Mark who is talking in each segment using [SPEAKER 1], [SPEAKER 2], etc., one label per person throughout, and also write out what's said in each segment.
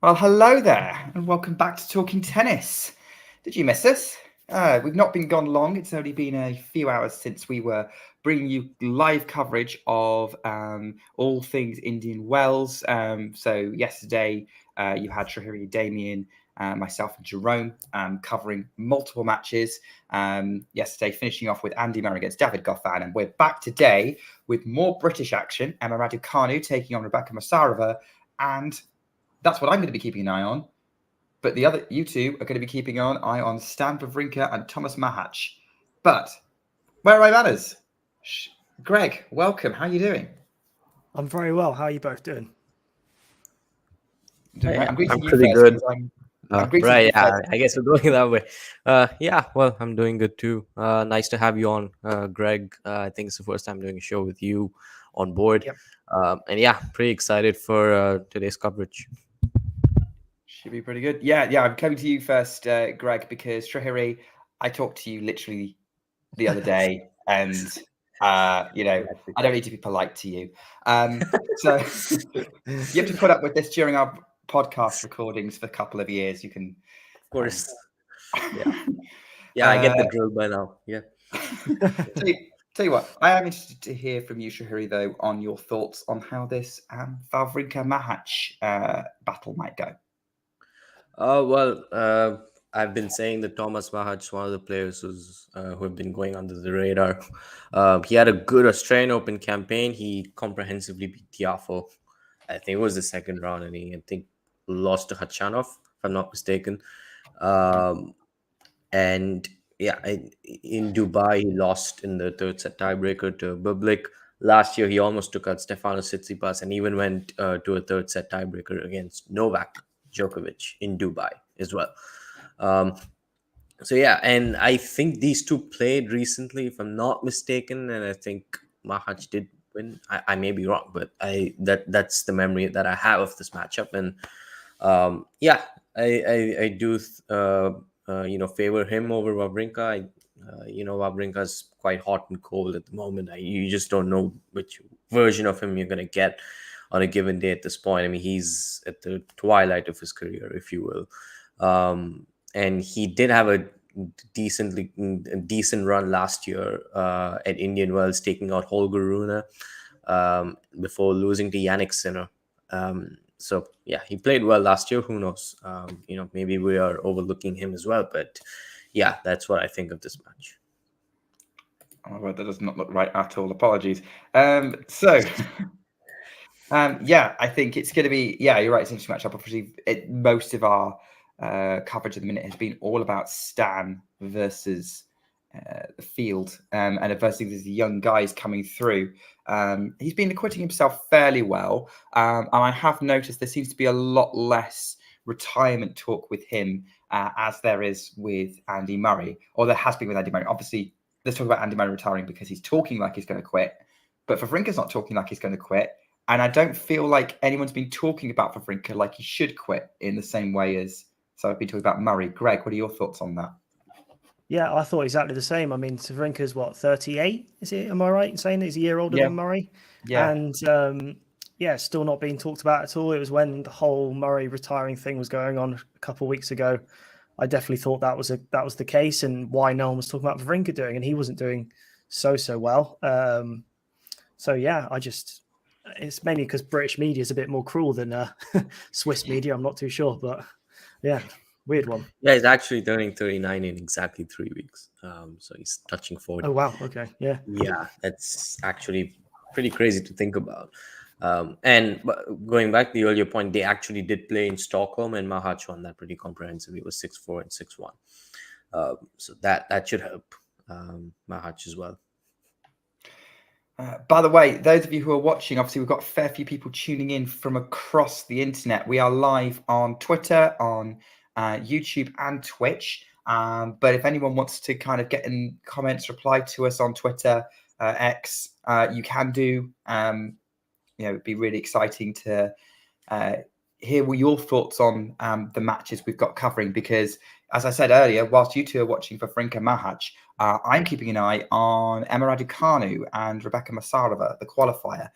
[SPEAKER 1] Well, hello there, and welcome back to Talking Tennis. Did you miss us? We've not been gone long. It's only been a few hours since we were bringing you live coverage of all things Indian Wells. So yesterday you had Shahiri, Damien, myself and Jerome covering multiple matches. Yesterday finishing off with Andy Murray against David Goffin, and we're back today with more British action. Emma Raducanu taking on Rebeka Masarova, and that's what I'm going to be keeping an eye on. But you two are going to be keeping an eye on Stan Wawrinka and Tomas Machac. But where are my manners? Greg, welcome. How are you doing?
[SPEAKER 2] I'm very well. How are you both doing?
[SPEAKER 1] I'm greeting you
[SPEAKER 3] pretty
[SPEAKER 1] first.
[SPEAKER 3] good.
[SPEAKER 1] I'm greeting you first.
[SPEAKER 3] I guess we're going that way. Well, I'm doing good too. Nice to have you on, Greg. I think it's the first time doing a show with you on board.
[SPEAKER 2] Yep.
[SPEAKER 3] And pretty excited for today's coverage.
[SPEAKER 1] Should be pretty good. Yeah. I'm coming to you first, Greg, because Shahiri, I talked to you literally the other day, and I don't need to be polite to you. So you have to put up with this during our podcast recordings for a couple of years. You can,
[SPEAKER 3] of course. I get the drill by now. Yeah.
[SPEAKER 1] Tell you what, I am interested to hear from you, Shahiri, though, on your thoughts on how this Wawrinka Machac battle might go.
[SPEAKER 3] I've been saying that Tomas Machac is one of the players who have been going under the radar. He had a good Australian Open campaign. He comprehensively beat Tiafoe. I think it was the second round, and I think lost to Khachanov, if I'm not mistaken. In Dubai, he lost in the third set tiebreaker to Bublik. Last year, he almost took out Stefanos Tsitsipas and even went to a third set tiebreaker against Novak Djokovic in Dubai as well. And I think these two played recently, if I'm not mistaken, and I think Machac did win. I may be wrong, but that's the memory that I have of this matchup. And I do favor him over Wawrinka. Wawrinka's quite hot and cold at the moment. You just don't know which version of him you're going to get on a given day at this point. I mean, he's at the twilight of his career, if you will. And he did have a decent run last year at Indian Wells, taking out Holger Rune before losing to Yannick Sinner. He played well last year. Who knows? Maybe we are overlooking him as well. But that's what I think of this match.
[SPEAKER 1] Oh, well, that does not look right at all. Apologies. I think it's going to be. Yeah, you're right. It's an interesting matchup. Obviously, most of our coverage at the minute has been all about Stan versus the field, and versus these young guys coming through. He's been acquitting himself fairly well, and I have noticed there seems to be a lot less retirement talk with him as there is with Andy Murray, or there has been with Andy Murray. Obviously, let's talk about Andy Murray retiring because he's talking like he's going to quit, but Wawrinka's not talking like he's going to quit, and I don't feel like anyone's been talking about Wawrinka like he should quit in the same way as. So I've been talking about Murray. Greg, what are your thoughts on that?
[SPEAKER 2] Yeah, I thought exactly the same. I mean, Wawrinka's 38? Is it? Am I right in saying that he's a year older than Murray?
[SPEAKER 1] Yeah.
[SPEAKER 2] And still not being talked about at all. It was when the whole Murray retiring thing was going on a couple of weeks ago. I definitely thought that was the case, and why no one was talking about Wawrinka doing, and he wasn't doing so well. It's mainly because British media is a bit more cruel than Swiss media. I'm not too sure, but yeah, weird one.
[SPEAKER 3] Yeah, he's actually turning 39 in exactly 3 weeks. So he's touching 40.
[SPEAKER 2] Oh wow, okay, yeah.
[SPEAKER 3] Yeah, that's actually pretty crazy to think about. And going back to the earlier point, they actually did play in Stockholm, and Machac won that pretty comprehensively. It was 6-4 and 6-1. So that should help Machac as well.
[SPEAKER 1] By the way, those of you who are watching, obviously we've got a fair few people tuning in from across the internet. We are live on Twitter, on YouTube and Twitch. But if anyone wants to kind of get in comments, reply to us on Twitter, X, you can do. It'd be really exciting to hear your thoughts on the matches we've got covering, because as I said earlier, whilst you two are watching for Wawrinka Machac, I'm keeping an eye on Emma Raducanu and Rebeka Masarova, the qualifier.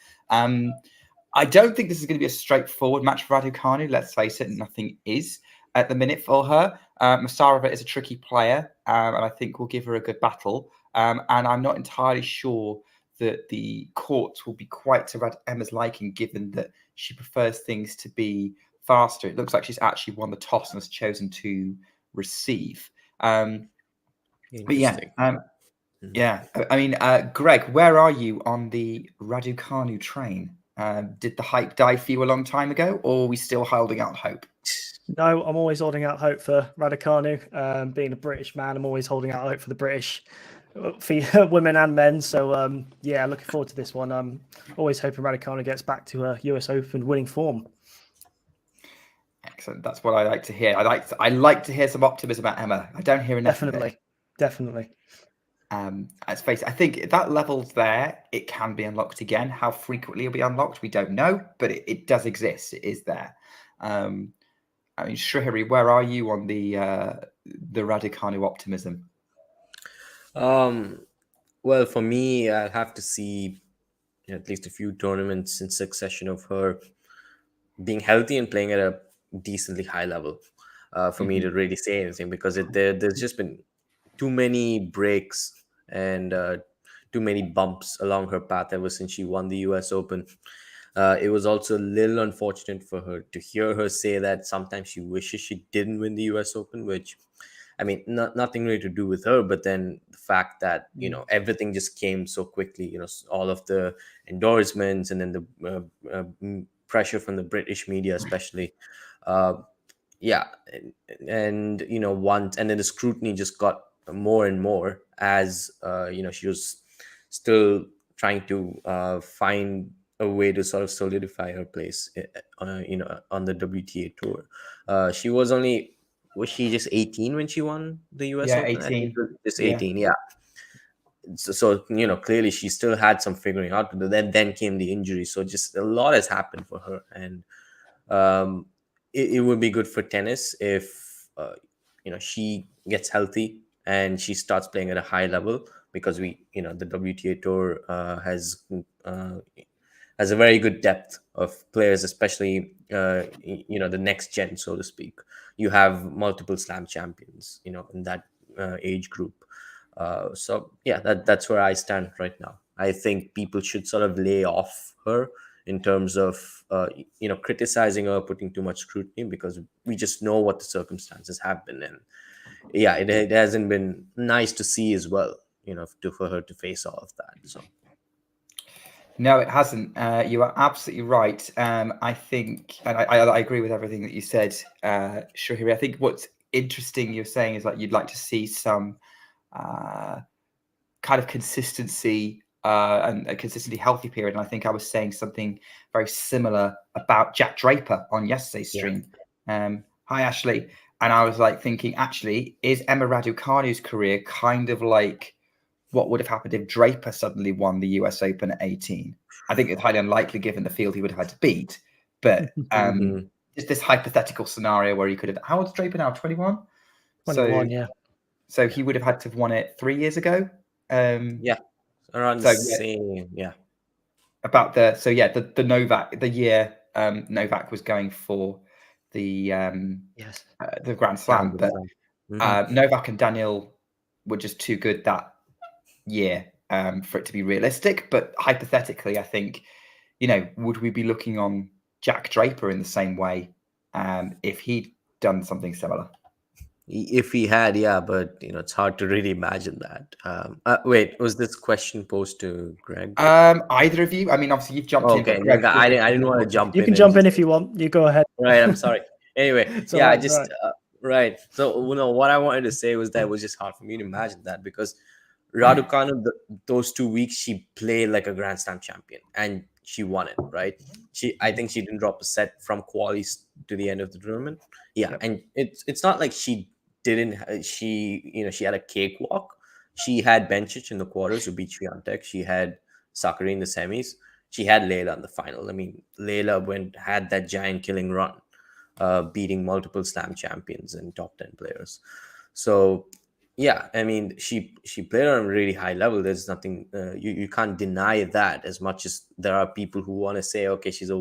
[SPEAKER 1] I don't think this is going to be a straightforward match for Raducanu. Let's face it, nothing is at the minute for her. Masarova is a tricky player, and I think will give her a good battle. And I'm not entirely sure that the courts will be quite to Emma's liking, given that she prefers things to be faster. It looks like she's actually won the toss and has chosen to receive. But yeah, yeah. I mean, Greg, where are you on the Raducanu train? Did the hype die for you a long time ago, or are we still holding out hope?
[SPEAKER 2] No, I'm always holding out hope for Raducanu. Being a British man, I'm always holding out hope for the British, for women and men. So yeah, looking forward to this one. I'm always hoping Raducanu gets back to a US Open winning form.
[SPEAKER 1] Excellent. That's what I like to hear. I like to hear some optimism about Emma. I don't hear enough.
[SPEAKER 2] Definitely.
[SPEAKER 1] Let's face it, I think if that level's there, it can be unlocked again. How frequently it'll be unlocked, we don't know, but it does exist. It is there. I mean, Shrihari, where are you on the Raducanu optimism?
[SPEAKER 3] Well, for me, I'll have to see at least a few tournaments in succession of her being healthy and playing at a decently high level for me to really say anything, because there's just been too many breaks and too many bumps along her path ever since she won the US Open. It was also a little unfortunate for her to hear her say that sometimes she wishes she didn't win the US Open, which, I mean, nothing really to do with her, but then the fact that, everything just came so quickly, all of the endorsements and then the pressure from the British media, especially. Yeah. And once, and then the scrutiny just got more and more as, she was still trying to find a way to sort of solidify her place, on the WTA tour. She was she just 18 when she won the US Open?
[SPEAKER 1] 18.
[SPEAKER 3] Just 18, yeah. So clearly she still had some figuring out to do. Then came the injury. So just a lot has happened for her. And it would be good for tennis if, she gets healthy and she starts playing at a high level, because the WTA tour has a very good depth of players, especially the next gen, so to speak. You have multiple slam champions, in that age group. So yeah, that's where I stand right now. I think people should sort of lay off her in terms of criticizing her, putting too much scrutiny, because we just know what the circumstances have been, and yeah, it hasn't been nice to see as well, for her to face all of that. So
[SPEAKER 1] no, it hasn't. You are absolutely right. I think, and I agree with everything that you said, Shrihari. I think what's interesting you're saying is like you'd like to see some kind of consistency and a consistently healthy period. And I think I was saying something very similar about Jack Draper on yesterday's stream. Yeah. Hi, Ashley. And I was like thinking, actually, is Emma Raducanu's career kind of like what would have happened if Draper suddenly won the US Open at 18? I think it's highly unlikely given the field he would have had to beat. But just this hypothetical scenario where he could have... How old's Draper now? 21?
[SPEAKER 2] 21, yeah.
[SPEAKER 1] So he would have had to have won it 3 years ago.
[SPEAKER 3] Yeah, around the same, yeah.
[SPEAKER 1] About the Novak, the year Novak was going for the Grand Slam, but Novak and Daniel were just too good that year for it to be realistic. But hypothetically, I think, would we be looking on Jack Draper in the same way if he'd done something similar?
[SPEAKER 3] If he had, yeah, but it's hard to really imagine that. Wait, was this question posed to Greg?
[SPEAKER 1] Either of you? I mean, obviously you've jumped in.
[SPEAKER 3] Okay, Greg, I didn't want to jump in.
[SPEAKER 2] You can jump in if you want. You go ahead.
[SPEAKER 3] Right, I'm sorry. Anyway, yeah,
[SPEAKER 2] right,
[SPEAKER 3] I just right. So what I wanted to say was that it was just hard for me to imagine that, because Raducanu, those 2 weeks she played like a Grand Slam champion and she won it, right? I think she didn't drop a set from qualies to the end of the tournament. Yeah, yep. And it's not like she had a cakewalk. She had Bencic in the quarters who beat Swiatek. She had Sakkari in the semis. She had Leylah in the final. I mean, Leylah had that giant killing run, beating multiple slam champions and top 10 players. So Yeah, I mean, she played on a really high level. There's nothing you can't deny that. As much as there are people who want to say, okay, she's a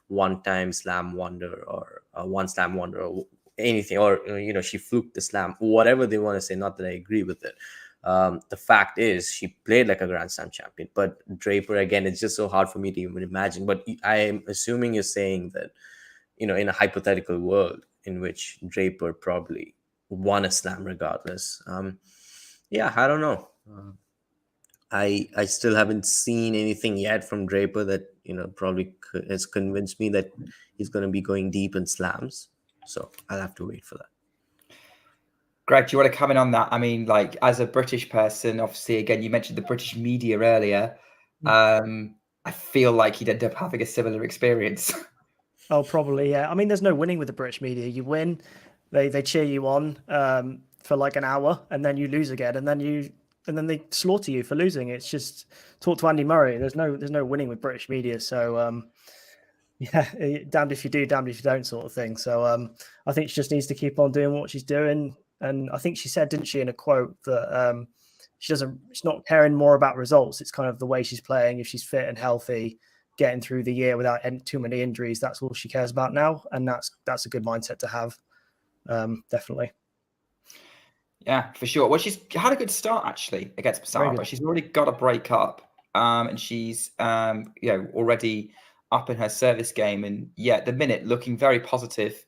[SPEAKER 3] one-time slam wonder, or a one slam wonder, or anything, or she fluked the slam, whatever they want to say. Not that I agree with it. The fact is, she played like a Grand Slam champion. But Draper, again, it's just so hard for me to even imagine. But I am assuming you're saying that, in a hypothetical world in which Draper probably won a slam regardless. Yeah, I don't know. I still haven't seen anything yet from Draper that probably has convinced me that he's going to be going deep in slams. So I'll have to wait for that.
[SPEAKER 1] Greg, do you want to come in on that? I mean, like, as a British person, obviously, again, you mentioned the British media earlier. I feel like he'd end up having a similar experience.
[SPEAKER 2] Oh, probably, yeah. I mean, there's no winning with the British media. You win, they cheer you on for like an hour, and then you lose again, and then they slaughter you for losing. It's just talk to Andy Murray. There's no winning with British media. So yeah, damned if you do, damned if you don't, sort of thing. So I think she just needs to keep on doing what she's doing. And I think she said, didn't she, in a quote, that she's not caring more about results. It's kind of the way she's playing. If she's fit and healthy, getting through the year without too many injuries, that's all she cares about now. And that's a good mindset to have. Definitely.
[SPEAKER 1] Yeah, for sure. Well, she's had a good start actually against Masarova. She's already got a break up, and she's already up in her service game. And yeah, at the minute looking very positive,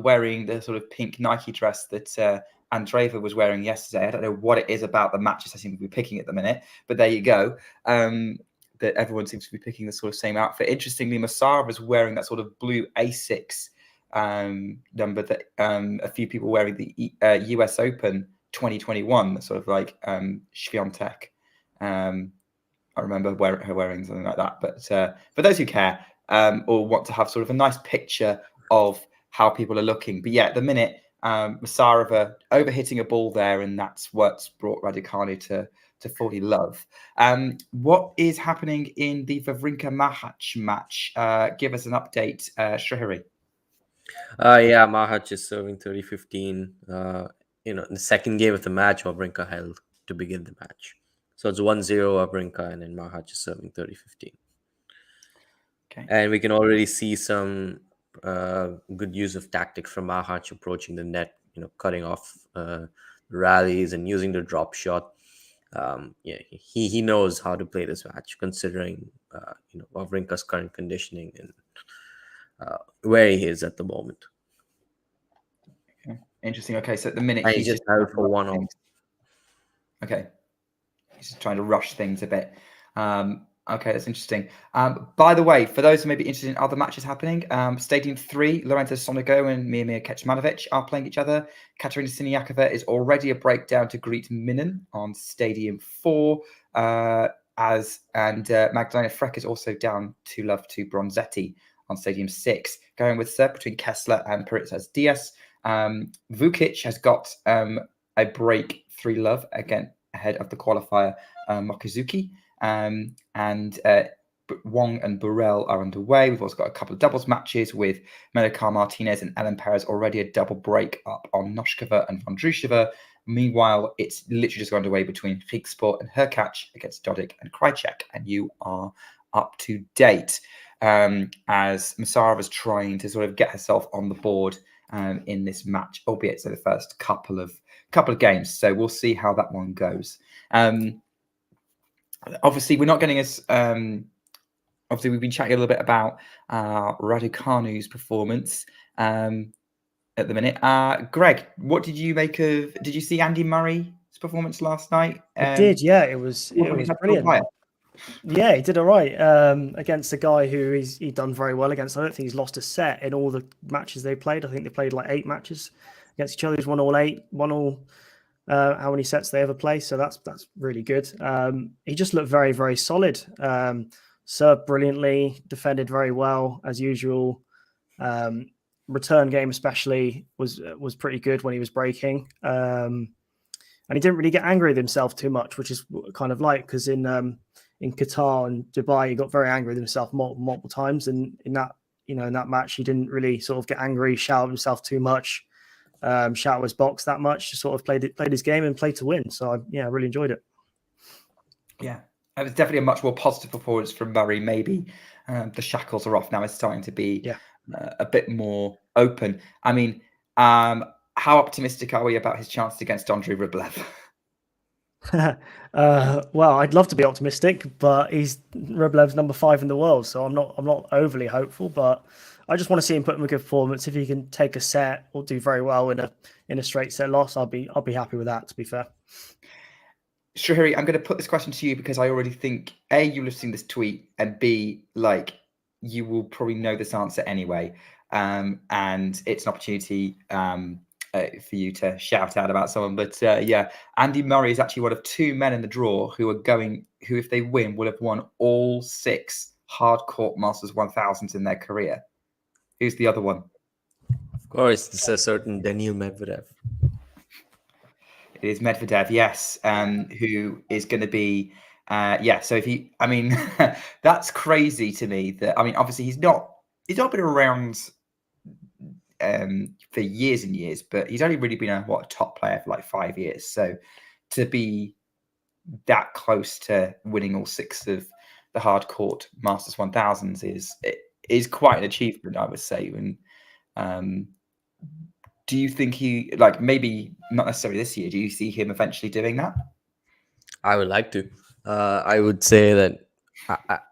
[SPEAKER 1] wearing the sort of pink Nike dress that Andreeva was wearing yesterday. I don't know what it is about the matches I seem to be picking at the minute, but there you go. That everyone seems to be picking the sort of same outfit. Interestingly, Masarova is wearing that sort of blue Asics number that a few people wearing the US Open 2021, sort of like Swiatek. I remember her wearing something like that. But for those who care or want to have sort of a nice picture of how people are looking. But yeah, at the minute, Masarova overhitting a ball there, and that's what's brought Raducanu to fully love. What is happening in the Wawrinka Machac match? Give us an update, Shrihari.
[SPEAKER 3] Yeah, Machac is serving 30-15. In the second game of the match, Wawrinka held to begin the match. So it's 1-0 Wawrinka, and then Machac is serving 30-15.
[SPEAKER 1] Okay.
[SPEAKER 3] And we can already see some good use of tactics from Machac approaching the net, cutting off rallies and using the drop shot. Yeah, he knows how to play this match, considering Wawrinka's current conditioning and where he is at the moment.
[SPEAKER 1] Okay. Interesting. Okay, so at the minute
[SPEAKER 3] he's just held for 1-0.
[SPEAKER 1] Okay, he's just trying to rush things a bit. Okay, that's interesting. By the way, for those who may be interested in other matches happening, Stadium 3, Lorenzo Sonego and Miomir Kecmanovic are playing each other. Katerina Siniakova is already a breakdown to greet Minen on Stadium 4. Magdalena Freck is also down to love to Bronzetti on Stadium 6. Going with serve between Kessler and Paritzas Diaz. Vukic has got a break 3-love again ahead of the qualifier Mokizuki. And Wong and Burrell are underway. We've also got a couple of doubles matches with Melika Martinez and Ellen Perez, already a double break up on Noshkova and Vondrushova. Meanwhile, it's literally just gone underway between Higsport and Herkach against Dodik and Krajcek, and you are up to date as Masarova's trying to sort of get herself on the board in this match, albeit it's the first couple of games. So we'll see how that one goes. Obviously, we're not getting as obviously we've been chatting a little bit about Raducanu's performance at the minute. Greg, what did you make of? Did you see Andy Murray's performance last night?
[SPEAKER 2] I did. Yeah, it was brilliant. Yeah, he did all right against a guy who he'd done very well against. I don't think he's lost a set in all the matches they played. I think they played like 8 matches against each other. He's won all 8, won all how many sets they ever play. So that's really good. He just looked very, very solid. Served brilliantly, defended very well as usual. Return game especially was pretty good when he was breaking. And he didn't really get angry with himself too much, which is kind of like, because in Qatar and Dubai, he got very angry with himself multiple times. And in that match, he didn't really sort of get angry, shout at himself too much. shout out his box that much. Just sort of played his game and played to win. So I really enjoyed it.
[SPEAKER 1] Yeah, it was definitely a much more positive performance from Murray. Maybe the shackles are off now. It's starting to be a bit more open. I mean, how optimistic are we about his chances against Andrei Rublev?
[SPEAKER 2] Well, I'd love to be optimistic, but Rublev's number 5 in the world, so I'm not overly hopeful. But I just want to see him put in a good performance. If he can take a set or do very well in a straight set loss, I'll be happy with that. To be fair.
[SPEAKER 1] Srihari, I'm going to put this question to you because I already think A, you'll have seen this tweet, and B, like, you will probably know this answer anyway. And it's an opportunity for you to shout out about someone. But yeah, Andy Murray is actually one of 2 men in the draw who, if they win, will have won all 6 hard court Masters 1000s in their career. Who's the other one?
[SPEAKER 3] Of course, it's a certain Daniil Medvedev.
[SPEAKER 1] It is Medvedev, yes, who is going to be, So if he, I mean, that's crazy to me. That, I mean, obviously he's not been around for years and years, but he's only really been a top player for like 5 years. So to be that close to winning all 6 of the hard court Masters 1000s is quite an achievement, I would say. And do you think he, like, maybe not necessarily this year, do you see him eventually doing that?
[SPEAKER 3] I would like to. I would say that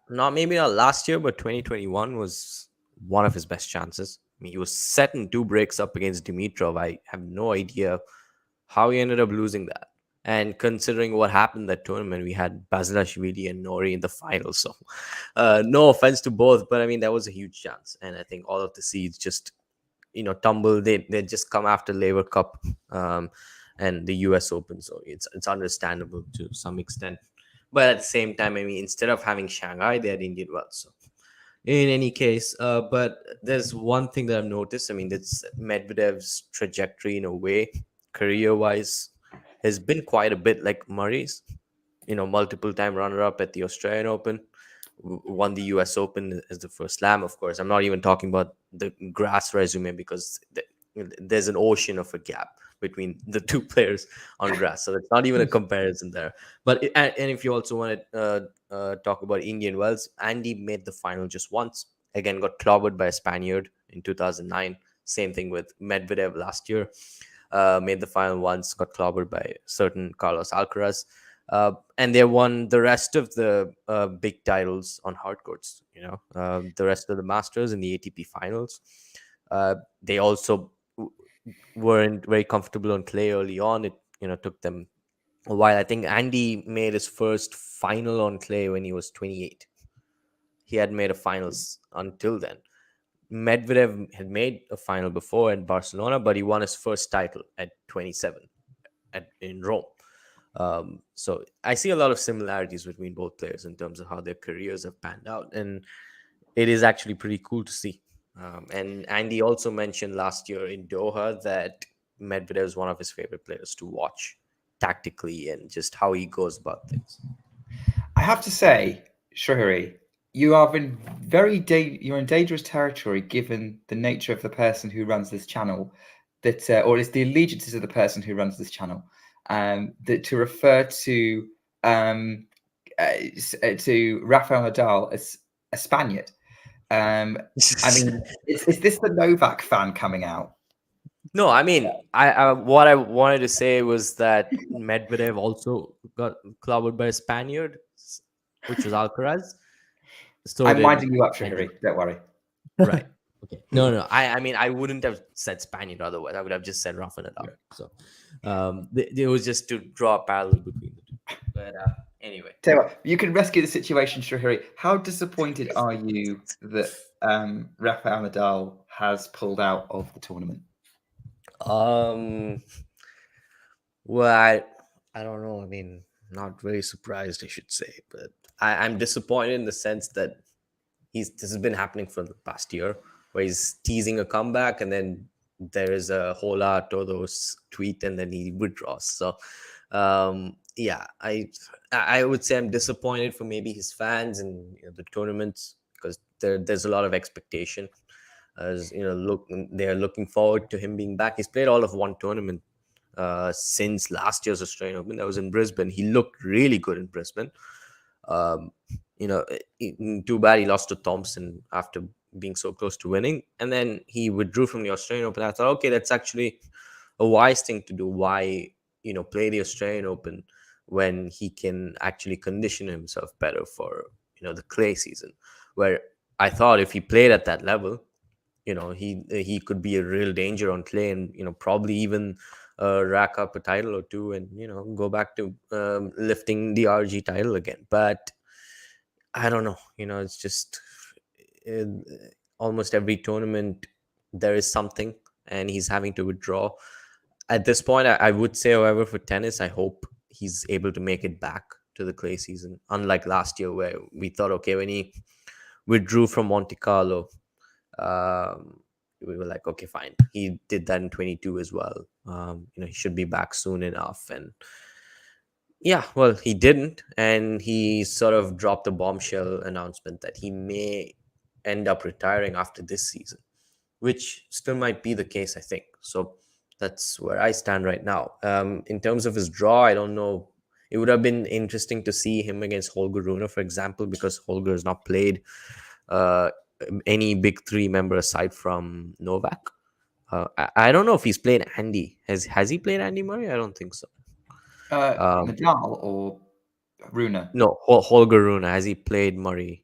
[SPEAKER 3] not last year, but 2021 was one of his best chances. I mean, he was setting 2 breaks up against Dimitrov. I have no idea how he ended up losing that. And considering what happened that tournament, we had Basilashvili and Nori in the final. So no offense to both, but I mean, that was a huge chance. And I think all of the seeds just, tumble. They just come after Laver Cup and the US Open. So it's understandable to some extent. But at the same time, I mean, instead of having Shanghai, they had Indian Wells. So in any case, but there's one thing that I've noticed. I mean, it's Medvedev's trajectory in a way, career-wise, has been quite a bit like Murray's. Multiple-time runner-up at the Australian Open, won the US Open as the first slam. Of course, I'm not even talking about the grass resume because there's an ocean of a gap between the 2 players on grass, so it's not even a comparison there. But and if you also want to talk about Indian Wells, Andy made the final just once. Again, got clobbered by a Spaniard in 2009. Same thing with Medvedev last year. Made the final once, got clobbered by certain Carlos Alcaraz. And they won the rest of the big titles on hard courts, the rest of the Masters and the ATP finals. They also weren't very comfortable on clay early on. It took them a while. I think Andy made his first final on clay when he was 28. He had made a finals until then. Medvedev had made a final before in Barcelona, but he won his first title at 27 in Rome. So I see a lot of similarities between both players in terms of how their careers have panned out, and it is actually pretty cool to see. And Andy also mentioned last year in Doha that Medvedev is one of his favorite players to watch tactically and just how he goes about things.
[SPEAKER 1] I have to say, Srihari, you're in dangerous territory given the nature of the person who runs this channel, or it's the allegiances of the person who runs this channel. That to refer to Rafael Nadal as a Spaniard. I mean, is this the Novak fan coming out?
[SPEAKER 3] No, I mean, I what I wanted to say was that Medvedev also got clobbered by a Spaniard, which was Alcaraz. So
[SPEAKER 1] I'm winding you up, Srihari. Don't worry.
[SPEAKER 3] Right. Okay. No. I mean, I wouldn't have said Spaniard otherwise. I would have just said Rafa Nadal. So, it was just to draw a parallel between the 2. But anyway,
[SPEAKER 1] tell you what, you can rescue the situation, Srihari. How disappointed are you that Rafael Nadal has pulled out of the tournament?
[SPEAKER 3] Well, I don't know. I mean, not very surprised, I should say, but I'm disappointed in the sense that this has been happening for the past year, where he's teasing a comeback and then there is a Hola Todos tweet and then he withdraws. So, yeah, I would say I'm disappointed for maybe his fans and the tournaments because there's a lot of expectation. as they're looking forward to him being back. He's played all of one tournament since last year's Australian Open. That was in Brisbane. He looked really good in Brisbane. Um, too bad he lost to Thompson after being so close to winning, and then he withdrew from the Australian Open. I thought, okay, that's actually a wise thing to do. Why play the Australian Open when he can actually condition himself better for the clay season, where I thought if he played at that level, he could be a real danger on clay, and probably even rack up a title or two, and go back to lifting the RG title again. But I don't know, it's just uh, almost every tournament there is something, and he's having to withdraw. At this point, I would say, however, for tennis, I hope he's able to make it back to the clay season, unlike last year where we thought, okay, when he withdrew from Monte Carlo, we were like, okay, fine. He did that in 22 as well. He should be back soon enough. And yeah, well, he didn't. And he sort of dropped a bombshell announcement that he may end up retiring after this season, which still might be the case, I think. So that's where I stand right now. In terms of his draw, I don't know. It would have been interesting to see him against Holger Rune, for example, because Holger has not played any big three member aside from Novak. I don't know if he's played Andy. Has he played Andy Murray? I don't think so.
[SPEAKER 1] Nadal or Rune?
[SPEAKER 3] No, Holger Rune. Has he played Murray?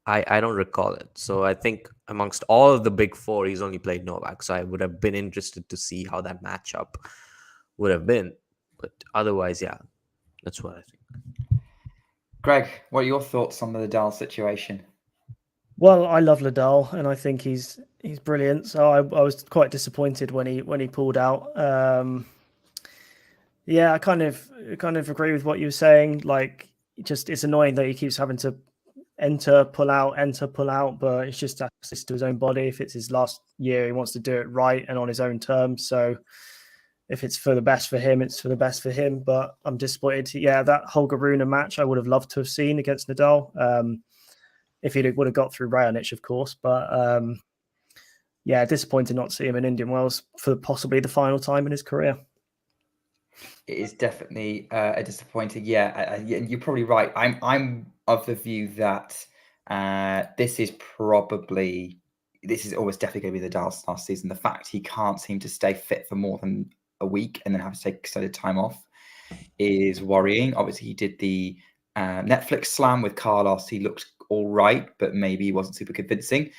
[SPEAKER 3] I don't recall it. So I think amongst all of the big four, he's only played Novak. So I would have been interested to see how that matchup would have been. But otherwise, yeah, that's what I think.
[SPEAKER 1] Greg, what are your thoughts on the Nadal situation?
[SPEAKER 2] Well, I love Nadal, and I think he's brilliant. So I was quite disappointed when he pulled out. Yeah, I kind of agree with what you were saying. Like, it's annoying that he keeps having to enter, pull out, but it's just access to his own body. If it's his last year, he wants to do it right and on his own terms. So if it's for the best for him, it's for the best for him. But I'm disappointed. Yeah, that Holger Rune match I would have loved to have seen against Nadal. If he would have got through Raonic, of course. But yeah, disappointed not to see him in Indian Wells for possibly the final time in his career.
[SPEAKER 1] It is definitely a disappointing. Yeah, you're probably right. I'm of the view that this is always definitely going to be the Nadal's last season. The fact he can't seem to stay fit for more than a week and then have to take extended time off is worrying. Obviously, he did the Netflix slam with Carlos. He looked all right, but maybe he wasn't super convincing.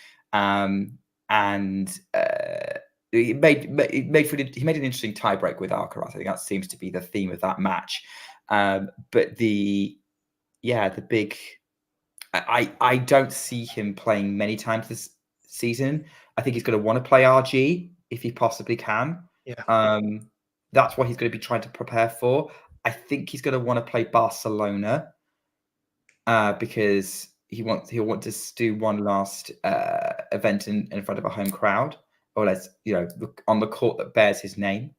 [SPEAKER 1] He made an interesting tiebreak with Alcaraz. I think that seems to be the theme of that match. But I don't see him playing many times this season. I think he's going to want to play RG if he possibly can.
[SPEAKER 2] Yeah.
[SPEAKER 1] That's what he's going to be trying to prepare for. I think he's going to want to play Barcelona because he'll want to do one last event in front of a home crowd, or on the court that bears his name.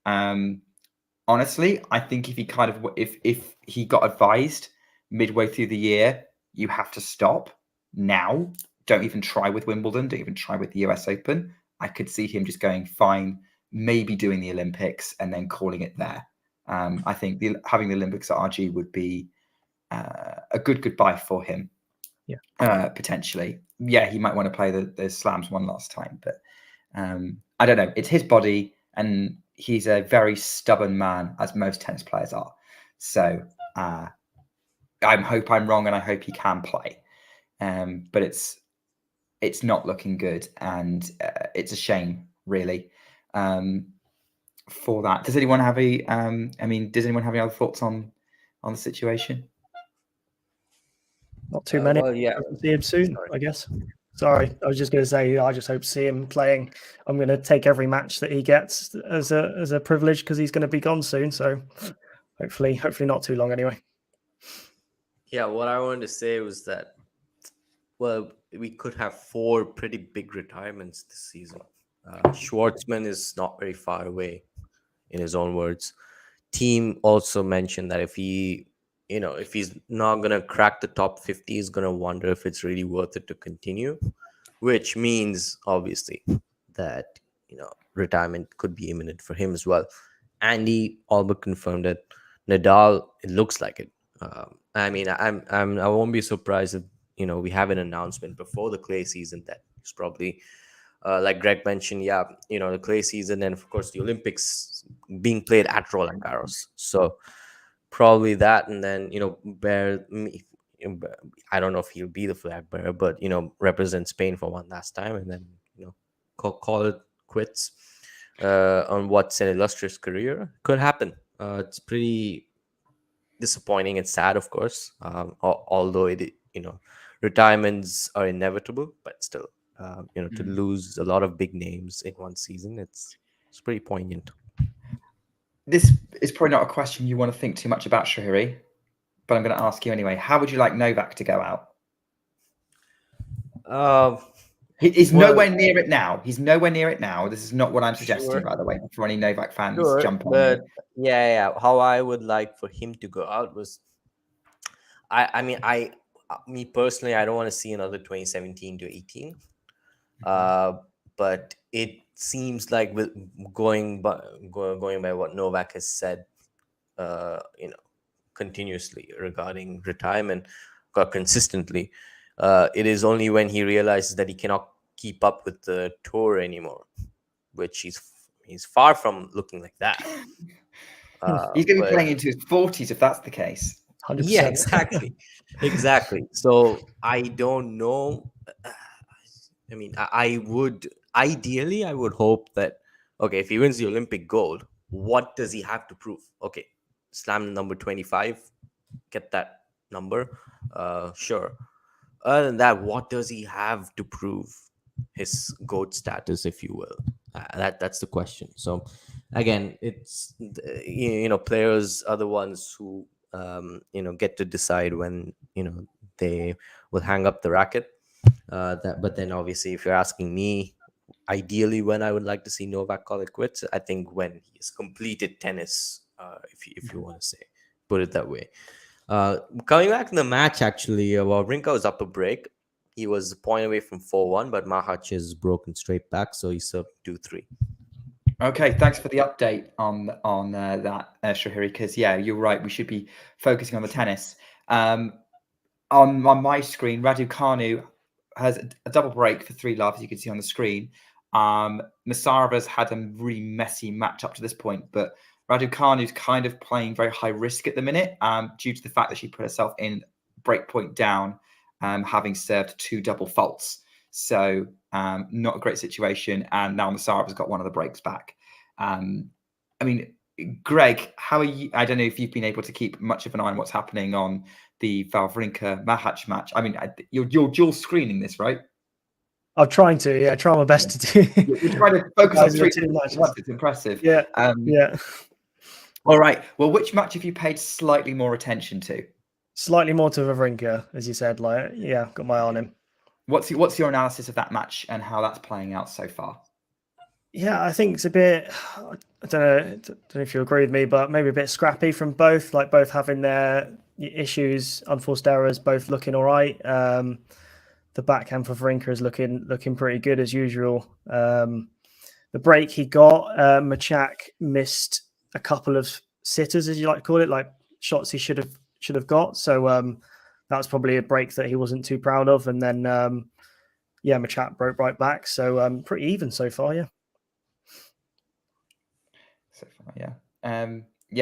[SPEAKER 1] Honestly, I think if he got advised midway through the year, you have to stop now. Don't even try with Wimbledon. Don't even try with the US Open. I could see him just going fine, maybe doing the Olympics and then calling it there. I think having the Olympics at RG would be a good goodbye for him.
[SPEAKER 2] Yeah,
[SPEAKER 1] potentially. Yeah, he might want to play the slams one last time, but I don't know. It's his body, and he's a very stubborn man, as most tennis players are. So I hope I'm wrong, and I hope he can play. But it's not looking good, and it's a shame, really, for that. Does anyone have any other thoughts on the situation?
[SPEAKER 2] Not too many.
[SPEAKER 3] Well, yeah.
[SPEAKER 2] See him soon, I guess. Sorry, I was just going to say I just hope to see him playing. I'm going to take every match that he gets as a privilege because he's going to be gone soon. So hopefully not too long anyway.
[SPEAKER 3] Yeah, what I wanted to say was that, well, we could have 4 pretty big retirements this season. Schwartzman is not very far away, in his own words. Team also mentioned that if he's not going to crack the top 50, he's going to wonder if it's really worth it to continue. which means obviously that retirement could be imminent for him as well. Andy all but confirmed it. Nadal, it looks like it. I mean, I won't be surprised if we have an announcement before the clay season that is probably like Greg mentioned, the clay season, and of course the Olympics being played at Roland Garros. So probably that, and then I don't know if he'll be the flag bearer, but represent Spain for one last time, and then call it quits on what's an illustrious career. Could happen. It's pretty disappointing and sad, of course. Although retirements are inevitable, but still, to lose a lot of big names in one season, it's pretty poignant.
[SPEAKER 1] This is probably not a question you want to think too much about, Shahiri, but I'm going to ask you anyway. How would you like Novak to go out? He's nowhere near it now. He's nowhere near it now. This is not what I'm suggesting, by the way, for any Novak fans jump on.
[SPEAKER 3] But how I would like for him to go out was, me personally, I don't want to see another 2017 to 18. But it seems like with going by what Novak has said, continuously regarding retirement, consistently, it is only when he realizes that he cannot keep up with the tour anymore, which he's far from looking like that.
[SPEAKER 1] He's going to be playing into his 40s if that's the case.
[SPEAKER 2] 100%.
[SPEAKER 3] Yeah, exactly. So I don't know. I mean, I would hope that, okay, if he wins the Olympic gold, what does he have to prove? Okay, slam number 25, get that number, sure. Other than that, what does he have to prove his GOAT status, if you will? That's the question. So again, it's players are the ones who get to decide when they will hang up the racket. But then obviously, if you're asking me, ideally when I would like to see Novak call it quits, I think when he's completed tennis, if you want to say, put it that way. Coming back to the match, actually, Wawrinka was up a break. He was a point away from 4-1, but Machac is broken straight back, so he served 2-3.
[SPEAKER 1] Okay, thanks for the update on that, Shahiri, because you're right, we should be focusing on the tennis. On my screen, Raducanu has a double break for 3-love, as you can see on the screen. Masarova's had a really messy match up to this point, but Raducanu's kind of playing very high risk at the minute, due to the fact that she put herself in break point down, having served 2 double faults. So not a great situation. And now Masarova's got one of the breaks back. I mean, Greg, how are you? I don't know if you've been able to keep much of an eye on what's happening on the Wawrinka Machac match. I mean, you're dual screening this, right?
[SPEAKER 2] I'm trying to, try my best to do.
[SPEAKER 1] You're trying to focus on 3 matches. It's impressive.
[SPEAKER 2] Yeah.
[SPEAKER 1] All right. Well, which match have you paid slightly more attention to?
[SPEAKER 2] Slightly more to Wawrinka, as you said. Got my eye on him.
[SPEAKER 1] What's your analysis of that match and how that's playing out so far?
[SPEAKER 2] Yeah, I think it's a bit, I don't know if you agree with me, but maybe a bit scrappy from both, both having their issues, unforced errors, both looking all right. The backhand for Wawrinka is looking pretty good as usual. The break he got, Machac missed a couple of sitters, as you like to call it, like shots he should have got. So that was probably a break that he wasn't too proud of. And then, Machac broke right back. So pretty even so far, yeah.
[SPEAKER 1] So far, yeah.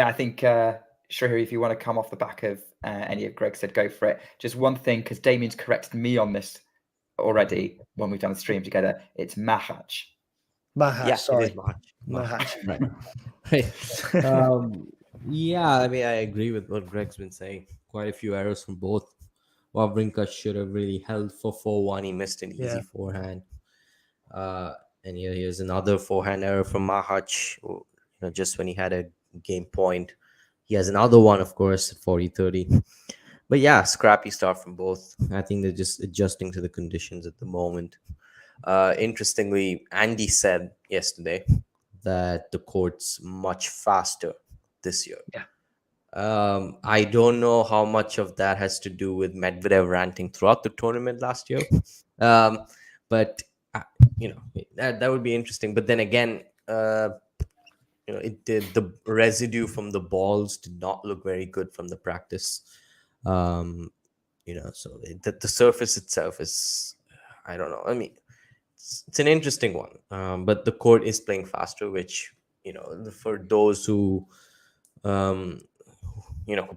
[SPEAKER 1] I think, Shahiri, if you want to come off the back of any of Greg said, go for it. Just one thing, because Damien's corrected me on this already when we've done the stream together. It's Machac.
[SPEAKER 2] Machac, sorry.
[SPEAKER 3] It is
[SPEAKER 2] Machac.
[SPEAKER 3] Right. I mean, I agree with what Greg's been saying. Quite a few errors from both. Wawrinka should have really held for 4-1. He missed an easy forehand. And here's another forehand error from Machac. Just when he had a game point. He has another one, of course, at 40-30. But scrappy start from both. I think they're just adjusting to the conditions at the moment. Interestingly, Andy said yesterday that the court's much faster this year. I don't know how much of that has to do with Medvedev ranting throughout the tournament last year. But But that would be interesting. But then again, it did, the residue from the balls did not look very good from the practice. So the surface itself is, I don't know. I mean, it's an interesting one. But the court is playing faster, which, for those who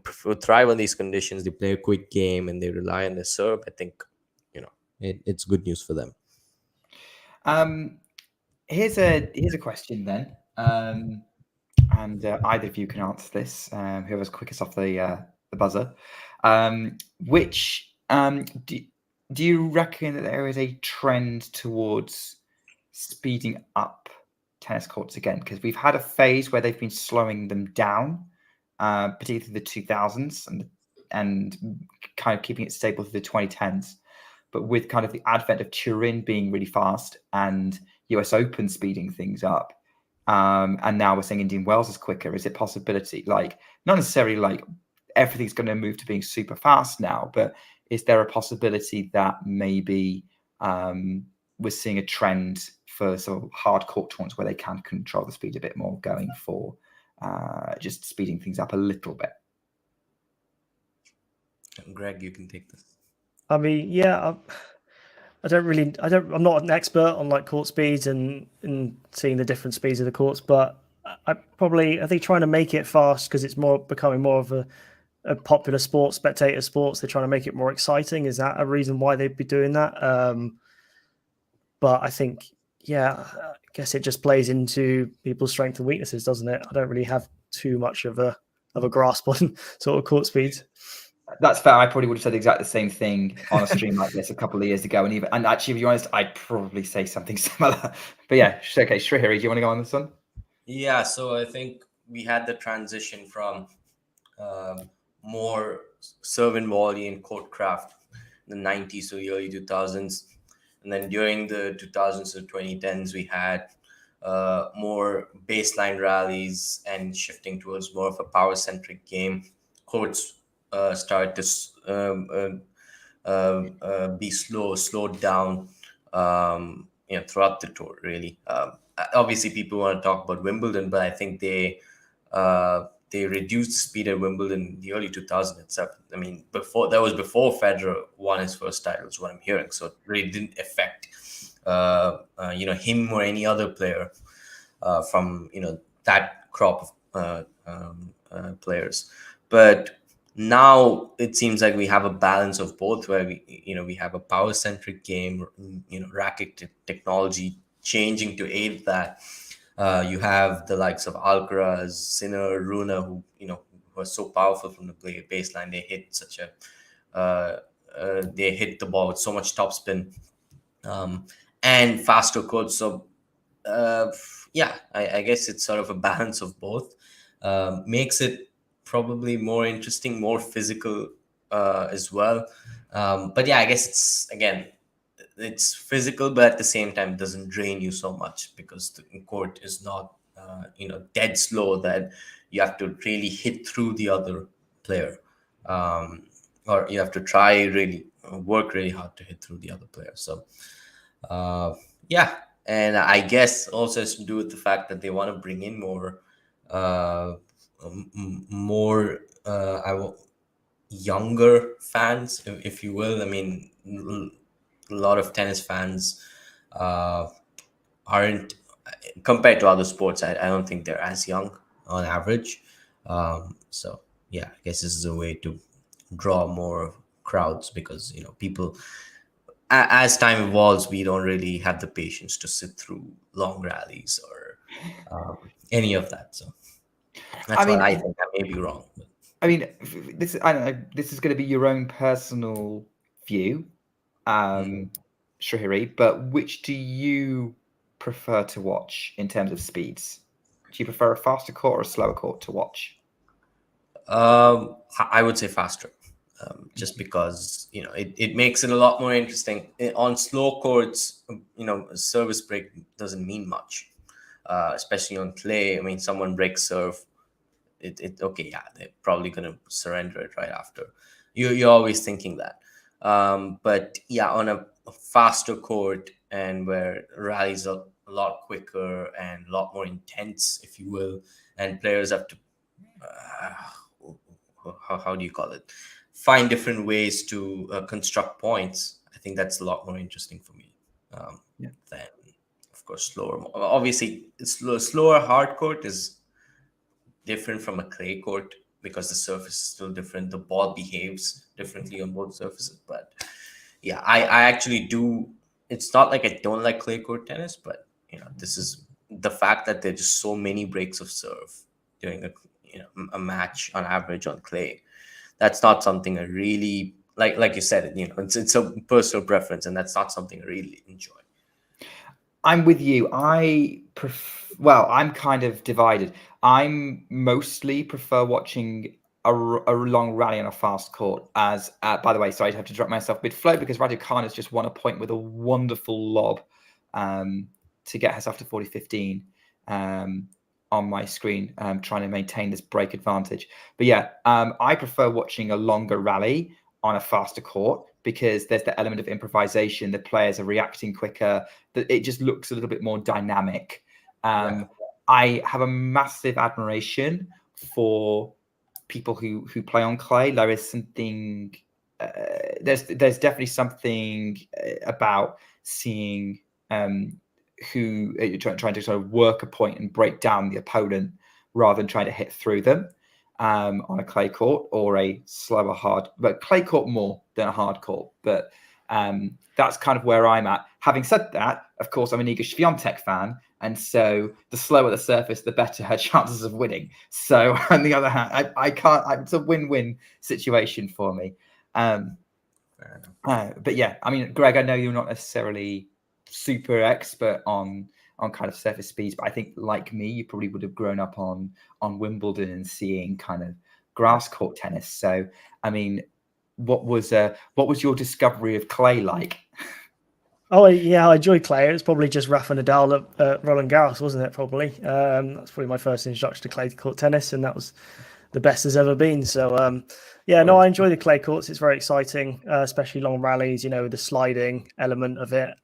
[SPEAKER 3] prefer thrive on these conditions, they play a quick game and they rely on the serve. I think it's good news for them.
[SPEAKER 1] Here's a question then, and either of you can answer this. Whoever's quickest off the buzzer. Do you reckon that there is a trend towards speeding up tennis courts again? Because we've had a phase where they've been slowing them down, particularly the 2000s, and kind of keeping it stable through the 2010s. But with kind of the advent of Turin being really fast and US Open speeding things up, and now we're saying Indian Wells is quicker. Is it possibility, like, not necessarily like everything's going to move to being super fast now, but is there a possibility that maybe we're seeing a trend for sort of hard court tournaments where they can control the speed a bit more, going for just speeding things up a little bit?
[SPEAKER 3] Greg, you can take this.
[SPEAKER 2] I mean, yeah, I'm not an expert on like court speeds and seeing the different speeds of the courts, but are they trying to make it fast because it's becoming more of a popular sport, spectator sports? They're trying to make it more exciting. Is that a reason why they'd be doing that? But I think, I guess it just plays into people's strengths and weaknesses, doesn't it? I don't really have too much of a grasp on sort of court speeds.
[SPEAKER 1] That's fair. I probably would have said exactly the same thing on a stream like this a couple of years ago, and actually, to be honest, I'd probably say something similar. But yeah, okay, Srihari, do you want to go on this one?
[SPEAKER 3] Yeah, so I think we had the transition from more serve and volley and court craft in the 90s to early 2000s, and then during the 2000s to 2010s, we had more baseline rallies and shifting towards more of a power-centric game. Courts start to be slowed down, throughout the tour, really. Obviously, people want to talk about Wimbledon, but I think they reduced the speed at Wimbledon in the early 2000s itself. I mean, before Federer won his first title, is what I'm hearing. So it really didn't affect him or any other player from that crop of players. But now it seems like we have a balance of both, where we have a power centric game, racket technology changing to aid that. You have the likes of Alcaraz, Sinner, Rune, who are so powerful from the baseline. They hit they hit the ball with so much topspin, and faster courts. So I guess it's sort of a balance of both. Makes it probably more interesting, more physical as well. But yeah, I guess it's physical, but at the same time, it doesn't drain you so much because the court is not, dead slow that you have to really hit through the other player, or you have to work really hard to hit through the other player. So, and I guess also has to do with the fact that they want to bring in more younger fans, if you will. I mean, a lot of tennis fans aren't, compared to other sports, I don't think they're as young on average. So yeah, I guess this is a way to draw more crowds, because people, as time evolves, we don't really have the patience to sit through long rallies or any of that. So that's what I think. I may be wrong.
[SPEAKER 1] I mean, I don't know. This is going to be your own personal view, Srihari, but which do you prefer to watch in terms of speeds? Do you prefer a faster court or a slower court to watch?
[SPEAKER 3] I would say faster, just because it makes it a lot more interesting. On slow courts, a service break doesn't mean much, especially on clay. I mean, someone breaks serve, they're probably gonna surrender it right after. You're always thinking that, but yeah, on a faster court, and where rallies are a lot quicker and a lot more intense, if you will, and players have to how do you call it? Find different ways to construct points. I think that's a lot more interesting for me than, of course, slower. Obviously, slower hard court is different from a clay court because the surface is still different. The ball behaves differently on both surfaces. But yeah, I actually do. It's not like I don't like clay court tennis, but this is the fact that there's just so many breaks of serve during a match on average on clay. That's not something I really like you said, it's a personal preference, and that's not something I really enjoy.
[SPEAKER 1] I'm with you. I'm kind of divided. I'm mostly prefer watching a long rally on a fast court. As by the way, sorry, I have to drop myself mid-flow because Raducanu has just won a point with a wonderful lob to get herself to 40-15 on my screen, trying to maintain this break advantage. But yeah, I prefer watching a longer rally on a faster court because there's the element of improvisation. The players are reacting quicker. That it just looks a little bit more dynamic. I have a massive admiration for people who play on clay. There is something. There's definitely something about seeing who trying to sort of work a point and break down the opponent rather than trying to hit through them on a clay court or a slower hard, but clay court more than a hard court. But that's kind of where I'm at. Having said that, of course, I'm an Iga Swiatek fan, and so the slower the surface, the better her chances of winning. So on the other hand, I can't. It's a win-win situation for me. But yeah, I mean, Greg, I know you're not necessarily super expert on kind of surface speeds, but I think like me, you probably would have grown up on Wimbledon and seeing kind of grass court tennis. So, I mean, what was your discovery of clay like?
[SPEAKER 2] Oh yeah, I enjoyed clay. It was probably just Rafa Nadal at Roland Garros, wasn't it? Probably that's probably my first introduction to clay court tennis, and that was the best there's ever been. So yeah, no, I enjoy the clay courts. It's very exciting, especially long rallies. The sliding element of it.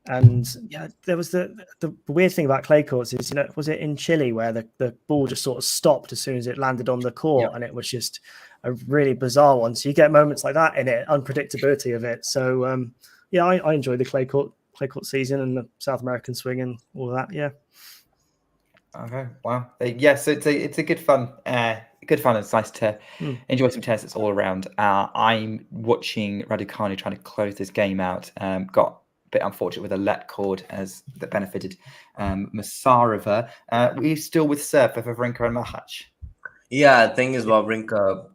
[SPEAKER 2] And yeah, there was the weird thing about clay courts is, was it in Chile where the ball just sort of stopped as soon as it landed on the court, and it was just a really bizarre one. So you get moments like that in it, unpredictability of it. So yeah, I enjoy the clay court season and the South American swing and all of that. Yeah.
[SPEAKER 1] Okay. Wow. Yes, it's a good fun. Good fun. It's nice to enjoy some tennis that's all around. I'm watching Raducanu trying to close this game out. Got bit unfortunate with a let cord that benefited Masarova. We're still with serve for Wawrinka and Machac.
[SPEAKER 3] Yeah, the thing is, Wawrinka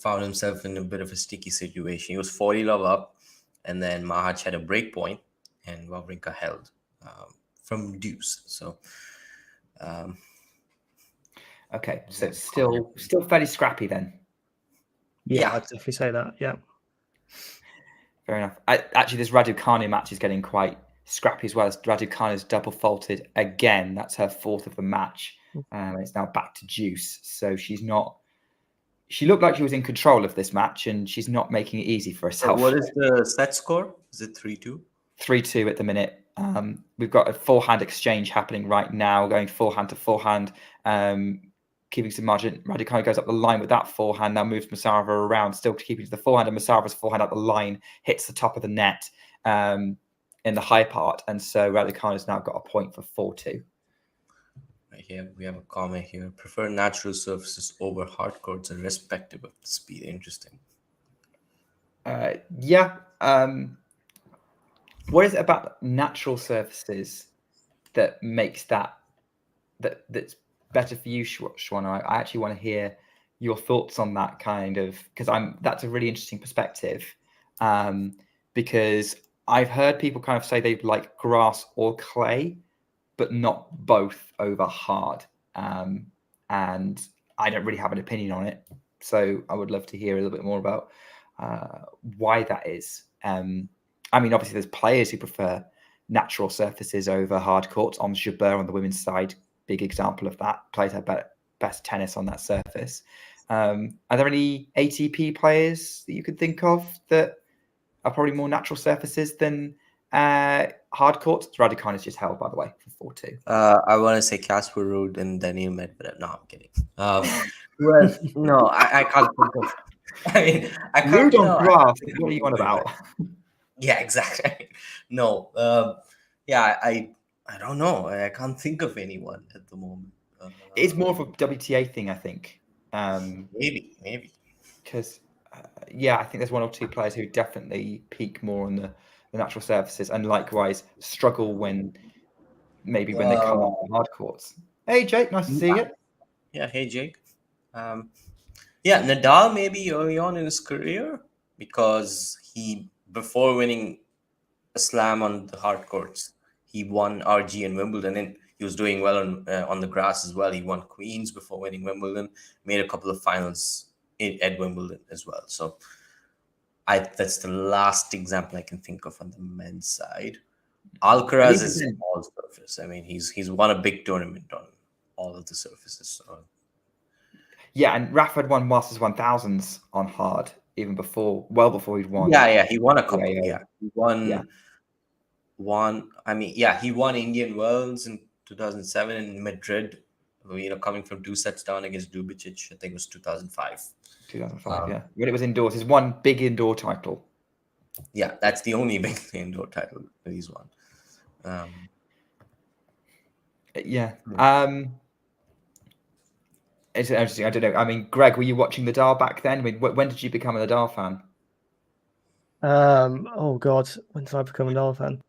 [SPEAKER 3] found himself in a bit of a sticky situation. He was 40 love up, and then Machac had a break point, and Wawrinka held from deuce. So,
[SPEAKER 1] okay, so still fairly scrappy then.
[SPEAKER 2] Yeah, I'd definitely say that. Yeah.
[SPEAKER 1] Fair enough. Actually, this Raducanu match is getting quite scrappy as well. As Raducanu's double faulted again. That's her fourth of the match. It's now back to deuce. So she's not. She looked like she was in control of this match, and she's not making it easy for herself.
[SPEAKER 3] What is the set score? Is it 3-2?
[SPEAKER 1] 3-2 at the minute. We've got a forehand exchange happening right now, going forehand to forehand. Keeping some margin. Raducanu goes up the line with that forehand, now moves Masarova around, still keeping to the forehand, and Masarova's forehand up the line hits the top of the net in the high part. And so Raducanu's now got a point for 4-2.
[SPEAKER 3] Right here, we have a comment here. Prefer natural surfaces over hard courts irrespective of the speed. Interesting.
[SPEAKER 1] Yeah. What is it about natural surfaces that makes that's better for you, Shwana? I actually want to hear your thoughts on that kind of, because that's a really interesting perspective. Because I've heard people kind of say they like grass or clay, but not both over hard. And I don't really have an opinion on it. So I would love to hear a little bit more about why that is. I mean, obviously there's players who prefer natural surfaces over hard courts. On Jabeur on the women's side, big example of that, played her best tennis on that surface. Are there any ATP players that you could think of that are probably more natural surfaces than Hard court, Raducanu is just held, by the way, for 4-2.
[SPEAKER 3] I want to say Casper Ruud and Daniil Medvedev. No, I'm kidding. Well, no, I can't think of. I mean, I can't.
[SPEAKER 1] Rude on
[SPEAKER 3] No,
[SPEAKER 1] grass. What are you on about?
[SPEAKER 3] Yeah, exactly. No, yeah, I don't know. I can't think of anyone at the moment.
[SPEAKER 1] It's more of a WTA thing, I think.
[SPEAKER 3] Maybe.
[SPEAKER 1] Because, I think there's one or two players who definitely peak more on the natural surfaces and likewise struggle when they come on the hard courts. Hey, Jake, nice to see you.
[SPEAKER 3] Yeah, hey, Jake. Nadal maybe early on in his career because before winning a slam on the hard courts, he won RG and Wimbledon, and he was doing well on the grass as well. He won Queens before winning Wimbledon, made a couple of finals at Wimbledon as well. So that's the last example I can think of on the men's side. Alcaraz is all surface. I mean, he's won a big tournament on all of the surfaces. So.
[SPEAKER 1] Yeah, and Rafa had won Masters 1000s on hard even before he'd won.
[SPEAKER 3] Yeah, he won a couple. Yeah, he won. He won Indian Wells in 2007 in Madrid. Coming from 2 sets down against Dubicic, I think it was 2005.
[SPEAKER 1] 2005, yeah. When it was indoors, his one big indoor title.
[SPEAKER 3] Yeah, that's the only big indoor title that he's won.
[SPEAKER 1] It's interesting. I don't know. I mean, Greg, were you watching Nadal back then? I mean, when did you become a Nadal fan?
[SPEAKER 2] Oh God, when did I become a Nadal fan?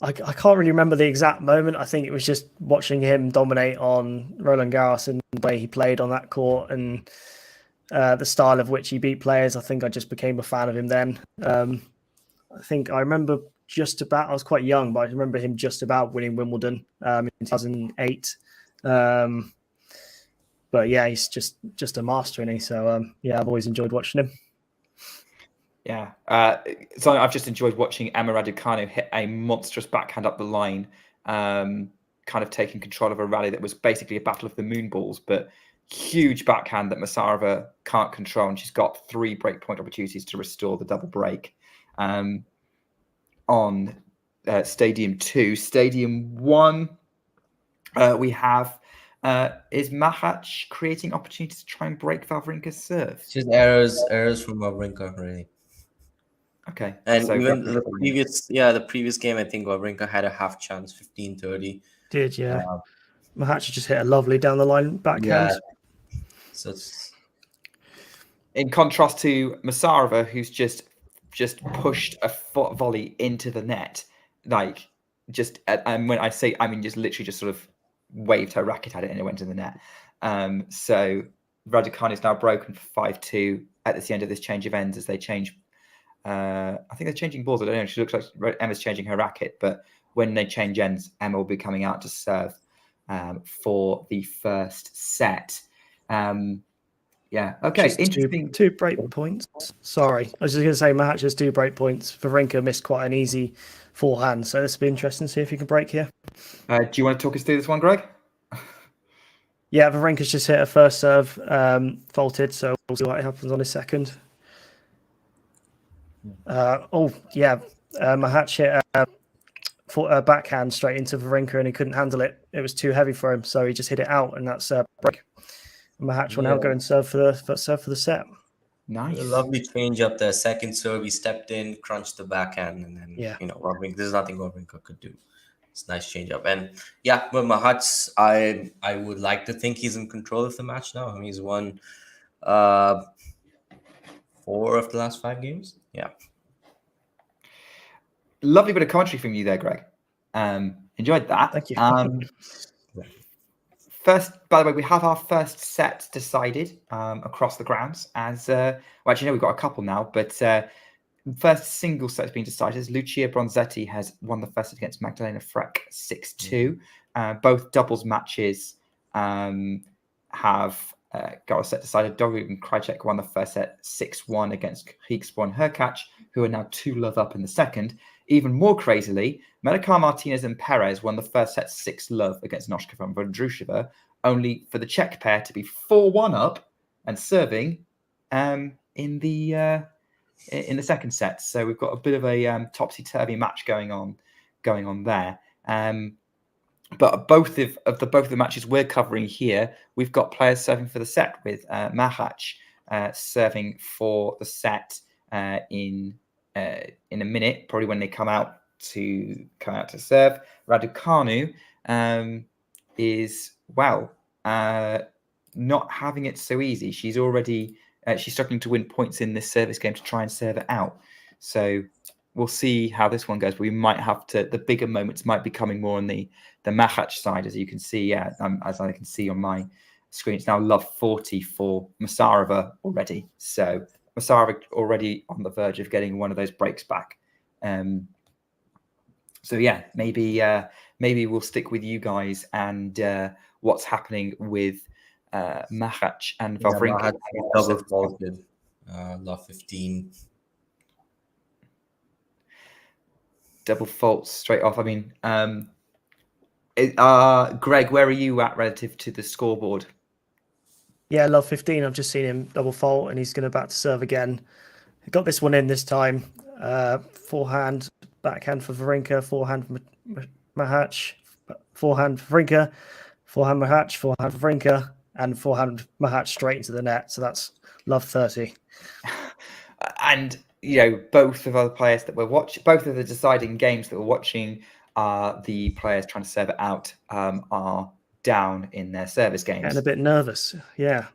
[SPEAKER 2] I can't really remember the exact moment. I think it was just watching him dominate on Roland Garros and the way he played on that court and the style of which he beat players. I think I just became a fan of him then. I think I remember I was quite young, but I remember him just about winning Wimbledon in 2008. But yeah, he's just a master, isn't he? So I've always enjoyed watching him.
[SPEAKER 1] Yeah. So I've just enjoyed watching Emma Raducanu hit a monstrous backhand up the line, kind of taking control of a rally that was basically a battle of the moon balls, but huge backhand that Masarova can't control. And she's got 3 breakpoint opportunities to restore the double break. On Stadium 2. Stadium 1, we have is Machac creating opportunities to try and break Wawrinka's serve?
[SPEAKER 3] Just errors from Wawrinka, really.
[SPEAKER 1] Okay.
[SPEAKER 3] And so even the previous game, I think Wawrinka had a half chance, 15-30.
[SPEAKER 2] Did, yeah. Machac just hit a lovely down the line backhand.
[SPEAKER 3] Yeah. So
[SPEAKER 1] in contrast to Masarova, who's just pushed a foot volley into the net, and when I say, I mean, just literally just sort of waved her racket at it and it went in the net. So Raducanu is now broken for 5-2 at the end of this change of ends as they change. I think they're changing balls. I don't know. She looks like Emma's changing her racket, but when they change ends, Emma will be coming out to serve for the first set. Okay.
[SPEAKER 2] Just interesting. Two break points. Sorry, I was just going to say Machac has 2 break points. Wawrinka missed quite an easy forehand, so this will be interesting to see if he can break here.
[SPEAKER 1] Do you want to talk us through this one, Greg?
[SPEAKER 2] Yeah, Wawrinka's just hit a first serve, faulted, so we'll see what happens on his second. Machac hit a backhand straight into Wawrinka and he couldn't handle it. It was too heavy for him, so he just hit it out, and that's a break. Machac will now go and serve for the set.
[SPEAKER 1] Nice.
[SPEAKER 3] A lovely change up there. Second serve, he stepped in, crunched the backhand, and then Wawrinka, there's nothing Wawrinka could do. It's a nice change up. And but Machac, I would like to think he's in control of the match now. I mean, he's won 4 of the last 5 games. Yeah.
[SPEAKER 1] Lovely bit of commentary from you there, Greg. Enjoyed that.
[SPEAKER 2] Thank you.
[SPEAKER 1] First, by the way, we have our first set decided across the grounds. We've got a couple now, but first single set has been decided as Lucia Bronzetti has won the first set against Magdalena Frech 6-2. Both doubles matches have got a set decided. Dogu and Krajcek won the first set 6-1 against Higsbo and Hurkacz, who are now 2-love up in the second. Even more crazily, Medvedev, Martinez and Perez won the first set 6-love against Noshkova and Vondrushova, only for the Czech pair to be 4-1 up and serving in the in the second set. So we've got a bit of a topsy-turvy match going on there. But both of the matches we're covering here, we've got players serving for the set, with Machac serving for the set in a minute, probably when they come out to serve. Raducanu is not having it so easy. She's already she's struggling to win points in this service game to try and serve it out. So we'll see how this one goes. But we might have to. The bigger moments might be coming more on the Machac side, as you can see. As I can see on my screen, it's now love 40 for Masarova already. So Masarova already on the verge of getting one of those breaks back. So yeah, maybe we'll stick with you guys and what's happening with Machac and Wawrinka.
[SPEAKER 3] Double faulted, love 15.
[SPEAKER 1] Double faults straight off. I mean, Greg, where are you at relative to the scoreboard?
[SPEAKER 2] Yeah, love 15. I've just seen him double fault, and he's going to back to serve again. He got this one in this time. Forehand, backhand for Wawrinka, forehand for Machac, forehand for Wawrinka, forehand Machac, forehand for Wawrinka, and forehand Machac straight into the net. So that's love 30.
[SPEAKER 1] And both of the players that we're watching, both of the deciding games that we're watching, the players trying to serve it out are down in their service games.
[SPEAKER 2] And a bit nervous, yeah.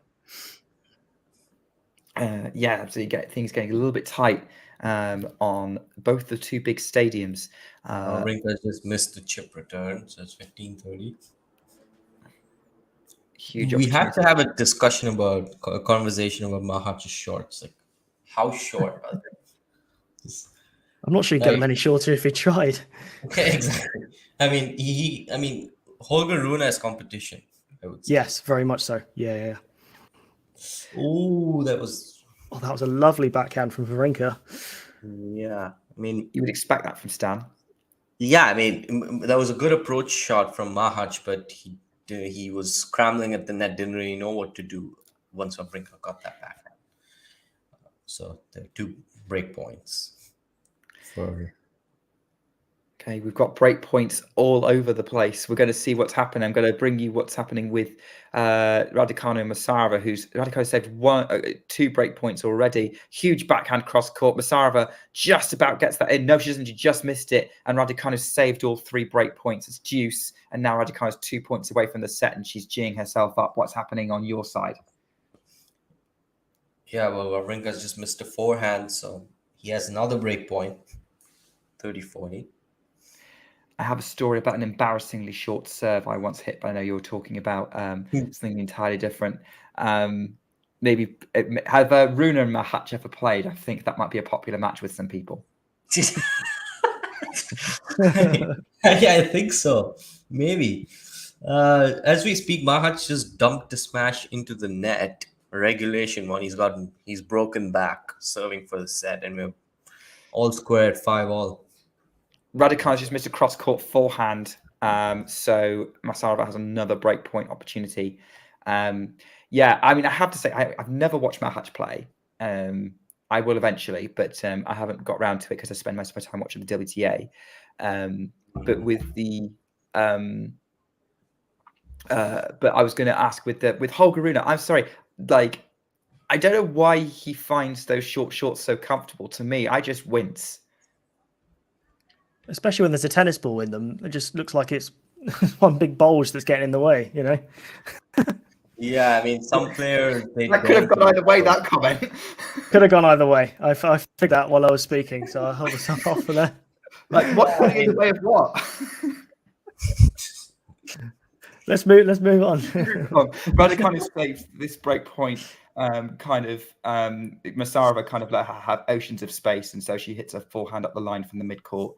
[SPEAKER 1] Absolutely. Things getting a little bit tight on both the two big stadiums.
[SPEAKER 3] Wawrinka just missed the chip return, so it's 15-30.
[SPEAKER 1] Huge.
[SPEAKER 3] We have to have a discussion about a conversation about Mahac's shorts. Like, how short are they?
[SPEAKER 2] I'm not sure he'd get them any shorter if he tried.
[SPEAKER 3] Okay, exactly. I mean, Holger Rune has competition, I would say.
[SPEAKER 2] Yes, very much so. Yeah.
[SPEAKER 3] Oh, that was
[SPEAKER 2] a lovely backhand from Wawrinka.
[SPEAKER 3] Yeah, I mean,
[SPEAKER 1] you would expect that from Stan.
[SPEAKER 3] Yeah, I mean, that was a good approach shot from Machac, but he was scrambling at the net, didn't really know what to do once Wawrinka got that backhand. So there are 2 break points.
[SPEAKER 1] Okay, we've got break points all over the place. We're going to see what's happening. I'm going to bring you what's happening with Raducanu and Masarova, Raducanu saved 2 break points already. Huge backhand cross court. Masarova just about gets that in. No, she doesn't. She just missed it. And Raducanu saved all 3 break points. It's deuce. And now Raducanu's 2 points away from the set, and she's geeing herself up. What's happening on your side?
[SPEAKER 3] Yeah, well, Wawrinka's just missed a forehand, so he has another break point, 30-40.
[SPEAKER 1] I have a story about an embarrassingly short serve I once hit, but I know you were talking about something entirely different. Maybe have Rune and Machac ever played? I think that might be a popular match with some people.
[SPEAKER 3] Yeah, I think so. Maybe. As we speak, Machac just dumped the smash into the net. Regulation one. He's broken back, serving for the set, and we're all square at 5-all.
[SPEAKER 1] Raducanu just missed a cross-court forehand, so Masarova has another breakpoint opportunity. I mean, I have to say, I've never watched Machac play. I will eventually, but I haven't got around to it because I spend most of my time watching the WTA. But with the, but I was going to ask with Holger Rune, I'm sorry, I don't know why he finds those short shorts so comfortable. To me, I just wince.
[SPEAKER 2] Especially when there's a tennis ball in them. It just looks like it's one big bulge that's getting in the way,
[SPEAKER 3] Yeah, I mean, some players...
[SPEAKER 1] That could have gone either way, that comment.
[SPEAKER 2] Could have gone either way. I figured that while I was speaking, so I held myself off for that.
[SPEAKER 1] What's going in the way of what?
[SPEAKER 2] Let's move on.
[SPEAKER 1] Raducanu saved this break point. Masarova kind of let her have oceans of space, and so she hits a forehand up the line from the mid-court.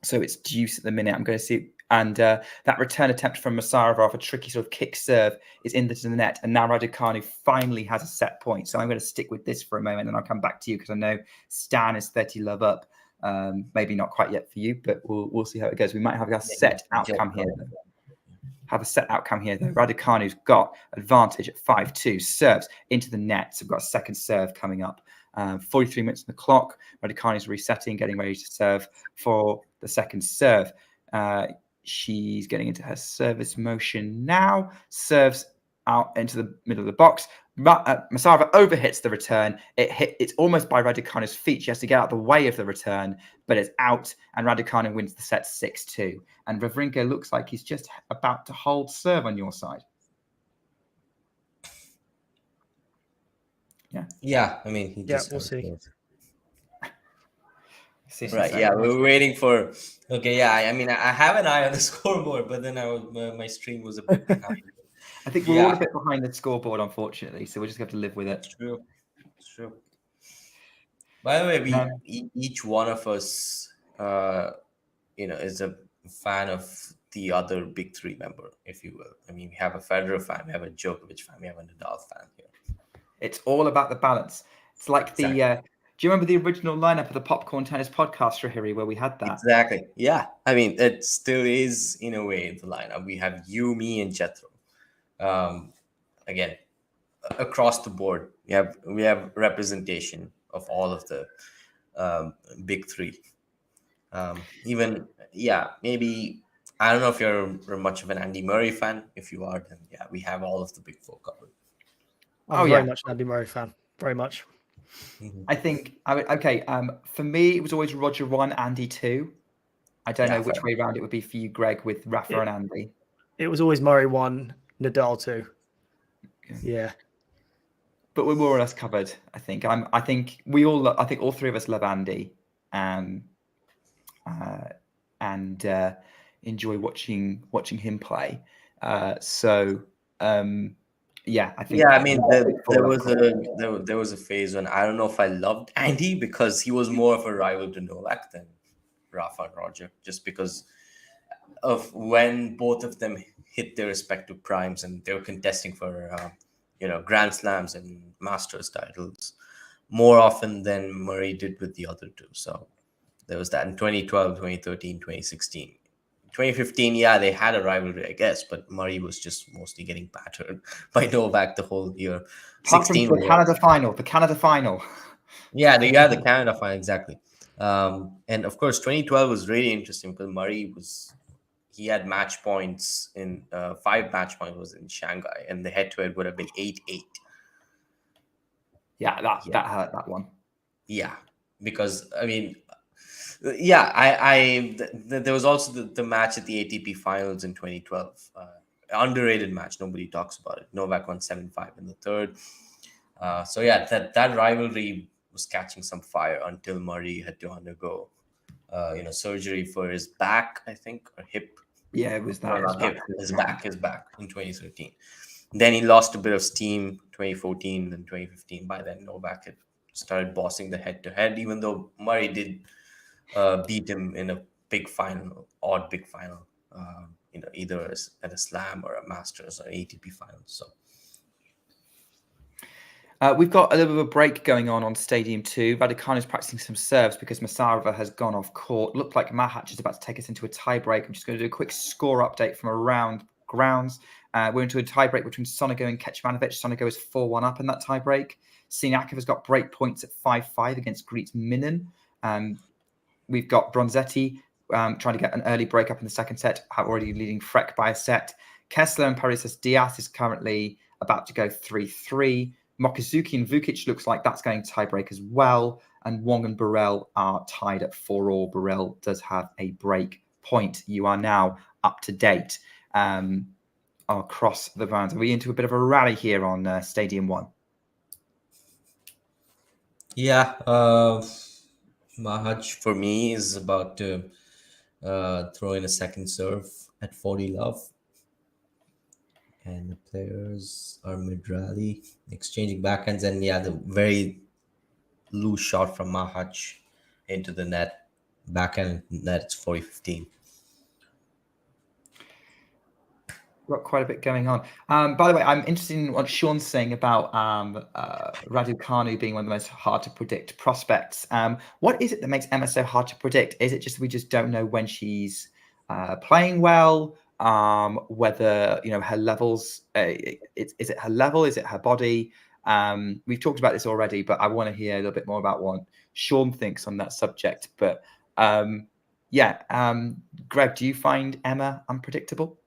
[SPEAKER 1] So it's deuce at the minute. I'm going to see, and that return attempt from Masarova off a tricky sort of kick serve is into the net, and now Raducanu finally has a set point. So I'm going to stick with this for a moment, and I'll come back to you because I know Stan is 30 love up. Maybe not quite yet for you, but we'll see how it goes. We might have a set outcome here. have a set outcome here, though. Raducanu's got advantage at 5-2, serves into the net. So we've got a second serve coming up. 43 minutes on the clock. Raducanu's resetting, getting ready to serve for the second serve. She's getting into her service motion now. Serves out into the middle of the box. Masarova overhits the return. It's almost by Raducanu's feet. She has to get out the way of the return, but it's out, and Raducanu wins the set 6-2. And Wawrinka looks like he's just about to hold serve on your side.
[SPEAKER 3] Yeah. I mean,
[SPEAKER 2] we'll see.
[SPEAKER 3] Right. Yeah, we're waiting for. Okay. Yeah. I mean, I have an eye on the scoreboard, but then my stream was a bit behind.
[SPEAKER 1] I think we're all a bit behind the scoreboard, unfortunately, so we just have to live with it.
[SPEAKER 3] It's true. By the way, each one of us, is a fan of the other big three member, if you will. I mean, we have a Federer fan, we have a Djokovic fan, we have a Nadal fan here.
[SPEAKER 1] It's all about the balance. It's like the. Do you remember the original lineup of the Popcorn Tennis podcast, Rahiri, where we had that?
[SPEAKER 3] Exactly. Yeah. I mean, it still is in a way the lineup. We have you, me, and Jethro. Again, across the board, we have representation of all of the big three. Maybe I don't know if you're much of an Andy Murray fan. If you are, then we have all of the big four covered.
[SPEAKER 2] I'm very much an Andy Murray fan. Very much.
[SPEAKER 3] Mm-hmm.
[SPEAKER 1] I think for me, it was always Roger 1, Andy 2. I don't know which way around it would be for you, Greg, with Rafa and Andy.
[SPEAKER 2] It was always Murray 1, Nadal 2. Yeah.
[SPEAKER 1] But we're more or less covered, I think. I think all three of us love Andy, and enjoy watching him play. I think. Yeah,
[SPEAKER 3] I mean, there was a phase when I don't know if I loved Andy because he was more of a rival to Novak than Rafa and Roger, just because of when both of them hit their respective primes and they were contesting for Grand Slams and Masters titles more often than Murray did with the other two. So there was that in 2012, 2013, 2016. 2015, they had a rivalry, I guess, but Murray was just mostly getting battered by Novak the whole year.
[SPEAKER 1] 16, the Canada final.
[SPEAKER 3] Yeah, the Canada final, exactly. And of course, 2012 was really interesting because Murray he had match points in 5 match points was in Shanghai, and the head-to-head would have been 8-8.
[SPEAKER 1] Yeah, that hurt, that one.
[SPEAKER 3] Yeah, because I mean, there was also the match at the ATP Finals in 2012. Underrated match, nobody talks about it. Novak won 7-5 in the third. That rivalry was catching some fire until Murray had to undergo surgery for his back, I think, or hip.
[SPEAKER 1] Yeah, it was that.
[SPEAKER 3] His back in 2013. Then he lost a bit of steam 2014 and 2015. By then, Novak had started bossing the head-to-head, even though Murray did beat him in a big final, either at a Slam or a Masters or ATP final. So
[SPEAKER 1] we've got a little bit of a break going on Stadium 2. Raducanu is practicing some serves because Masarova has gone off court. Looked like Machac is about to take us into a tie-break. I'm just going to do a quick score update from around grounds. We're into a tie-break between Sonego and Kecmanovic. Sonego is 4-1 up in that tie-break. Siniakov has got break points at 5-5 against Greets Minen. We've got Bronzetti trying to get an early break up in the second set, already leading Freck by a set. Kessler and Parisas-Diaz is currently about to go 3-3. Mokizuki and Vukic looks like that's going to tie-break as well. And Wong and Burrell are tied at 4-4. Burrell does have a break point. You are now up to date across the rounds. Are we into a bit of a rally here on Stadium 1?
[SPEAKER 3] Yeah. Machac, for me, is about to throw in a second serve at 40 love. And the players are mid-rally, exchanging backhands. And the very loose shot from Machac into the net. Backhand net, it's 40-15.
[SPEAKER 1] Got quite a bit going on. By the way, I'm interested in what Sean's saying about Raducanu being one of the most hard to predict prospects. What is it that makes Emma so hard to predict? Is it just we just don't know when she's playing well? whether her levels. Is it her level? Is it her body? We've talked about this already, but I want to hear a little bit more about what Sean thinks on that subject. But Greg, do you find Emma unpredictable?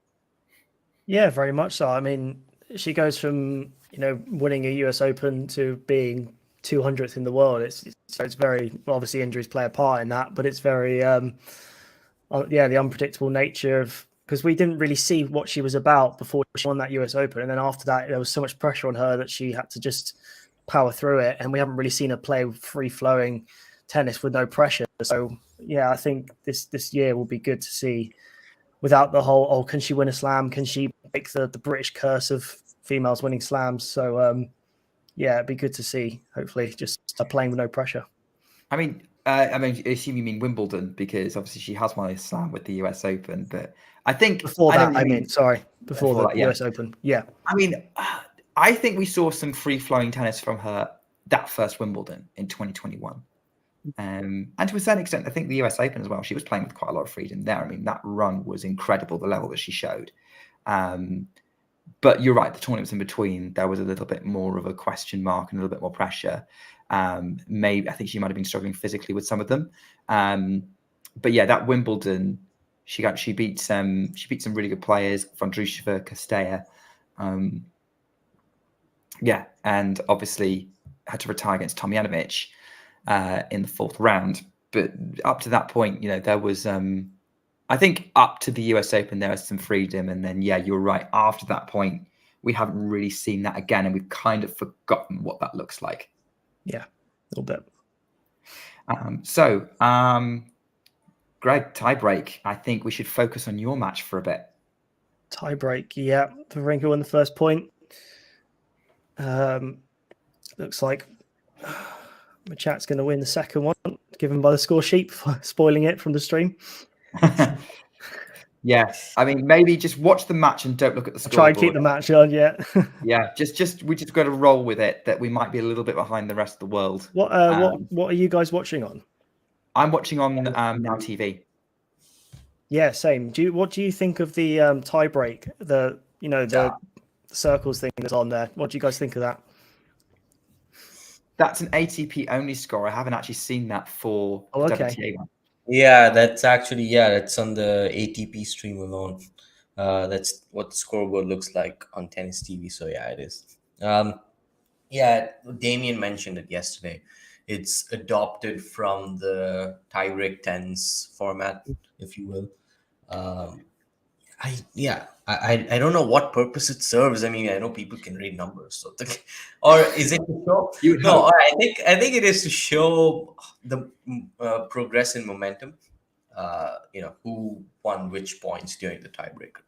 [SPEAKER 2] Yeah, very much so. I mean, she goes from winning a US Open to being 200th in the world. It's very, obviously injuries play a part in that, but it's very the unpredictable nature of, because we didn't really see what she was about before she won that US Open, and then after that there was so much pressure on her that she had to just power through it, and we haven't really seen her play free flowing tennis with no pressure. So yeah, I think this year will be good to see, without the whole, can she win a slam? Can she break the British curse of females winning slams? So yeah, it'd be good to see, hopefully, just playing with no pressure.
[SPEAKER 1] I mean, I assume you mean Wimbledon, because obviously she has won a slam with the US Open. But I think
[SPEAKER 2] before that, before the
[SPEAKER 1] that,
[SPEAKER 2] US Open. Yeah.
[SPEAKER 1] I mean, I think we saw some free-flowing tennis from her that first Wimbledon in 2021. And to a certain extent, I think the US Open as well, she was playing with quite a lot of freedom there. I mean, that run was incredible, the level that she showed. But you're right, the tournaments in between, there was a little bit more of a question mark and a little bit more pressure. Maybe I think she might have been struggling physically with some of them. But yeah, that Wimbledon, she beat some really good players, Vondrousova, Kostaya. And obviously had to retire against Tomjanovic in the fourth round. But up to that point, there was I think up to the US Open there was some freedom, and then you're right, after that point we haven't really seen that again, and we've kind of forgotten what that looks like.
[SPEAKER 2] Yeah, a little bit.
[SPEAKER 1] Greg, tiebreak. I think we should focus on your match for a bit.
[SPEAKER 2] Tiebreak, yeah. Wawrinka won the first point. Looks like Machac's going to win the second one, given by the score sheet, spoiling it from the stream.
[SPEAKER 1] Yes, I mean, maybe just watch the match and don't look at the score.
[SPEAKER 2] Try and keep the match on, yeah.
[SPEAKER 1] Yeah, we just got to roll with it, that we might be a little bit behind the rest of the world.
[SPEAKER 2] What are you guys watching on?
[SPEAKER 1] I'm watching on Now TV.
[SPEAKER 2] Yeah, same. What do you think of the tiebreak? The circles thing that's on there. What do you guys think of that?
[SPEAKER 1] That's an ATP only score. I haven't actually seen that for WTA one.
[SPEAKER 3] Yeah, that's on the ATP stream alone. That's what the scoreboard looks like on Tennis TV. So yeah, it is. Damien mentioned it yesterday. It's adopted from the tiebreak tens format, if you will. I don't know what purpose it serves. I mean, I know people can read numbers, or is it to show? No, I think it is to show the progress in momentum. Who won which points during the tiebreaker.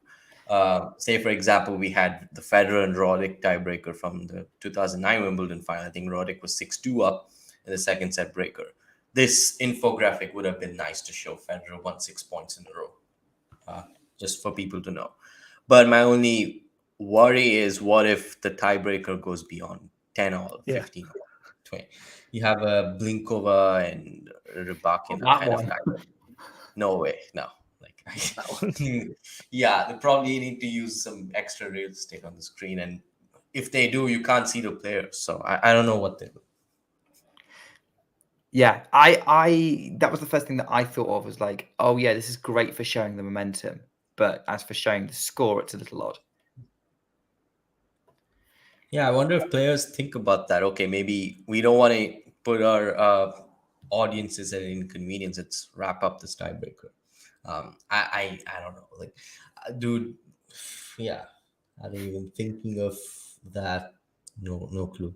[SPEAKER 3] Say, for example, we had the Federer and Roddick tiebreaker from the 2009 Wimbledon final. I think Roddick was 6-2 up in the second set breaker. This infographic would have been nice to show Federer won 6 points in a row, just for people to know. But my only worry is, what if the tiebreaker goes beyond 10 all, 15 all, 20? You have a Blinkova and Rebeka kind of tiebreaker. No way, no. They probably need to use some extra real estate on the screen, and if they do, you can't see the players. So I don't know what they do.
[SPEAKER 1] Yeah, I that was the first thing that I thought of, was like, oh yeah, this is great for showing the momentum, but as for showing the score, it's a little odd.
[SPEAKER 3] Yeah, I wonder if players think about that. Okay, maybe we don't want to put our audiences at an inconvenience. Let's wrap up this tiebreaker. I don't know, dude. Yeah, are they even thinking of that? No clue.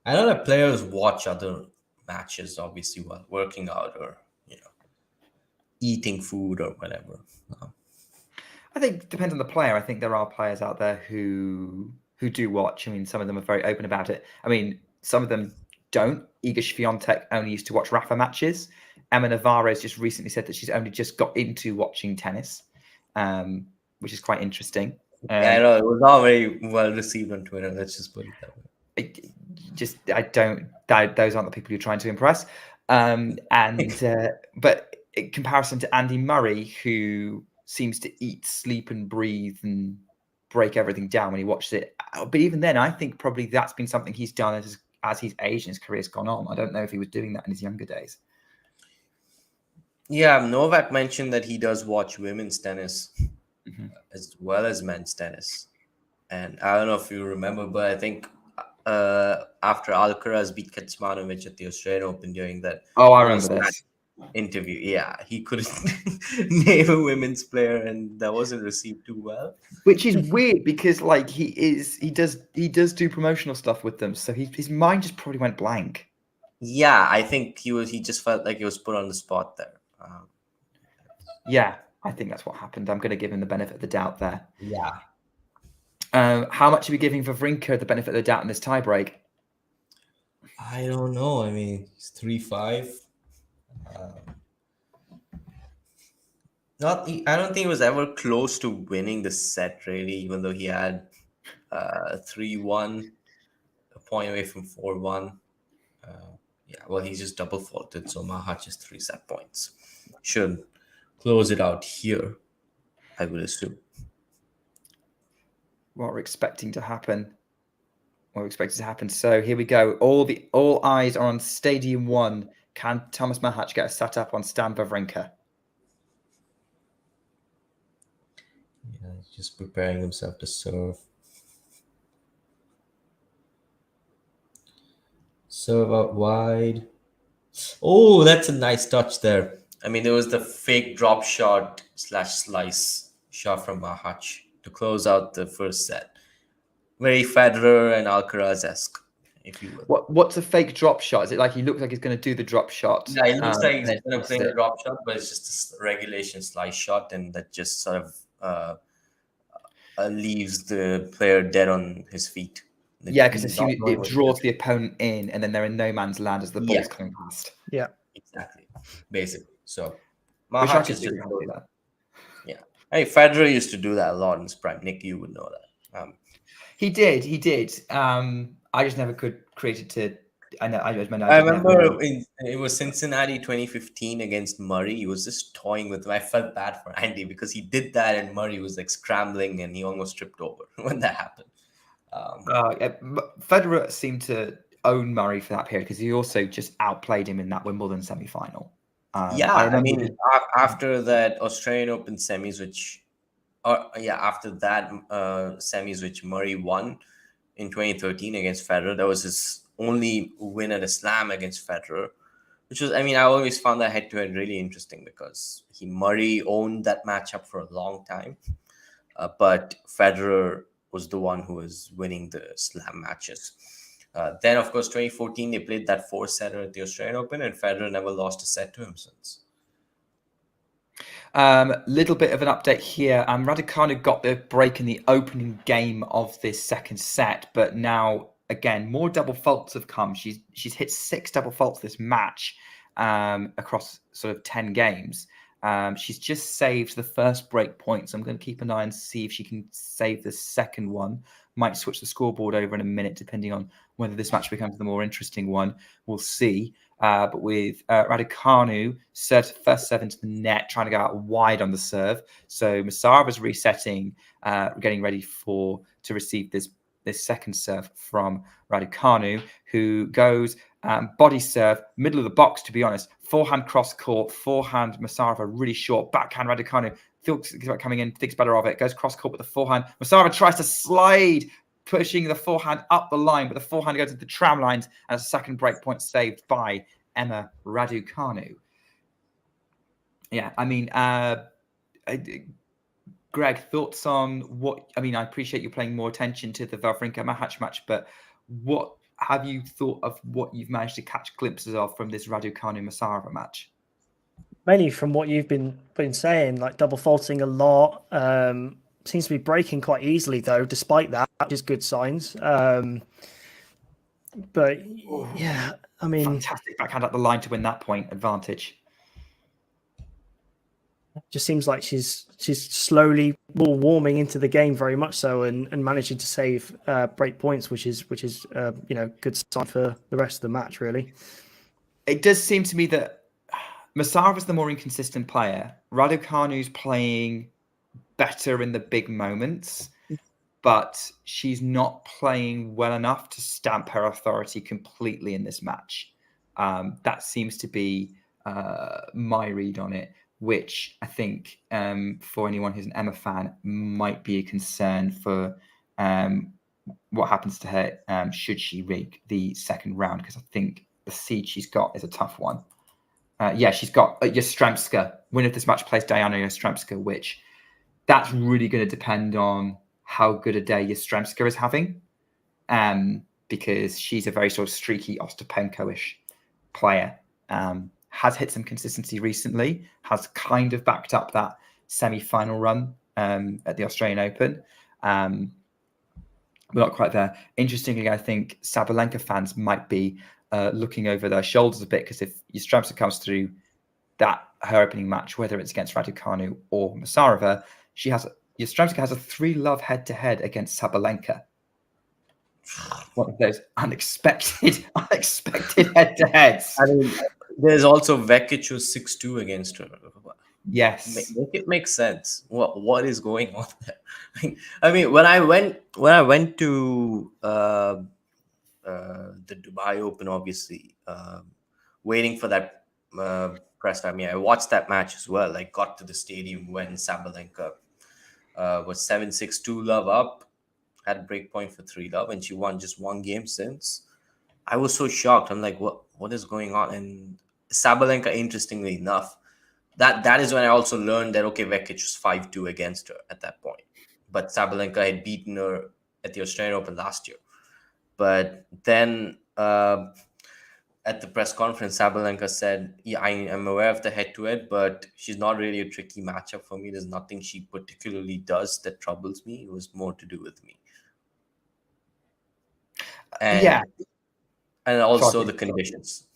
[SPEAKER 3] I know that players watch other matches, obviously, while working out or eating food or whatever.
[SPEAKER 1] I think it depends on the player. I think there are players out there who do watch. I mean, some of them are very open about it. I mean, some of them don't. Iga Swiatek only used to watch Rafa matches. Emma Navarro's just recently said that she's only just got into watching tennis, which is quite interesting.
[SPEAKER 3] I know it was not very well received on Twitter. Let's just put it that way.
[SPEAKER 1] Those aren't the people you're trying to impress. But in comparison to Andy Murray, who seems to eat, sleep, and breathe and break everything down when he watches it. But even then, I think probably that's been something he's done as he's aged and his career's gone on. I don't know if he was doing that in his younger days.
[SPEAKER 3] Yeah, Novak mentioned that he does watch women's tennis as well as men's tennis. And I don't know if you remember, but I think after Alcaraz beat Kecmanovic at the Australian Open during that
[SPEAKER 1] I remember this
[SPEAKER 3] interview, yeah, he couldn't name a women's player, and that wasn't received too well.
[SPEAKER 1] Which is weird because like he does do promotional stuff with them, so his mind just probably went blank.
[SPEAKER 3] Yeah, I think he just felt like he was put on the spot there.
[SPEAKER 1] Yeah, I think that's what happened. I'm going to give him the benefit of the doubt there.
[SPEAKER 3] Yeah.
[SPEAKER 1] How much are we giving Wawrinka the benefit of the doubt in this tiebreak?
[SPEAKER 3] I don't know. I mean, it's 3-5. I don't think he was ever close to winning the set, really, even though he had 3-1, a point away from 4-1. Yeah, well, he's just double faulted, so Machac is 3 set points. Should close it out here, I would assume.
[SPEAKER 1] What we're expecting to happen. So here we go. All eyes are on Stadium 1. Can Tomas Machac get a set up on Stan Wawrinka?
[SPEAKER 3] Yeah, he's just preparing himself to serve. Serve out wide. Oh, that's a nice touch there. I mean, there was the fake drop shot / slice shot from Machac to close out the first set. Very Federer and Alcaraz-esque, if you will.
[SPEAKER 1] What's a fake drop shot? Is it like he looks like he's going to do the drop shot?
[SPEAKER 3] Yeah, it looks like he's going to play the drop shot, but it's just a regulation slice shot, and that just sort of leaves the player dead on his feet.
[SPEAKER 1] Yeah, because it draws the opponent in, and then they're in no man's land as the ball's coming past.
[SPEAKER 2] Yeah,
[SPEAKER 3] exactly. Basically, so
[SPEAKER 1] Machac is just
[SPEAKER 3] that. Yeah, hey, Federer used to do that a lot in his prime. Nick, you would know that.
[SPEAKER 1] He did. I just never could create it to. I
[SPEAKER 3] remember it was Cincinnati 2015 against Murray. He was just toying with him. I felt bad for Andy because he did that, and Murray was like scrambling, and he almost tripped over when that happened.
[SPEAKER 1] Federer seemed to own Murray for that period because he also just outplayed him in that Wimbledon semi-final.
[SPEAKER 3] I mean, after that Australian Open semis, after that semis which Murray won in 2013 against Federer, that was his only win at a slam against Federer, which was, I mean, I always found that head-to-head really interesting because Murray owned that matchup for a long time, but Federer was the one who was winning the slam matches. Then, of course, 2014, they played that 4-setter at the Australian Open, and Federer never lost a set to him since.
[SPEAKER 1] Little bit of an update here. Raducanu got the break in the opening game of this second set, but now, again, more double faults have come. She's hit 6 double faults this match across sort of 10 games. She's just saved the first break point, so I'm going to keep an eye and see if she can save the second one. Might switch the scoreboard over in a minute, depending on whether this match becomes the more interesting one. We'll see. But with Raducanu, first serve into the net, trying to go out wide on the serve. So Masarova's resetting, getting ready to receive this second serve from Raducanu, who goes body serve, middle of the box, to be honest. Forehand cross court, forehand Masarova really short, backhand Raducanu thinks about coming in, thinks better of it, goes cross court with the forehand. Masarova tries to slide, pushing the forehand up the line, but the forehand goes to the tram lines, and a second break point saved by Emma Raducanu. Yeah, I mean, Greg, thoughts on what? I mean, I appreciate you paying more attention to the Wawrinka Machac match, but what have you thought of what you've managed to catch glimpses of from this Raducanu Masarova match?
[SPEAKER 2] Mainly from what you've been saying, like double faulting a lot. Seems to be breaking quite easily though, despite that, which is good signs. But yeah, I mean,
[SPEAKER 1] fantastic backhand at the line to win that point advantage.
[SPEAKER 2] Just seems like she's slowly warming into the game very much so, and managing to save break points, which is good sign for the rest of the match. Really,
[SPEAKER 1] it does seem to me that Masarova's the more inconsistent player. Raducanu's playing better in the big moments, but she's not playing well enough to stamp her authority completely in this match. That seems to be my read on it, which I think for anyone who's an Emma fan might be a concern for what happens to her should she rig the second round, because I think the seed she's got is a tough one. She's got Yastremska. Winner of this match plays Diana Yastremska, which that's really going to depend on how good a day Yastremska is having, because she's a very sort of streaky Ostapenko-ish player. Has hit some consistency recently, has kind of backed up that semi-final run at the Australian Open. We're not quite there. Interestingly, I think Sabalenka fans might be looking over their shoulders a bit, because if Yastremska comes through her opening match, whether it's against Raducanu or Masarova, Yastremska has a 3-love head-to-head against Sabalenka. One of those unexpected head-to-heads.
[SPEAKER 3] I mean, there's also Vekic who's 6'2" against her.
[SPEAKER 1] Yes,
[SPEAKER 3] make it make sense. What is going on there? I mean, when I went to the Dubai Open, obviously, waiting for that press time. I watched that match as well. I got to the stadium when Sabalenka was 7-6, 2-love up, had a break point for 3-love, and she won just one game since. I was so shocked. I'm like, what is going on? And Sabalenka, interestingly enough, that is when I also learned that, okay, Vekic was 5-2 against her at that point. But Sabalenka had beaten her at the Australian Open last year. But then at the press conference, Sabalenka said, yeah, I am aware of the head-to-head, but she's not really a tricky matchup for me. There's nothing she particularly does that troubles me. It was more to do with me. And, and also the conditions.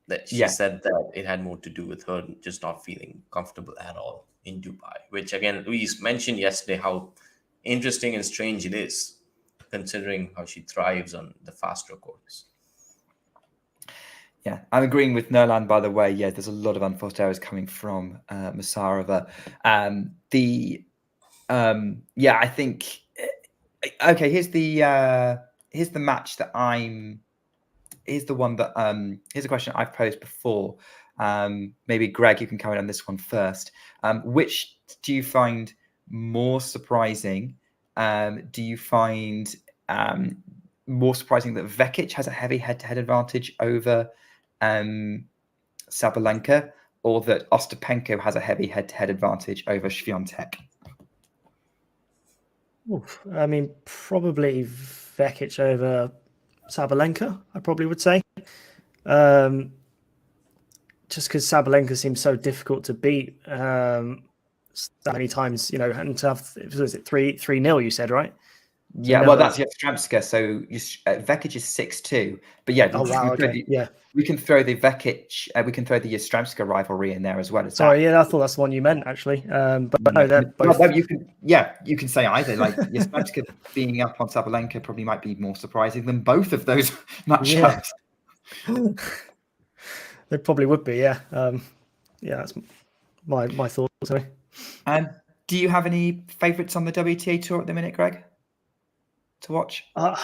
[SPEAKER 3] That she said that it had more to do with her just not feeling comfortable at all in Dubai, which again, Louise mentioned yesterday how interesting and strange it is, considering how she thrives on the faster courts.
[SPEAKER 1] Yeah, I'm agreeing with Nerland, by the way. Yeah, there's a lot of unforced errors coming from Masarova. I think, okay, here's the match that here's the one that here's a question I've posed before. Maybe Greg, you can comment on this one first. Which do you find more surprising? Do you find more surprising that Vekic has a heavy head-to-head advantage over Sabalenka, or that Ostapenko has a heavy head-to-head advantage over Swiatek?
[SPEAKER 2] I mean, probably Vekic over Sabalenka, I probably would say. Just because Sabalenka seems so difficult to beat that many times, and to have, was it 3-0, you said, right?
[SPEAKER 1] Yeah, well, that's Yastremska. So Vekic is 6'2", but yeah, we can throw the Vekic, we can throw the Yastremska rivalry in there as well.
[SPEAKER 2] Sorry, I thought that's the one you meant actually. But no, they're both.
[SPEAKER 1] No, you can say either. Like Yastremska being up on Sabalenka probably might be more surprising than both of those matchups.
[SPEAKER 2] Yeah. They probably would be, yeah. That's my thoughts. Sorry.
[SPEAKER 1] Do you have any favourites on the WTA tour at the minute, Greg, to watch?
[SPEAKER 2] I'm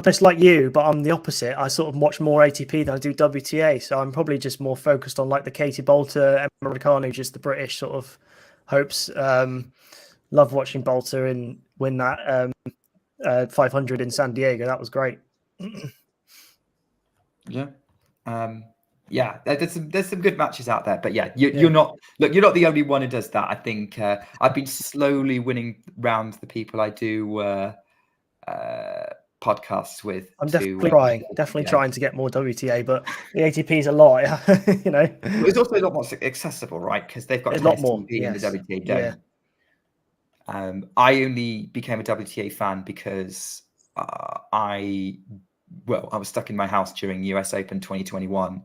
[SPEAKER 2] just like you, but I'm the opposite. I sort of watch more ATP than I do WTA, so I'm probably just more focused on like the Katie Bolter, Emma Raducanu, just the British sort of hopes. Love watching Bolter and win that 500 in San Diego. That was great.
[SPEAKER 1] Yeah. There's some good matches out there, but you're not the only one who does that. I think I've been slowly winning round the people I do podcasts with.
[SPEAKER 2] I'm definitely trying to get more WTA, but the ATP is a lot.
[SPEAKER 1] It's also a lot more accessible, right? Because they've got a lot more in the WTA don't. Yeah. I only became a WTA fan because I was stuck in my house during US Open 2021,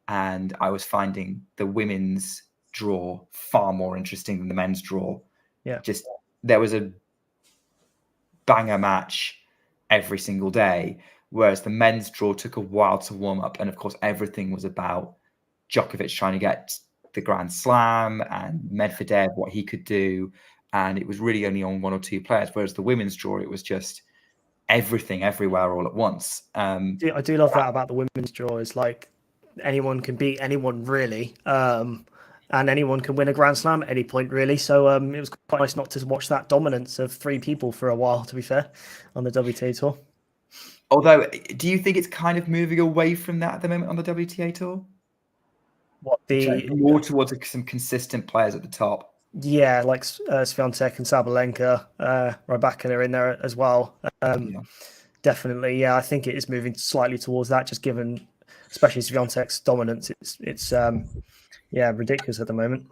[SPEAKER 1] and I was finding the women's draw far more interesting than the men's draw.
[SPEAKER 2] Yeah,
[SPEAKER 1] just there was a banger match every single day, whereas the men's draw took a while to warm up, and of course everything was about Djokovic trying to get the Grand Slam and Medvedev, what he could do. and it was really only on one or two players. Whereas the women's draw, it was just everything, everywhere, all at once.
[SPEAKER 2] I do love that about the women's draw. Is like anyone can beat anyone really, and anyone can win a Grand Slam at any point really. So it was quite nice not to watch that dominance of 3 people for a while. To be fair, on the WTA tour.
[SPEAKER 1] Although, do you think it's kind of moving away from that at the moment on the WTA tour?
[SPEAKER 2] What the
[SPEAKER 1] more towards some consistent players at the top?
[SPEAKER 2] Yeah, like Swiatek and Sabalenka, Rebeka are in there as well. Definitely, yeah. I think it is moving slightly towards that, just given, especially Swiatek's dominance. It's ridiculous at the moment.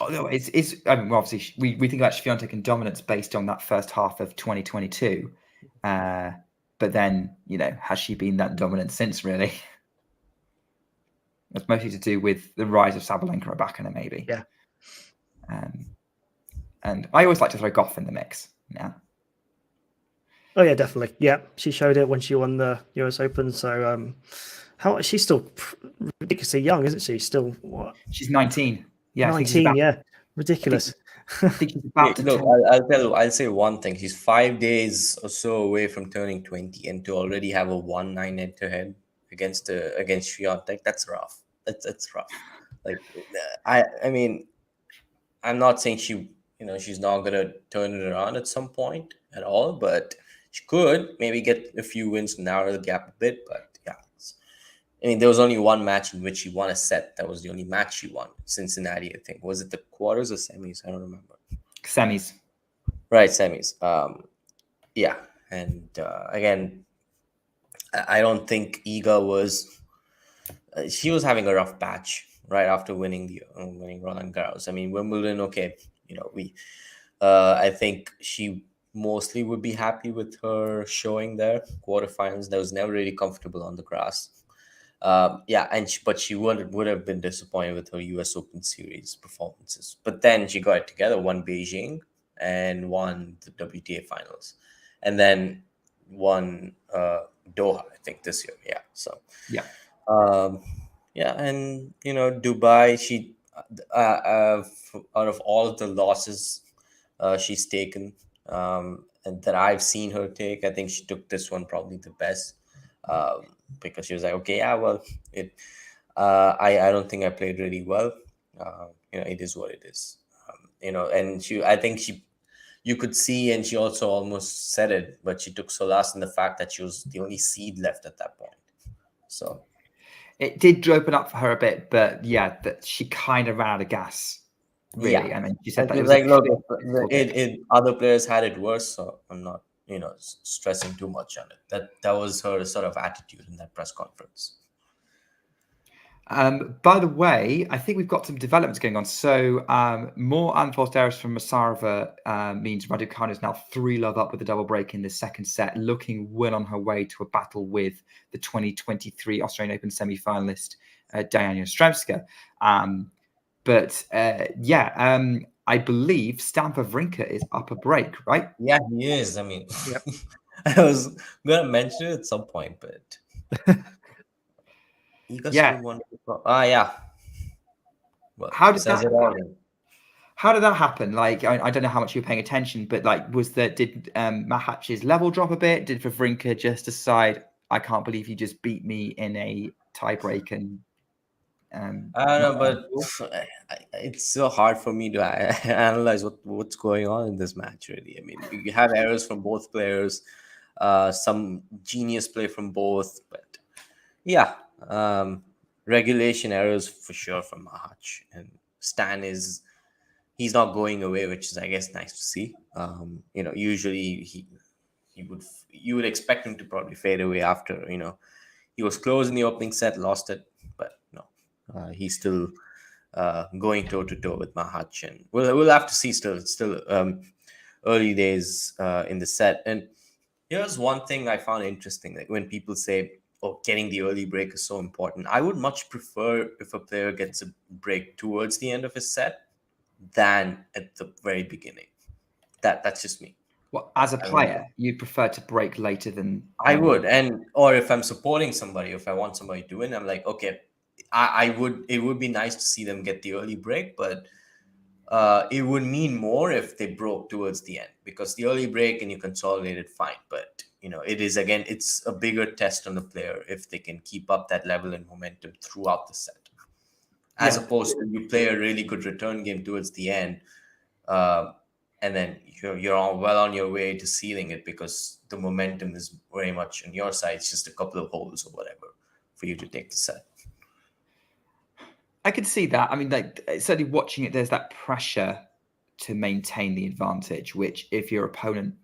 [SPEAKER 1] Although it's I mean, obviously we think about Swiatek and dominance based on that first half of 2022, but then has she been that dominant since really? It's mostly to do with the rise of Sabalenka, Rebeka, maybe.
[SPEAKER 2] Yeah.
[SPEAKER 1] And I always like to throw Goff in the mix. Yeah.
[SPEAKER 2] Oh yeah, definitely. Yeah, she showed it when she won the US Open. So, she's still ridiculously young, isn't she? Still what?
[SPEAKER 1] She's 19. Yeah,
[SPEAKER 2] 19. Yeah, ridiculous.
[SPEAKER 1] I think she's about to.
[SPEAKER 3] Look, I'll say one thing. She's 5 days or so away from turning 20, and to already have a 1-9 head-to-head against Swiatek, that's rough. That's rough. Like, I mean, I'm not saying she's not gonna turn it around at some point at all, but she could maybe get a few wins to narrow the gap a bit. But yeah, I mean, there was only one match in which she won a set. That was the only match she won. Cincinnati, I think. Was it the quarters or semis? I don't remember.
[SPEAKER 1] Semis.
[SPEAKER 3] Right, semis. Yeah, and again, I don't think Iga was. She was having a rough patch right after winning Roland Garros. I mean, Wimbledon. Okay, I think she mostly would be happy with her showing there. Quarterfinals, that was never really comfortable on the grass. But she would have been disappointed with her US Open Series performances. But then she got it together, won Beijing and won the WTA finals, and then won Doha, I think, this year. Yeah. So and Dubai, she out of all of the losses she's taken and that I've seen her take, I think she took this one probably the best, because she was like, okay, yeah, well, I don't think I played really well. It is what it is. And you could see, and she also almost said it, but she took solace in the fact that she was the only seed left at that point. So
[SPEAKER 1] it did open up for her a bit, but yeah, that she kind of ran out of gas. Really, yeah. I mean, she said that it was
[SPEAKER 3] like, look, other players had it worse, so I'm not, stressing too much on it. That was her sort of attitude in that press conference.
[SPEAKER 1] By the way, I think we've got some developments going on. So more unforced errors from Masarova means Raducanu is now 3-love up with a double break in the second set, looking well on her way to a battle with the 2023 Australian Open semi-finalist Diana Ostrowska. I believe Stan Wawrinka is up a break, right?
[SPEAKER 3] Yeah, he is. I mean, yep. I was going to mention it at some point, but...
[SPEAKER 1] Yeah.
[SPEAKER 3] Yeah.
[SPEAKER 1] Well, how did that happen? Like, I don't know how much you were paying attention, but like, did Machac's level drop a bit? Did Wawrinka just decide, I can't believe you just beat me in a tiebreak? And
[SPEAKER 3] I don't know, but it's so hard for me to analyze what's going on in this match. Really, I mean, you have errors from both players, some genius play from both, but yeah. Regulation errors for sure from Machac, and Stan he's not going away, which is, I guess, nice to see. Usually you would expect him to probably fade away after, he was close in the opening set, lost it, but no, he's still going toe to toe with Machac, and we'll have to see. It's still early days in the set. And here's one thing I found interesting, like when people say, getting the early break is so important. I would much prefer if a player gets a break towards the end of his set than at the very beginning. That's just me.
[SPEAKER 1] Well, as a player, you'd prefer to break later than...
[SPEAKER 3] I would. Or if I'm supporting somebody, if I want somebody to win, I'm like, okay, it would be nice to see them get the early break, but It would mean more if they broke towards the end, because the early break and you consolidated, fine. But it is, again, it's a bigger test on the player if they can keep up that level and momentum throughout the set, as opposed to you play a really good return game towards the end, and then you're well on your way to sealing it because the momentum is very much on your side. It's just a couple of holes or whatever for you to take the set.
[SPEAKER 1] I can see that. I mean, certainly watching it, there's that pressure to maintain the advantage, which if your opponent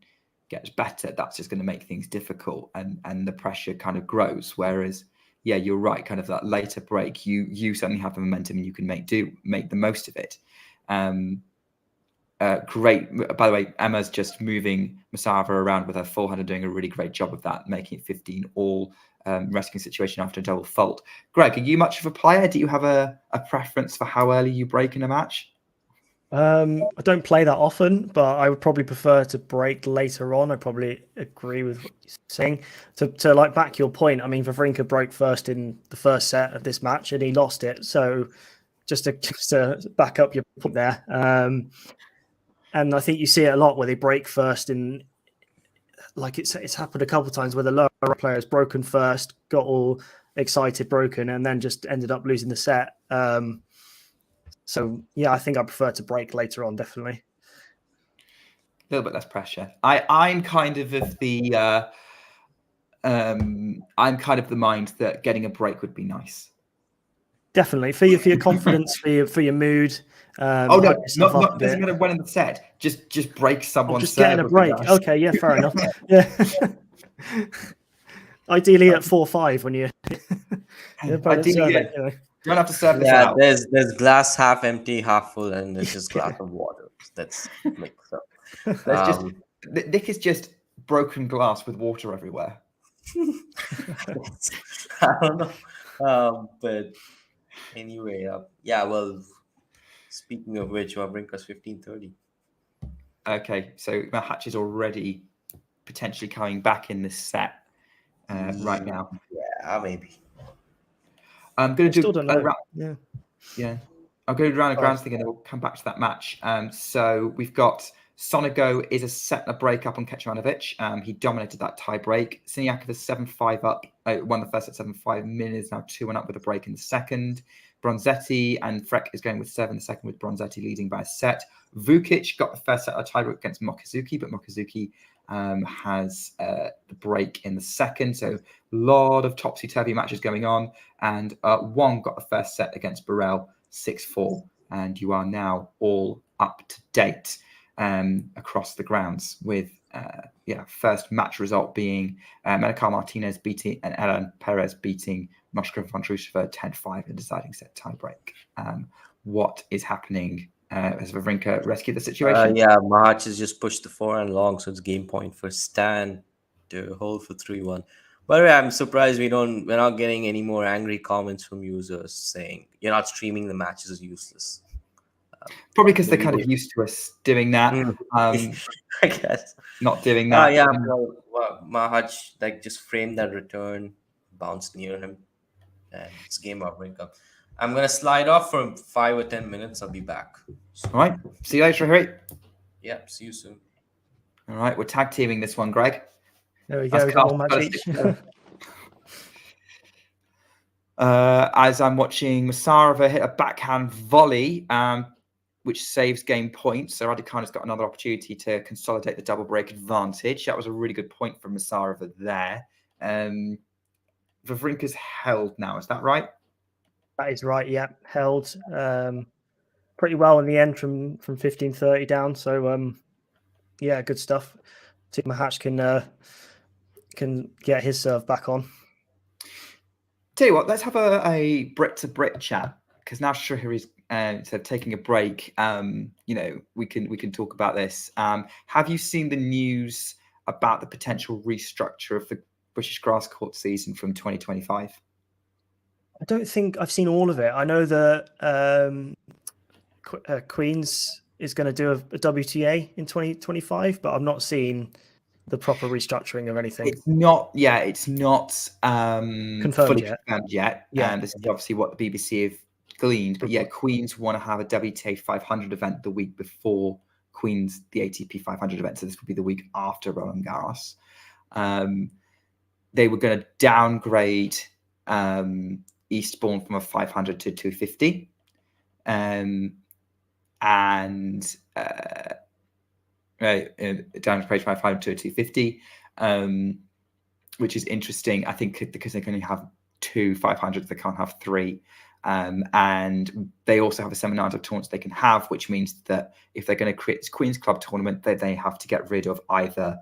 [SPEAKER 1] gets better, that's just going to make things difficult, and the pressure kind of grows. Whereas, yeah, you're right. Kind of that later break, you certainly have the momentum and you can make the most of it. Great. By the way, Emma's just moving Masarova around with her forehand and doing a really great job of that, making it 15 all. Rescuing situation after a double fault. Greg, are you much of a player? Do you have a preference for how early you break in a match?
[SPEAKER 2] I don't play that often, but I would probably prefer to break later on. I probably agree with what you're saying. To like back your point, I mean, Wawrinka broke first in the first set of this match and he lost it. So just to back up your point there, and I think you see it a lot where they break first in. Like it's happened a couple of times where the lower players broken first, got all excited, broken, and then just ended up losing the set. So yeah, I think I prefer to break later on, definitely.
[SPEAKER 1] A little bit less pressure. I'm kind of the I'm kind of the mind that getting a break would be nice.
[SPEAKER 2] Definitely for your confidence, for your mood.
[SPEAKER 1] Oh no, not doesn't matter when in the set. Just break someone's
[SPEAKER 2] just getting a break.
[SPEAKER 1] Nice.
[SPEAKER 2] Okay, yeah, fair enough. Yeah. Ideally at 4-5 when you.
[SPEAKER 1] Ideally, you don't have to serve this out.
[SPEAKER 3] There's glass half empty, half full, and there's just glass of water. That's mixed up.
[SPEAKER 1] Nick is just broken glass with water everywhere.
[SPEAKER 3] I don't know, but anyway, yeah. Well, speaking of which, Wawrinka's 15-30.
[SPEAKER 1] Okay, so Machac is already potentially coming back in this set right now.
[SPEAKER 3] Yeah, maybe.
[SPEAKER 1] I'm going to do
[SPEAKER 2] a round.
[SPEAKER 1] Yeah. I'll go round and grounds thing, and then we'll come back to that match. So we've got Sonego is a set and a break up on Kecmanovic. He dominated that tie break. Siniakov is 7-5 up. Won the first at 7-5. Min is now 2-1 up with a break in the second. Bronzetti and Freck is going with 7, the second with Bronzetti leading by a set. Vukic got the first set of a tie break against Mokizuki, but Mokizuki has the break in the second. So a lot of topsy-turvy matches going on. And Wong got the first set against Burrell, 6-4. And you are now all up to date across the grounds with first match result being Medvedev Martinez beating and Ellen Perez beating Moshka von Trusova 10-5 in a deciding set tiebreak. What is happening? Has Wawrinka rescued the situation?
[SPEAKER 3] Machac has just pushed the forehand long, so it's game point for Stan to hold for 3-1. By the way, I'm surprised we're not getting any more angry comments from users saying you're not streaming the matches is useless.
[SPEAKER 1] Probably because they're kind of used to us doing that.
[SPEAKER 3] I guess
[SPEAKER 1] not doing that.
[SPEAKER 3] Machac just framed that return, bounced near him, and it's game over. I'm gonna slide off for 5 or 10 minutes. I'll be back.
[SPEAKER 1] All right. See you later, Harry.
[SPEAKER 3] Yep. See you soon.
[SPEAKER 1] All right. We're tag teaming this one, Greg.
[SPEAKER 2] There we go. Got one match each.
[SPEAKER 1] As I'm watching Masarova hit a backhand volley, which saves game points. So Raducanu's got another opportunity to consolidate the double break advantage. That was a really good point from Masarova there. Wawrinka's held now. Is that right?
[SPEAKER 2] That is right. Yeah, held pretty well in the end from 15-30 down. So good stuff. I think Machac can get his serve back on.
[SPEAKER 1] Tell you what, let's have a Brit to Brit chat, because now Shahiri's instead of taking a break, we can talk about this. Have you seen the news about the potential restructure of the British grass court season from 2025?
[SPEAKER 2] I don't think I've seen all of it. I know that Queens is going to do a WTA in 2025, but I've not seen the proper restructuring of anything.
[SPEAKER 1] It's not
[SPEAKER 2] confirmed
[SPEAKER 1] fully
[SPEAKER 2] yet.
[SPEAKER 1] confirmed yet.
[SPEAKER 2] Yeah.
[SPEAKER 1] This is obviously what the BBC have cleaned, but yeah, Queens want to have a WTA 500 event the week before Queens, the ATP 500 event. So this would be the week after Roland Garros. They were going to downgrade Eastbourne from a 500 to 250. Downgrade from 500 to 250, which is interesting. I think because they can only have 2 500s, they can't have 3. And they also have a similar amount of tournaments they can have, which means that if they're going to create this Queen's Club tournament, they have to get rid of either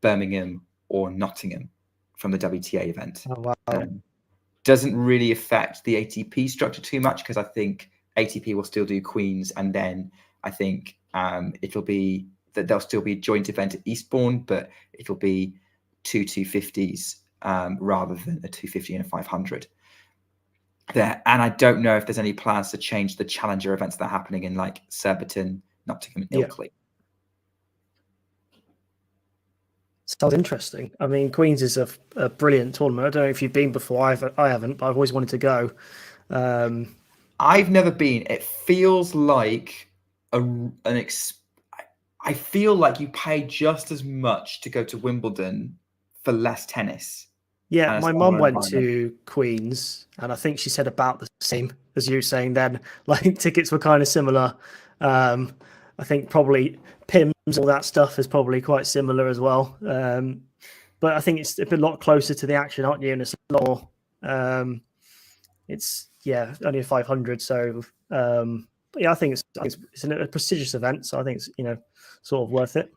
[SPEAKER 1] Birmingham or Nottingham from the WTA event.
[SPEAKER 2] Oh, wow.
[SPEAKER 1] Doesn't really affect the ATP structure too much, because I think ATP will still do Queens, and then I think it'll be that there'll still be a joint event at Eastbourne, but it'll be 2 250s rather than a 250 and a 500 there. And I don't know if there's any plans to change the challenger events that are happening in like Surbiton, Nottingham, and Ilkley.
[SPEAKER 2] Sounds interesting. I mean, Queens is a brilliant tournament. I don't know if you've been before. I haven't, but I've always wanted to go.
[SPEAKER 1] I've never been. It feels like I feel like you pay just as much to go to Wimbledon for less tennis.
[SPEAKER 2] Yeah, my mum went to Queens, and I think she said about the same as you saying then. Like, tickets were kind of similar. I think probably PIMS, all that stuff is probably quite similar as well. But I think it's a lot closer to the action, aren't you? And it's a lot more, it's only a 500. So I think it's a prestigious event. So I think it's sort of worth it.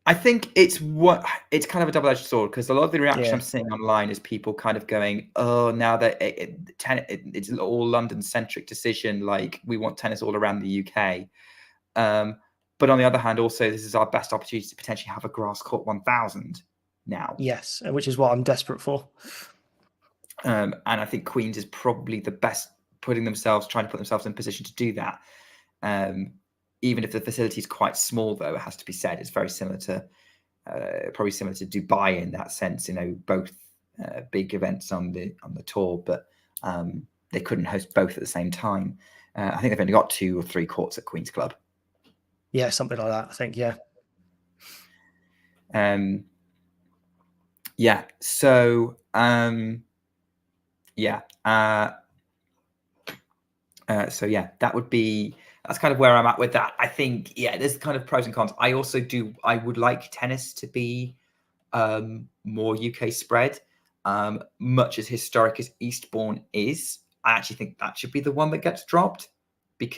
[SPEAKER 1] I think it's kind of a double-edged sword, because a lot of the reaction I'm seeing online is people kind of going, "Oh, now that it's an all London-centric decision, like we want tennis all around the UK." But on the other hand, also this is our best opportunity to potentially have a grass court 1000 now.
[SPEAKER 2] Yes, which is what I'm desperate for.
[SPEAKER 1] And I think Queens is probably the best trying to put themselves in position to do that. Even if the facility is quite small, though, it has to be said, it's very similar to probably similar to Dubai in that sense. Both big events on the tour, but they couldn't host both at the same time. I think they've only got 2 or 3 courts at Queen's Club.
[SPEAKER 2] Yeah, something like that, I think. Yeah.
[SPEAKER 1] So that's kind of where I'm at with that. I think, there's kind of pros and cons. I would like tennis to be more UK spread, much as historic as Eastbourne is. I actually think that should be the one that gets dropped, but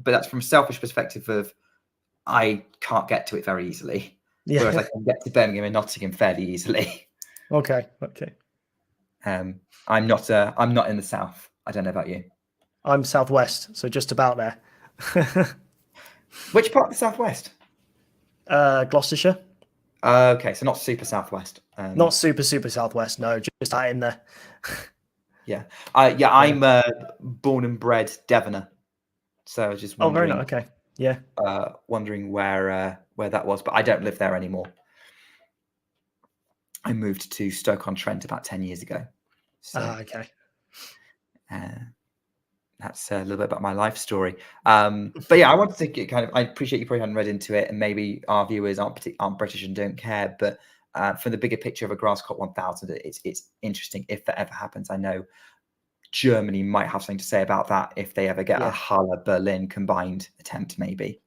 [SPEAKER 1] that's from a selfish perspective of I can't get to it very easily. Yeah. Whereas I can get to Birmingham and Nottingham fairly easily.
[SPEAKER 2] Okay.
[SPEAKER 1] I'm not in the south. I don't know about you.
[SPEAKER 2] I'm southwest, so just about there.
[SPEAKER 1] Which part of the southwest?
[SPEAKER 2] Gloucestershire.
[SPEAKER 1] Okay, so not super southwest.
[SPEAKER 2] Not super southwest. No, just out in there.
[SPEAKER 1] I'm born and bred Devoner, so I was just wondering.
[SPEAKER 2] Oh, very nice. Okay, yeah.
[SPEAKER 1] Wondering where that was, but I don't live there anymore. I moved to Stoke-on-Trent about 10 years ago. So,
[SPEAKER 2] okay.
[SPEAKER 1] That's a little bit about my life story. But yeah, I wanted to get I appreciate you probably hadn't read into it, and maybe our viewers aren't British and don't care, but from the bigger picture of a grass court 1000, it's interesting if that ever happens. I know Germany might have something to say about that if they ever get a Halle Berlin combined attempt, maybe.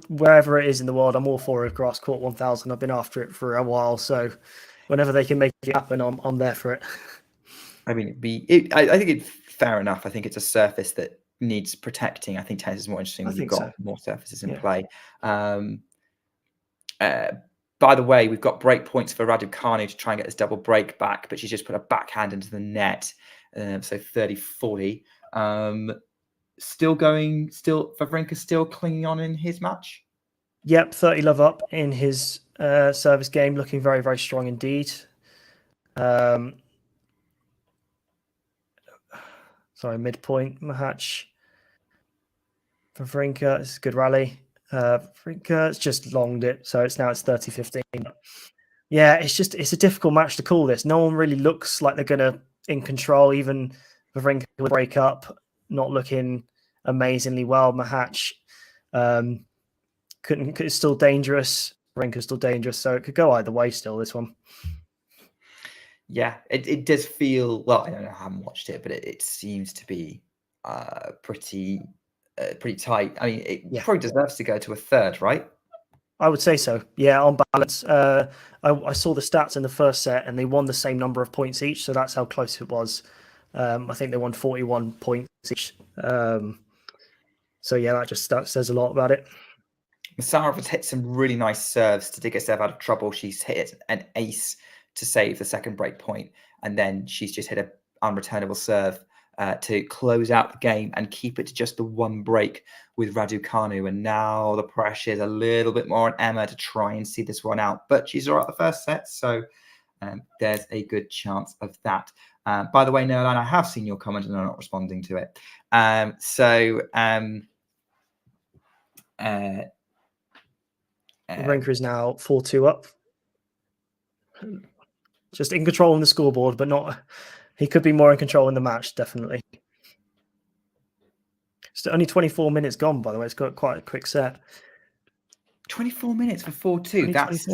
[SPEAKER 1] Wherever it is in the world, I'm all for a grass court 1000. I've been after it for a while, so whenever they can make it happen, I'm there for it. I mean, I think it's fair enough. I think it's a surface that needs protecting. I think tennis is more interesting when you've got more surfaces in play. By the way, we've got break points for Raducanu to try and get this double break back, but she's just put a backhand into the net. So 30-40. Wawrinka still clinging on in his match?
[SPEAKER 2] Yep, 30 love up in his service game, looking very, very strong indeed. Midpoint, Machac. Wawrinka, it's a good rally. Wawrinka's just longed it, so it's 30-15. Yeah, it's a difficult match to call this. No one really looks like they're going to in control. Even Wawrinka would break up, not looking amazingly well. Machac it's still dangerous. Wawrinka's still dangerous, so it could go either way still, this one.
[SPEAKER 1] Yeah, it does feel, well, I don't know, I haven't watched it, but it seems to be pretty tight. I mean, it probably deserves to go to a third, right?
[SPEAKER 2] I would say so. Yeah, on balance. I saw the stats in the first set, and they won the same number of points each, so that's how close it was. I think they won 41 points each. So yeah, that says a lot about it.
[SPEAKER 1] Masarova's hit some really nice serves to dig herself out of trouble. She's hit an ace to save the second break point, and then she's just hit an unreturnable serve to close out the game and keep it to just the one break with Raducanu. And now the pressure is a little bit more on Emma to try and see this one out. But she's all right the first set, so there's a good chance of that. By the way, Nadal, I have seen your comment and I'm not responding to it.
[SPEAKER 2] Wawrinka is now 4-2 up. Just in control on the scoreboard, but not. He could be more in control in the match, definitely. It's only 24 minutes gone, by the way. It's got quite a quick set.
[SPEAKER 1] 24 minutes for 4-2. That's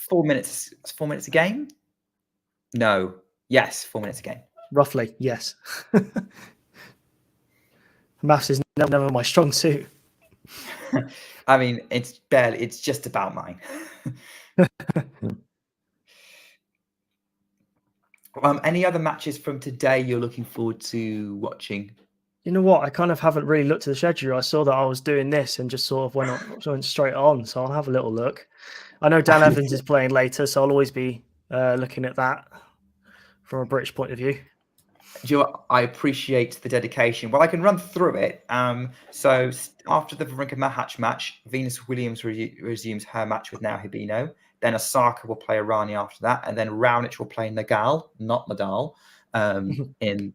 [SPEAKER 1] 4 minutes. 4 minutes a game? No. Yes, 4 minutes a game.
[SPEAKER 2] Roughly, yes. Maths is never my strong suit.
[SPEAKER 1] I mean, it's just about mine. Any other matches from today you're looking forward to watching?
[SPEAKER 2] You know what? I kind of haven't really looked at the schedule. I saw that I was doing this and just sort of went straight on. So I'll have a little look. I know Dan Evans is playing later, so I'll always be looking at that from a British point of view.
[SPEAKER 1] I appreciate the dedication. Well, I can run through it. So after the Wawrinka Machac match, Venus Williams resumes her match with Now Hibino. Then Osaka will play Irani after that, and then Raonic will play Nadal, not Nadal, and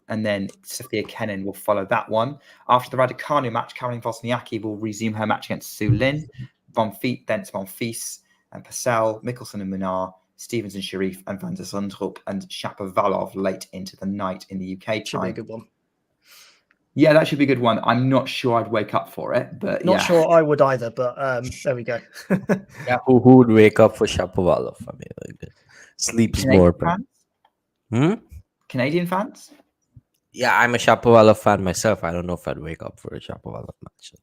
[SPEAKER 1] then Sofia Kenin will follow that one. After the Raducanu match, Caroline Wozniacki will resume her match against Su Lin. Thence Bonfils and Purcell, Mickelson and Munar, Stevens and Sharif, and Van der Zundrup and Shapovalov late into the night in the UK time.
[SPEAKER 2] Should be a good one.
[SPEAKER 1] Yeah, that should be a good one. I'm not sure I'd wake up for it, but
[SPEAKER 2] not sure I would either. But there we go.
[SPEAKER 3] Yeah, who would wake up for Shapovalov? I mean, like, sleeps more.
[SPEAKER 1] Canadian fans?
[SPEAKER 3] Yeah, I'm a Shapovalov fan myself. I don't know if I'd wake up for a Shapovalov match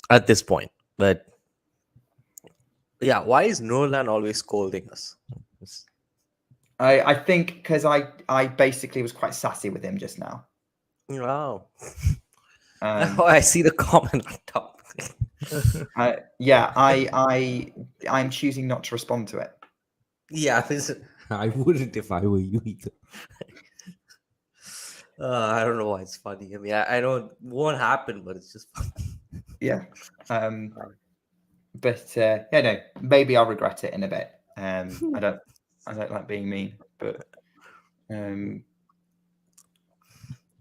[SPEAKER 3] at this point. But yeah, why is Nolan always scolding us?
[SPEAKER 1] I think because I basically was quite sassy with him just now.
[SPEAKER 3] Wow. I see the comment on top.
[SPEAKER 1] I'm choosing not to respond to it.
[SPEAKER 3] Yeah, I wouldn't if I were you either. I don't know why it's funny. I mean, I know it won't happen, but it's just funny.
[SPEAKER 1] Yeah. No, maybe I'll regret it in a bit. I don't like being mean, but anyway.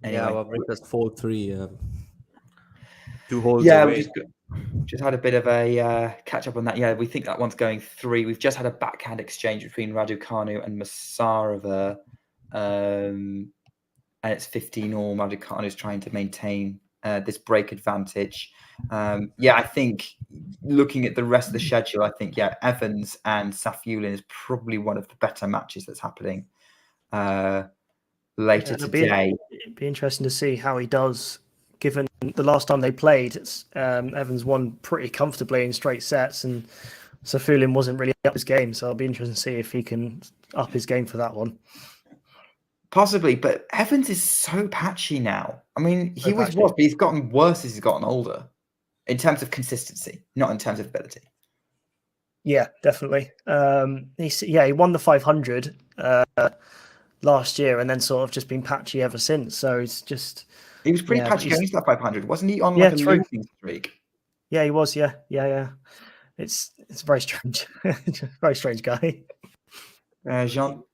[SPEAKER 3] Yeah, Wawrinka's 4-3. 2 holes
[SPEAKER 1] yeah,
[SPEAKER 3] away.
[SPEAKER 1] we just had a bit of a catch up on that. Yeah, we think that one's going 3. We've just had a backhand exchange between Raducanu and Masarova, and it's 15-all. Raducanu's trying to maintain this break advantage. I think looking at the rest of the schedule, I think Evans and Safiullin is probably one of the better matches that's happening later today.
[SPEAKER 2] It'd be interesting to see how he does, given the last time they played. Evans won pretty comfortably in straight sets, and Safiullin wasn't really up his game. So it'll be interesting to see if he can up his game for that one.
[SPEAKER 1] Possibly, but Evans is so patchy now. I mean, he was, but he's gotten worse as he's gotten older in terms of consistency, not in terms of ability. Yeah,
[SPEAKER 2] definitely. He won the 500 last year, and then sort of just been patchy ever since. So it's just
[SPEAKER 1] he was pretty patchy going into that 500, wasn't he? On like a losing streak.
[SPEAKER 2] Yeah, he was. Yeah. It's very strange. Very strange guy.
[SPEAKER 1] Jean.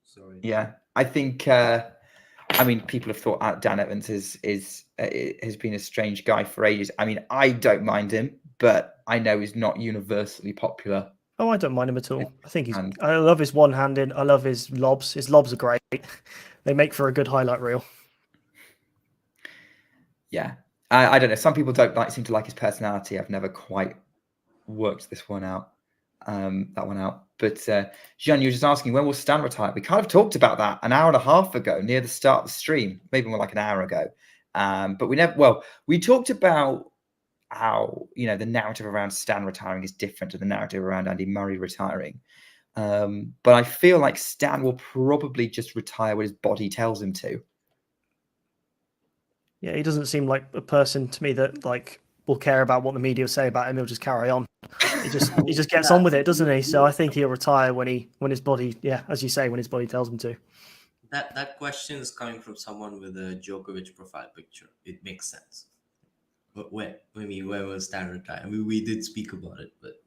[SPEAKER 1] Sorry. Yeah, I think. People have thought Dan Evans has been a strange guy for ages. I mean, I don't mind him, but I know he's not universally popular
[SPEAKER 2] Oh, I don't mind him at all. I think he's.
[SPEAKER 1] And
[SPEAKER 2] I love his one-handed. I love his lobs. His lobs are great. They make for a good highlight reel.
[SPEAKER 1] yeah, I don't know. Some people don't seem to like his personality. I've never quite worked this one out, that one out. But Jean, you were just asking when will Stan retire? We kind of talked about that an hour and a half ago, near the start of the stream, maybe more like an hour ago. But we never. Well, we talked about how the narrative around Stan retiring is different to the narrative around Andy Murray retiring. But I feel like Stan will probably just retire when his body tells him to.
[SPEAKER 2] Yeah, he doesn't seem like a person to me that like will care about what the media say about him. He'll just carry on. He just gets on with it, doesn't he? So I think he'll retire when his body, as you say, when his body tells him to.
[SPEAKER 3] That question is coming from someone with a Djokovic profile picture. It makes sense. But when was Stan retire? I mean, we did speak about it, but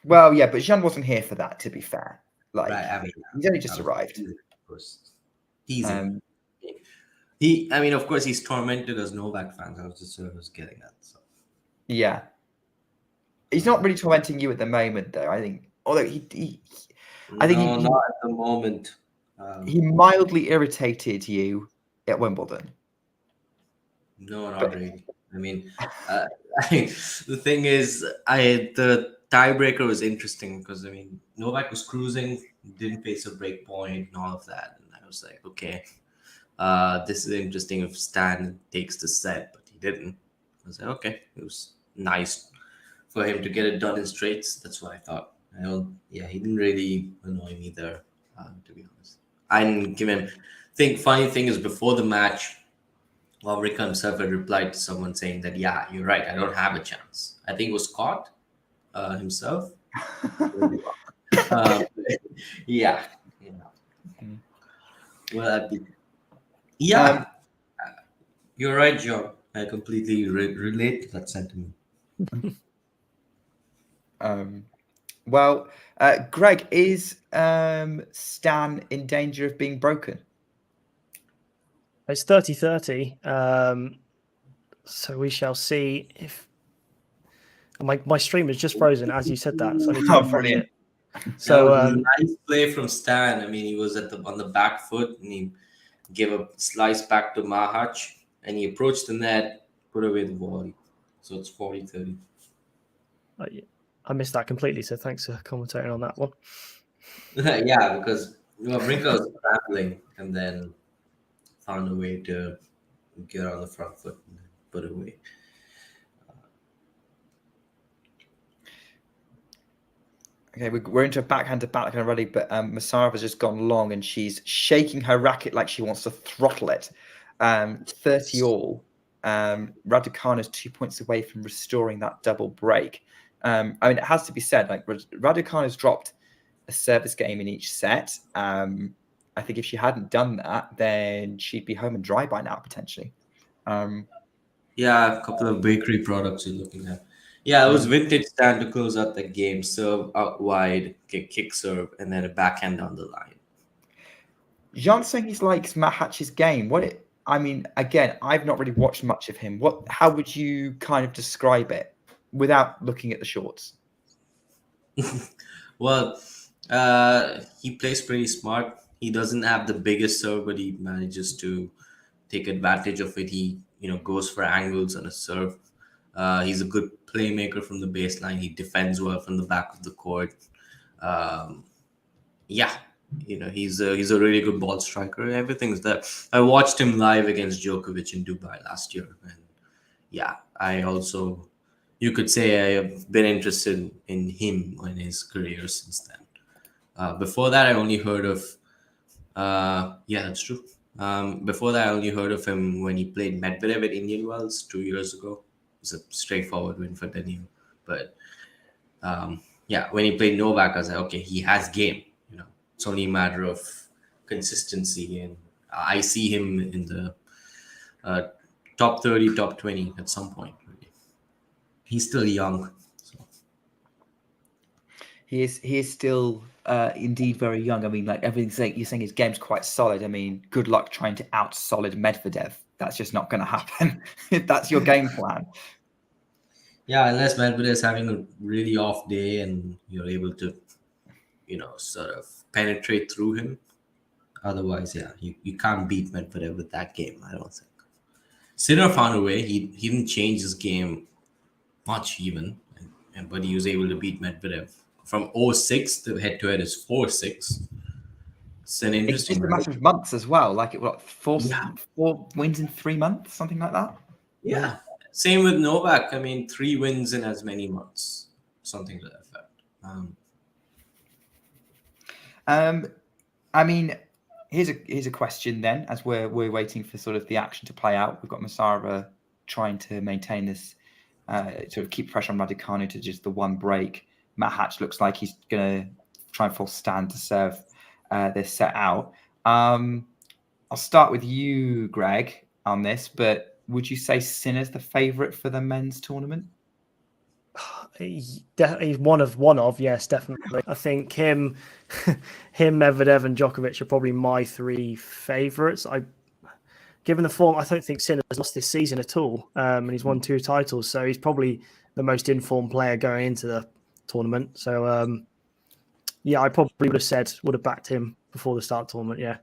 [SPEAKER 1] Well, yeah, but Jean wasn't here for that. To be fair, like
[SPEAKER 3] right, I mean,
[SPEAKER 1] he's only just arrived.
[SPEAKER 3] Of course, teasing. I mean, of course, he's tormented as Novak fans. I was getting that. So.
[SPEAKER 1] Yeah, he's not really tormenting you at the moment, though. I think, although
[SPEAKER 3] not at the moment.
[SPEAKER 1] He mildly irritated you at Wimbledon.
[SPEAKER 3] No, not really. I mean, the thing is, the tiebreaker was interesting because Novak was cruising, didn't face a break point, and all of that, and I was like, okay. This is interesting if Stan takes the set, but he didn't. I was like, okay, it was nice for him to get it done in straights. That's what I thought. He didn't really annoy me there, to be honest. I didn't give him. Funny thing is, before the match, Wawrinka himself had replied to someone saying that, yeah, you're right, I don't have a chance. I think it was Scott himself. Yeah. Well, yeah, you're right, John. I completely relate to that sentiment.
[SPEAKER 1] Well, Greg, is Stan in danger of being broken?
[SPEAKER 2] It's 30-30. So we shall see if my stream is just frozen as you said that. So I need to refresh it. So
[SPEAKER 3] nice play from Stan. I mean, he was on the back foot and he gave a slice back to Machac and he approached the net, put away the volley. So it's 40-30.
[SPEAKER 2] I missed that completely. So thanks for commentating on that one.
[SPEAKER 3] Yeah, because Wawrinka was traveling and then found a way to get on the front foot and put it away.
[SPEAKER 1] Okay, we're into a backhand to backhand already, but Masarova's just gone long and she's shaking her racket like she wants to throttle it. 30 all. Raducanu is 2 points away from restoring that double break. I mean, it has to be said, like Raducanu's dropped a service game in each set. I think if she hadn't done that, then she'd be home and dry by now, potentially.
[SPEAKER 3] Yeah, a couple of bakery products you're looking at. Yeah, it was vintage Stan to close out the game. Serve out wide, kick serve, and then a backhand down the line.
[SPEAKER 1] Jean saying he likes Mahac's game. I mean, again, I've not really watched much of him. How would you kind of describe it without looking at the shorts?
[SPEAKER 3] Well, he plays pretty smart. He doesn't have the biggest serve, but he manages to take advantage of it. He goes for angles on a serve. He's a good playmaker from the baseline. He defends well from the back of the court. He's a really good ball striker. Everything's there. I watched him live against Djokovic in Dubai last year, and yeah, I also, you could say, I have been interested in him in his career since then. Before that, I only heard of. That's true. Before that, I only heard of him when he played Medvedev at Indian Wells 2 years ago. It was a straightforward win for Daniel. But when he played Novak, I was like, okay, he has game. It's only a matter of consistency, and I see him in the top 30, top 20 at some point. He's still young. So.
[SPEAKER 1] He is still indeed very young. I mean, like everything you're saying, his game's quite solid. I mean, good luck trying to out-solid Medvedev. That's just not going to happen if that's your game plan.
[SPEAKER 3] Yeah, unless Medvedev is having a really off day and you're able to, sort of penetrate through him. Otherwise, yeah, you can't beat Medvedev with that game, I don't think. Sinner found a way. He didn't change his game much even, but he was able to beat Medvedev. From 0-6, the head-to-head is 4-6. It's an
[SPEAKER 1] It's just
[SPEAKER 3] interesting
[SPEAKER 1] a matter
[SPEAKER 3] match.
[SPEAKER 1] of months as well. Like what,
[SPEAKER 3] Yeah,
[SPEAKER 1] four wins in 3 months, something like that.
[SPEAKER 3] yeah. Same with Novak. I mean, 3 wins in as many months, something to that effect.
[SPEAKER 1] I mean, here's a question then, as we're waiting for sort of the action to play out. We've got Masarova trying to maintain this, sort of keep pressure on Raducanu to just the one break. Machac looks like he's going to try and force Stan to serve this set out. I'll start with you, Greg, on this, but would you say Sinner's the favourite for the men's tournament?
[SPEAKER 2] He's one of, yes, definitely. I think him, Medvedev, and Djokovic are probably my 3 favourites. Given the form, I don't think Sinner's lost this season at all, and he's won 2 titles, so he's probably the most informed player going into the tournament. So, yeah, I probably would have backed him before the start of the tournament. Yeah.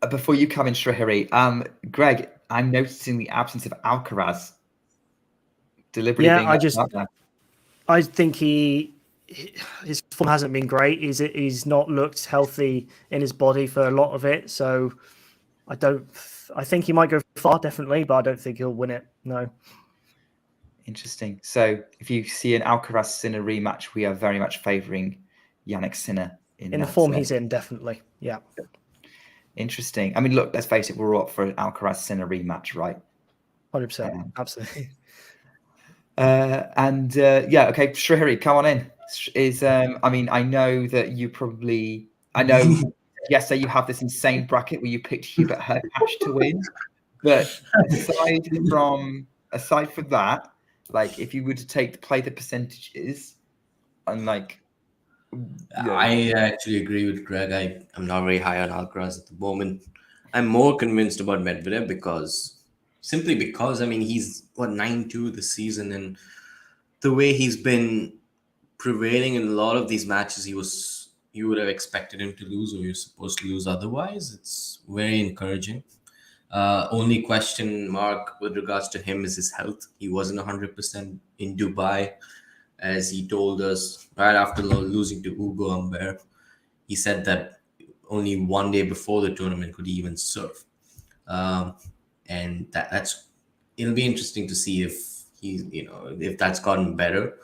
[SPEAKER 1] Before you come in, Shrihari, Greg, I'm noticing the absence of Alcaraz deliberately being left out there.
[SPEAKER 2] I think his form hasn't been great. He's not looked healthy in his body for a lot of it. So I think he might go far, definitely, but I don't think he'll win it. No.
[SPEAKER 1] Interesting. So if you see an Alcaraz Sinner rematch, we are very much favouring Jannik Sinner in
[SPEAKER 2] the form he's in, definitely. Yeah.
[SPEAKER 1] Interesting. I mean, look, let's face it, we're all up for an Alcaraz Sinner rematch, right?
[SPEAKER 2] 100%. Absolutely.
[SPEAKER 1] Yeah, okay, Shrihari, come on in. I mean, I know that you probably, yesterday you have this insane bracket where you picked Hubert Hurkacz to win, but aside from that, like if you were to play the percentages, and like,
[SPEAKER 3] I actually agree with Greg. I'm not very high on Alcaraz at the moment. I'm more convinced about Medvedev simply because I mean he's 9-2 this season, and the way he's been prevailing in a lot of these matches, you would have expected him to lose, or you're supposed to lose otherwise. It's very encouraging. Only question mark with regards to him is his health. He wasn't 100% in Dubai, as he told us right after losing to Hugo Humbert. He said that only one day before the tournament could he even serve. And it'll be interesting to see if if that's gotten better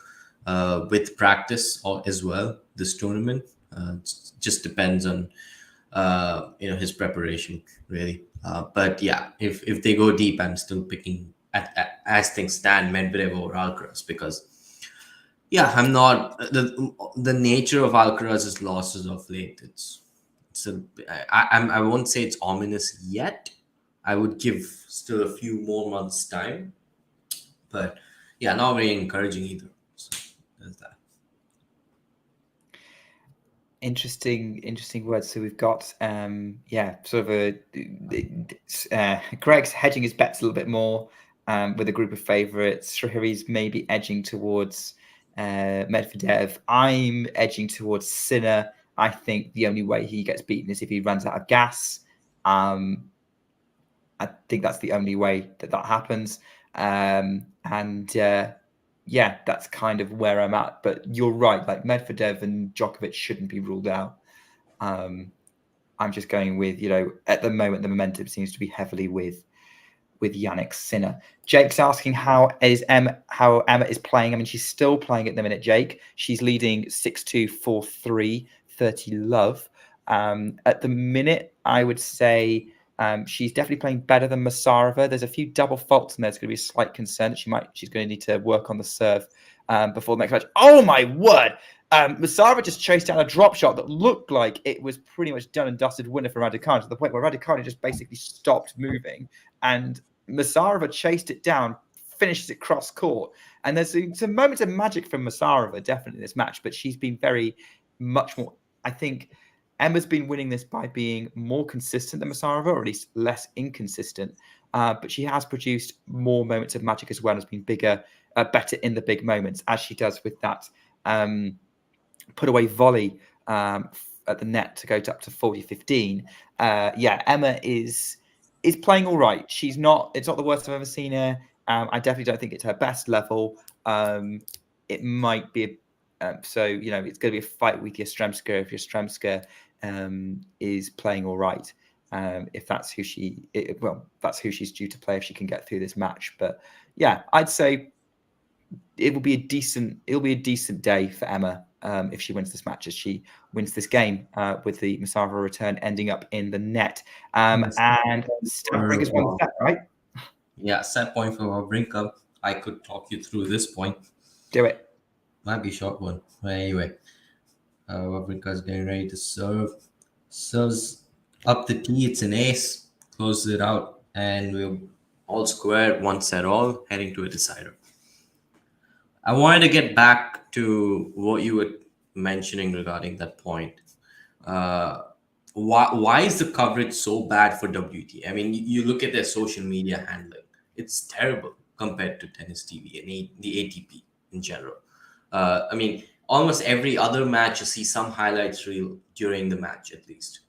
[SPEAKER 3] with practice as well this tournament. It just depends on his preparation really. But yeah, if they go deep, I'm still picking as things stand Medvedev over Alcaraz, because yeah, I'm not the nature of Alcaraz's losses of late. I won't say it's ominous yet. I would give still a few more months time, but yeah, not very encouraging either. So there's that.
[SPEAKER 1] Interesting words. So we've got sort of Greg's hedging his bets a little bit more with a group of favourites. Shrihari's maybe edging towards Medvedev. I'm edging towards Sinner. I think the only way he gets beaten is if he runs out of gas. I think that's the only way that happens. Yeah, that's kind of where I'm at. But you're right. Like Medvedev and Djokovic shouldn't be ruled out. I'm just going with, at the moment, the momentum seems to be heavily with Jannik Sinner. Jake's asking how Emma is playing. I mean, she's still playing at the minute, Jake. She's leading 6-2, 4-3, 30 love. At the minute, I would say she's definitely playing better than Masarova. There's a few double faults and there's going to be a slight concern that she's going to need to work on the serve before the next match. Oh my word! Masarova just chased down a drop shot that looked like it was pretty much done and dusted winner for Raducanu, to the point where Raducanu just basically stopped moving, and Masarova chased it down, finishes it cross court. And there's some moments of magic from Masarova definitely in this match, but she's been very much more, I think Emma's been winning this by being more consistent than Masarova, or at least less inconsistent. But she has produced more moments of magic as well, has been bigger better in the big moments, as she does with that put away volley at the net to go up to 40-15. Emma is playing all right. It's not the worst I've ever seen her. I definitely don't think it's her best level. It might be it's going to be a fight with Yastremska if Yastremska is playing all right. If that's who that's who she's due to play if she can get through this match. But yeah, I'd say it'll be a decent day for Emma if she wins this match, as she wins this game with the Masarova return ending up in the net. And Wawrinka's won the set, right?
[SPEAKER 3] Yeah, set point for Wawrinka. I could talk you through this point.
[SPEAKER 1] Do it.
[SPEAKER 3] Might be a short one. But anyway, Wawrinka's getting ready to serve. Serves up the tee. It's an ace. Closes it out. And we're all square, one set all, heading to a decider. I wanted to get back to what you were mentioning regarding that point. Why is the coverage so bad for WTA? I mean, you look at their social media handling. It's terrible compared to tennis TV and the ATP in general. I mean, almost every other match you see some highlights reel during the match, at least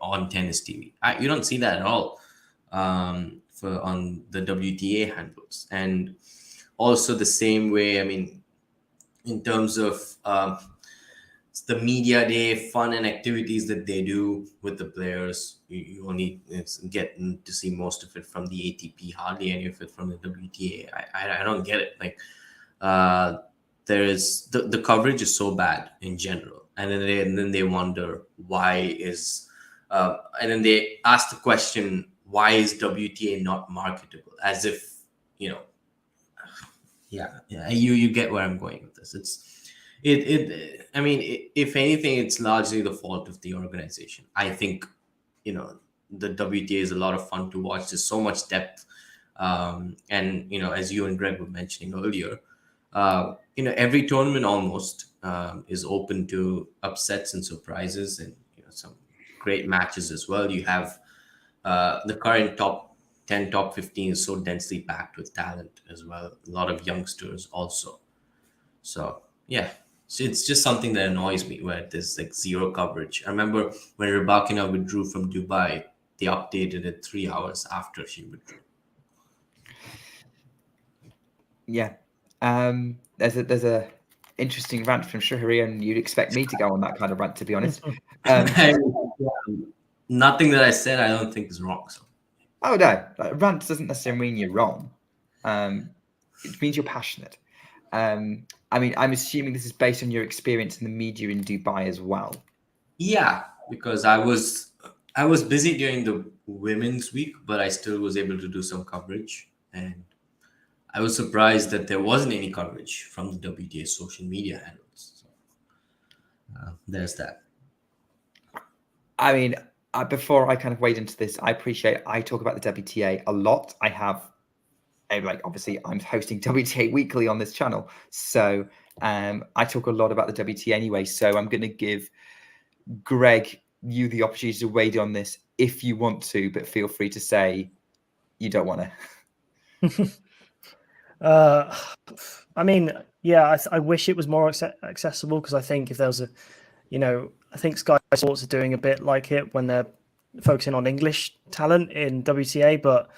[SPEAKER 3] on tennis TV. You don't see that at all on the WTA handles. And also the same way, I mean, in terms of the media day, fun and activities that they do with the players, you only get to see most of it from the ATP, hardly any of it from the WTA. I don't get it. Like, there is the coverage is so bad in general, and then they wonder why is, and then they ask the question, why is WTA not marketable? As if, you get where I'm going with this. I mean, if anything, it's largely the fault of the organization. I think, the WTA is a lot of fun to watch. There's so much depth. And, as you and Greg were mentioning earlier, every tournament almost is open to upsets and surprises and, some great matches as well. You have the current top 10, top 15 is so densely packed with talent as well. A lot of youngsters also. So, yeah. So it's just something that annoys me where there's like zero coverage. I remember when Rebeka withdrew from Dubai, they updated it 3 hours after she withdrew.
[SPEAKER 1] Yeah. There's a interesting rant from Shahari, and you'd expect me to go on that kind of rant, to be honest.
[SPEAKER 3] Nothing that I said I don't think is wrong. So.
[SPEAKER 1] Oh no, rant doesn't necessarily mean you're wrong. It means you're passionate. I mean, I'm assuming this is based on your experience in the media in Dubai as well.
[SPEAKER 3] Yeah, because I was busy during the Women's Week, but I still was able to do some coverage, and I was surprised that there wasn't any coverage from the WTA social media handles. So, there's that.
[SPEAKER 1] I mean, before I kind of wade into this, I talk about the WTA a lot. Obviously I'm hosting WTA Weekly on this channel. So I talk a lot about the WTA anyway. So I'm going to give Greg, you the opportunity to wade on this if you want to, but feel free to say you don't want to.
[SPEAKER 2] I mean, yeah, I wish it was more accessible, because I think if there was I think Sky Sports are doing a bit like it when they're focusing on English talent in WTA, but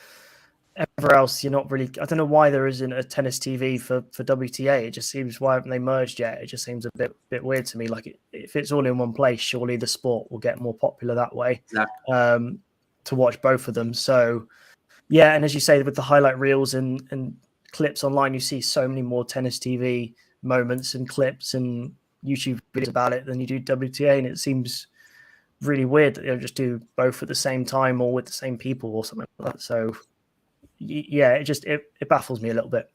[SPEAKER 2] everywhere else, you're not really. I don't know why there isn't a tennis TV for WTA. It just seems, why haven't they merged yet? It just seems a bit weird to me. Like, if it's all in one place, surely the sport will get more popular that way.
[SPEAKER 3] Exactly.
[SPEAKER 2] To watch both of them. So yeah, and as you say, with the highlight reels and clips online, you see so many more tennis TV moments and clips and YouTube videos about it than you do WTA, and it seems really weird that they'll just do both at the same time or with the same people or something like that. So yeah, it baffles me a little bit.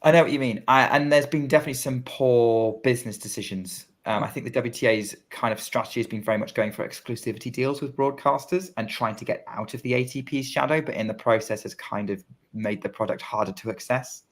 [SPEAKER 1] I know what you mean. And there's been definitely some poor business decisions. I think the WTA's kind of strategy has been very much going for exclusivity deals with broadcasters and trying to get out of the ATP's shadow, but in the process has kind of made the product harder to access.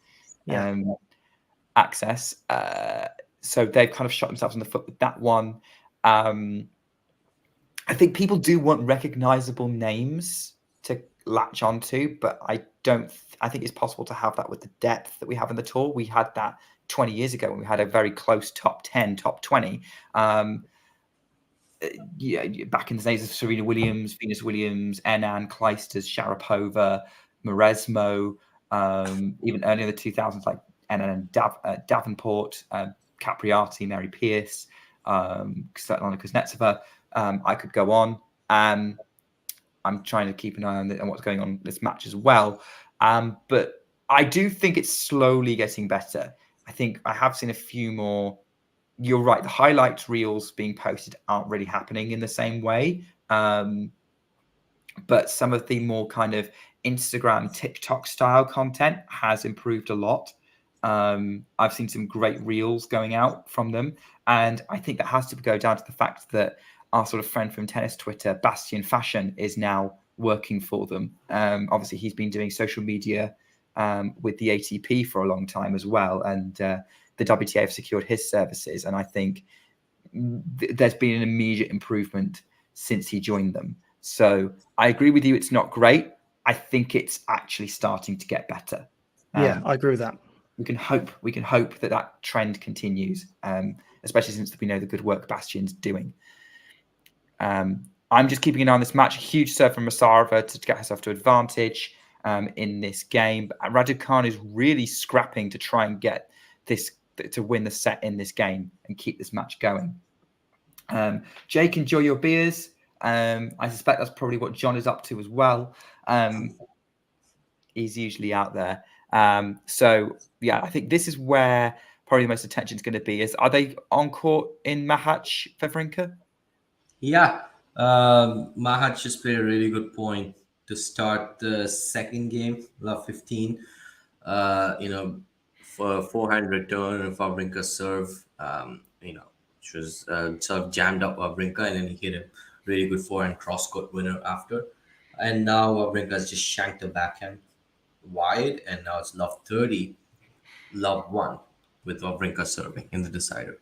[SPEAKER 1] So they've kind of shot themselves in the foot with that one. I think people do want recognizable names to latch onto, but I think it's possible to have that with the depth that we have in the tour. We had that 20 years ago when we had a very close top 10, top 20. Yeah, back in the days of Serena Williams, Venus Williams, Enan, Clijsters, Sharapova, Mauresmo, even earlier in the 2000s, like Enan and Davenport, Capriati, Mary Pierce, Svetlana Kuznetsova. I could go on. I'm trying to keep an eye on what's going on in this match as well. But I do think it's slowly getting better. I think I have seen a few more. You're right. The highlight reels being posted aren't really happening in the same way. But some of the more kind of Instagram, TikTok style content has improved a lot. I've seen some great reels going out from them. And I think that has to go down to the fact that our sort of friend from tennis Twitter, Bastian Fashion, is now working for them. Obviously, he's been doing social media with the ATP for a long time as well. And the WTA have secured his services. And I think there's been an immediate improvement since he joined them. So I agree with you. It's not great. I think it's actually starting to get better.
[SPEAKER 2] Yeah, I agree with that.
[SPEAKER 1] We can hope that trend continues, especially since we know the good work Bastian's doing. I'm just keeping an eye on this match. A huge serve from Masarova to get herself to advantage in this game. Raducanu is really scrapping to try and get this to win the set in this game and keep this match going. Jake, enjoy your beers. I suspect that's probably what John is up to as well. He's usually out there. So yeah, I think this is where probably the most attention is going to be. Are they on court in Machac, Wawrinka?
[SPEAKER 3] Yeah, Machac just played a really good point to start the second game, love 15. For a forehand return of Wawrinka serve, which was sort of jammed up Wawrinka, and then he hit a really good forehand cross-court winner after. And now Wawrinka's just shanked the backhand wide, and now it's love 30, love 1 with Wawrinka serving in the decider.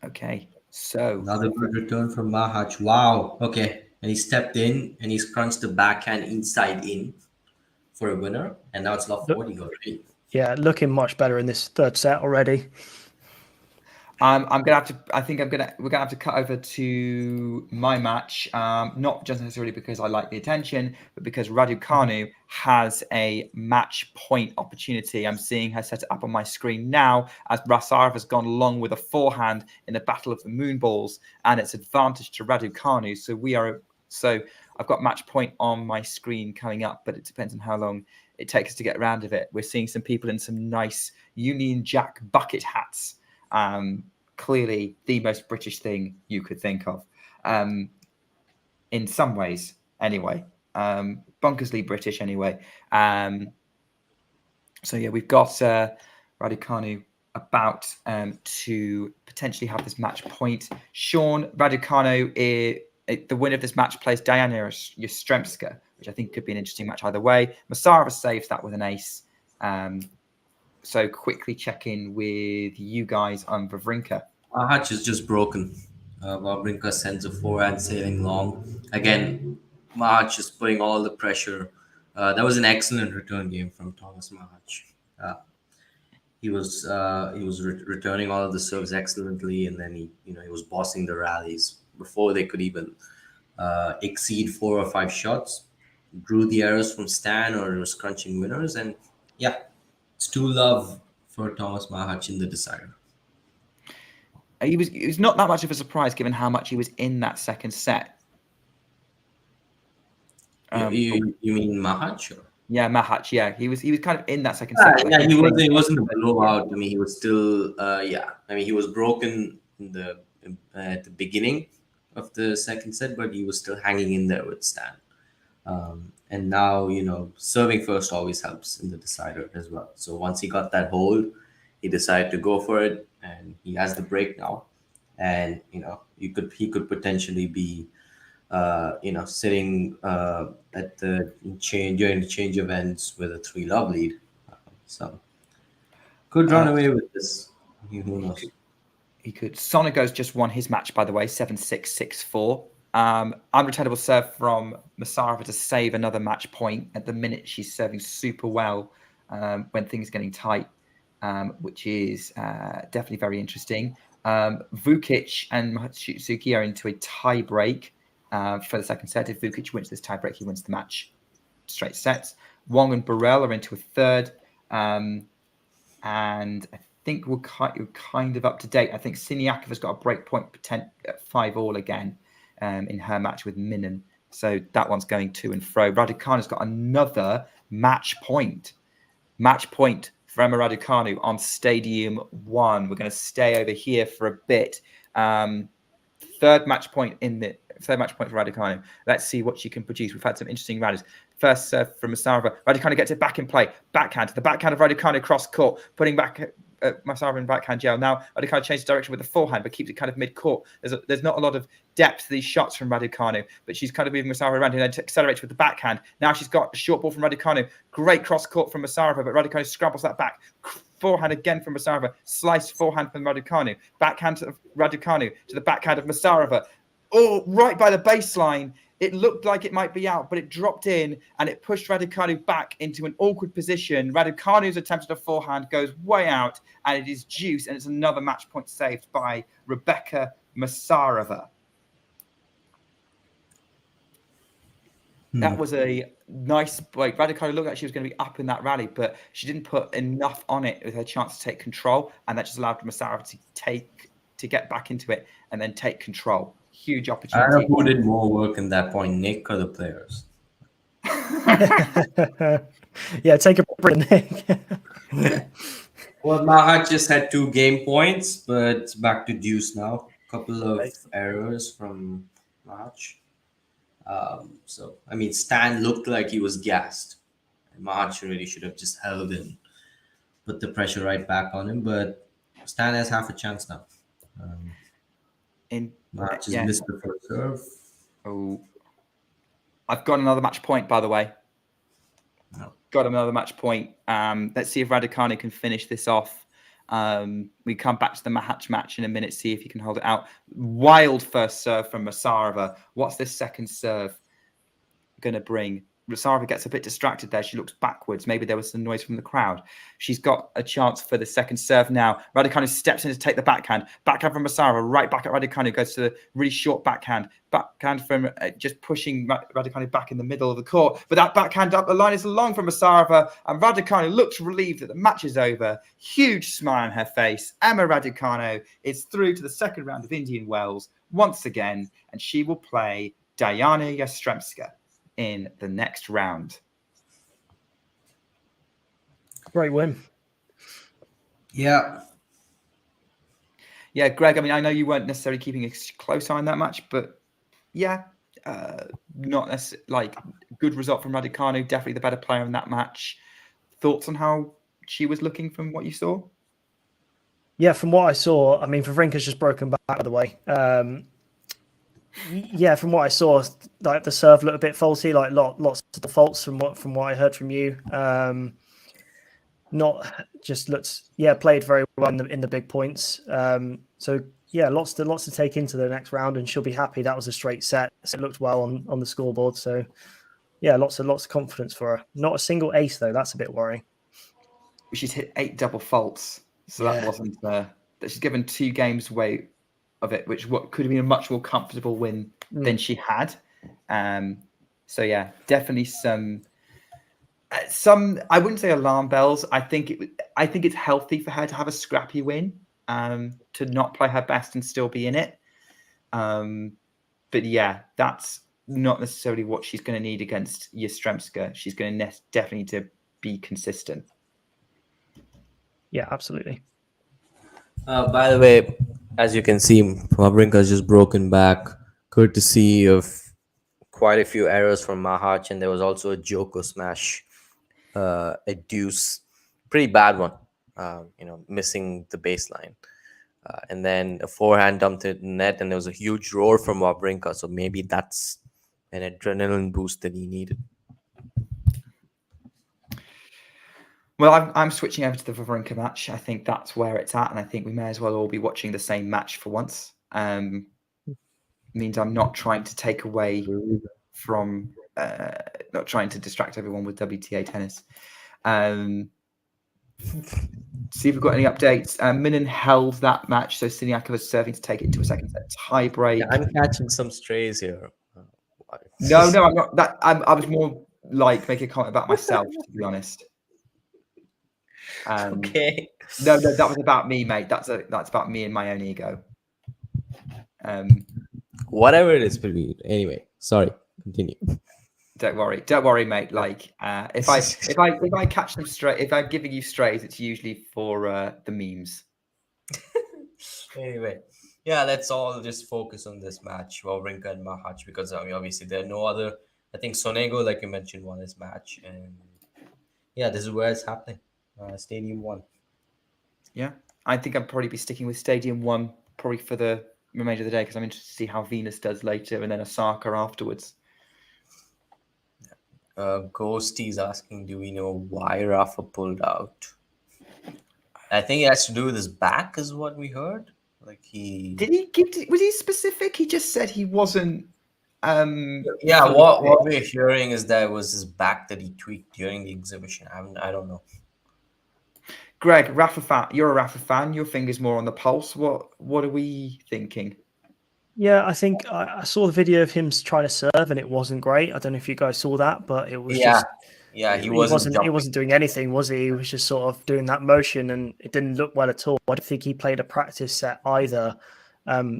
[SPEAKER 1] Okay, so
[SPEAKER 3] another good return from Machac. Wow. Okay, and he stepped in and he's crunched the backhand inside in for a winner, and now it's love 40 already.
[SPEAKER 2] Yeah, looking much better in this third set already.
[SPEAKER 1] I'm gonna have to. I think we're gonna have to cut over to my match. Not just necessarily because I like the attention, but because Raducanu has a match point opportunity. I'm seeing her set it up on my screen now as Masarova has gone along with a forehand in the Battle of the Moonballs, and it's advantage to Raducanu. So I've got match point on my screen coming up, but it depends on how long it takes us to get around of it. We're seeing some people in some nice Union Jack bucket hats. Clearly the most British thing you could think of, in some ways anyway, bonkersly British anyway. So yeah, we've got Raducanu about to potentially have this match point. Sean, Raducanu, the winner of this match plays Diana Yastremska, which I think could be an interesting match either way. Masarova saves that with an ace. So quickly check in with you guys on Wawrinka.
[SPEAKER 3] Machac is just broken. Wawrinka sends a forehand sailing long. Again, Machac is putting all the pressure. That was an excellent return game from Tomas Machac. He was returning all of the serves excellently, and then he was bossing the rallies before they could even exceed 4 or 5 shots. Drew the errors from Stan or was crunching winners, and yeah. It's 2-love for Tomas Machac in the decider.
[SPEAKER 1] It was not that much of a surprise given how much he was in that second set.
[SPEAKER 3] You mean Machac? Or?
[SPEAKER 1] Yeah, Machac. Yeah, he was kind of in that second set.
[SPEAKER 3] Yeah, he wasn't a blowout. I mean, he was still. he was broken at the beginning of the second set, but he was still hanging in there with Stan. And now, serving first always helps in the decider as well. So once he got that hold, he decided to go for it, and he has the break now. And he could potentially be, sitting at the during the change of ends with a 3-love lead. So could run away with this. Who knows?
[SPEAKER 1] He could. Sonego's just won his match, by the way, 7-6, 6-4. Unreturnable serve from Masarova to save another match point. At the minute, she's serving super well when things are getting tight, which is definitely very interesting. Vukic and Machac are into a tie break for the second set. If Vukic wins this tie break, he wins the match straight sets. Wong and Burrell are into a third. And I think we're kind of up to date. I think Siniakova's got a break point at 5-all again in her match with Minen. So that one's going to and fro. Raducanu's got another match point. Match point for Emma Raducanu on Stadium 1. We're going to stay over here for a bit. Third match point for Raducanu. Let's see what she can produce. We've had some interesting rallies. First serve from Masarova. Raducanu gets it back in play. Backhand. The backhand of Raducanu cross court, putting back Masarova in backhand jail. Now Raducanu changes direction with the forehand, but keeps it kind of mid-court. There's not a lot of depth to these shots from Raducanu, but she's kind of moving Masarova around and then accelerates with the backhand. Now she's got a short ball from Raducanu. Great cross court from Masarova, but Raducanu scrambles that back. Forehand again from Masarova. Sliced forehand from Raducanu. Backhand of Raducanu to the backhand of Masarova. Oh, right by the baseline. It looked like it might be out, but it dropped in and it pushed Raducanu back into an awkward position. Raducanu's attempted a forehand goes way out and it is deuce, and it's another match point saved by Rebeka Masarova. That was a nice break. Raducanu looked like she was going to be up in that rally, but she didn't put enough on it with her chance to take control, and that just allowed Masarova to get back into it and then take control. Huge opportunity.
[SPEAKER 3] I don't know who did more work in that point, Nick or the players.
[SPEAKER 2] Yeah, take a break, Nick.
[SPEAKER 3] Well, Machac just had 2 game points, but back to deuce now. Couple of errors from Machac. So, I mean, Stan looked like he was gassed. Machac really should have just held in, put the pressure right back on him, but Stan has half a chance now. Machac has missed the first serve.
[SPEAKER 1] Oh, I've got another match point, by the way.
[SPEAKER 3] No.
[SPEAKER 1] Got another match point. Let's see if Raducanu can finish this off. We come back to the Machac match in a minute, see if he can hold it out. Wild first serve from Masarova. What's this second serve going to bring? Masarova gets a bit distracted there. She looks backwards. Maybe there was some noise from the crowd. She's got a chance for the second serve now. Raducanu steps in to take the backhand. Backhand from Masarova, right back at Raducanu. Goes to the really short backhand. Backhand from just pushing Raducanu back in the middle of the court. But that backhand up the line is long from Masarova. And Raducanu looks relieved that the match is over. Huge smile on her face. Emma Raducanu is through to the second round of Indian Wells once again. And she will play Diana Yastremska in the next round.
[SPEAKER 2] Great win.
[SPEAKER 1] Yeah, Greg, I mean, I know you weren't necessarily keeping a close eye on that match, but yeah, not necessarily like good result from Raducanu, definitely the better player in that match. Thoughts on how she was looking from what you saw?
[SPEAKER 2] Yeah, from what I saw, I mean, Wawrinka's just broken back, by the way. Yeah, from what I saw, like the serve looked a bit faulty, like lots of the faults from what I heard from you. Not just played very well in the big points. So yeah, lots to take into the next round, and she'll be happy. That was a straight set. So it looked well on the scoreboard. So yeah, lots of confidence for her. Not a single ace though. That's a bit worrying.
[SPEAKER 1] She's hit 8 double faults, so that wasn't. That she's given 2 games away of it, which could have been a much more comfortable win than she had. So yeah, definitely some. I wouldn't say alarm bells. I think it's healthy for her to have a scrappy win, to not play her best and still be in it. But yeah, that's not necessarily what she's going to need against Yastremska. She's going to definitely to be consistent.
[SPEAKER 2] Yeah, absolutely.
[SPEAKER 3] By the way, as you can see, Wawrinka's just broken back, courtesy of quite a few errors from Machac, and there was also a Joko smash, a deuce, pretty bad one, missing the baseline. And then a forehand dumped it in net, and there was a huge roar from Wawrinka, so maybe that's an adrenaline boost that he needed.
[SPEAKER 1] Well, I'm switching over to the Wawrinka match. I think that's where it's at, and I think we may as well all be watching the same match for once. means I'm not trying to take away from, not trying to distract everyone with WTA tennis. See if we've got any updates. Minin held that match, so Siniakova is serving to take it to a second set tie break.
[SPEAKER 3] Yeah, I'm catching some strays here.
[SPEAKER 1] No, I'm not. I was more like making a comment about myself, to be honest.
[SPEAKER 3] Okay.
[SPEAKER 1] No, that was about me, mate. That's about me and my own ego.
[SPEAKER 3] Whatever it is, anyway. Sorry. Continue.
[SPEAKER 1] Don't worry, mate. Like, if I catch them straight, if I'm giving you strays, it's usually for the memes.
[SPEAKER 3] Anyway, yeah, let's all just focus on this match, Wawrinka and Machac, because obviously there are no other. I think Sonego, like you mentioned, won his match, and yeah, this is where it's happening. Stadium 1.
[SPEAKER 1] Yeah, I think I'd probably be sticking with Stadium 1 probably for the remainder of the day because I'm interested to see how Venus does later and then Osaka afterwards.
[SPEAKER 3] Ghosty's asking, do we know why Rafa pulled out? I think it has to do with his back, is what we heard. Like
[SPEAKER 1] was he specific? He just said he wasn't.
[SPEAKER 3] Yeah, what we're hearing is that it was his back that he tweaked during the exhibition. I don't know.
[SPEAKER 1] Greg, Rafa fan, you're a Rafa fan. Your finger's more on the pulse. What are we thinking?
[SPEAKER 2] Yeah, I think I saw the video of him trying to serve, and it wasn't great. I don't know if you guys saw that, but it was
[SPEAKER 3] he wasn't
[SPEAKER 2] doing anything, was he? He was just sort of doing that motion, and it didn't look well at all. I don't think he played a practice set either,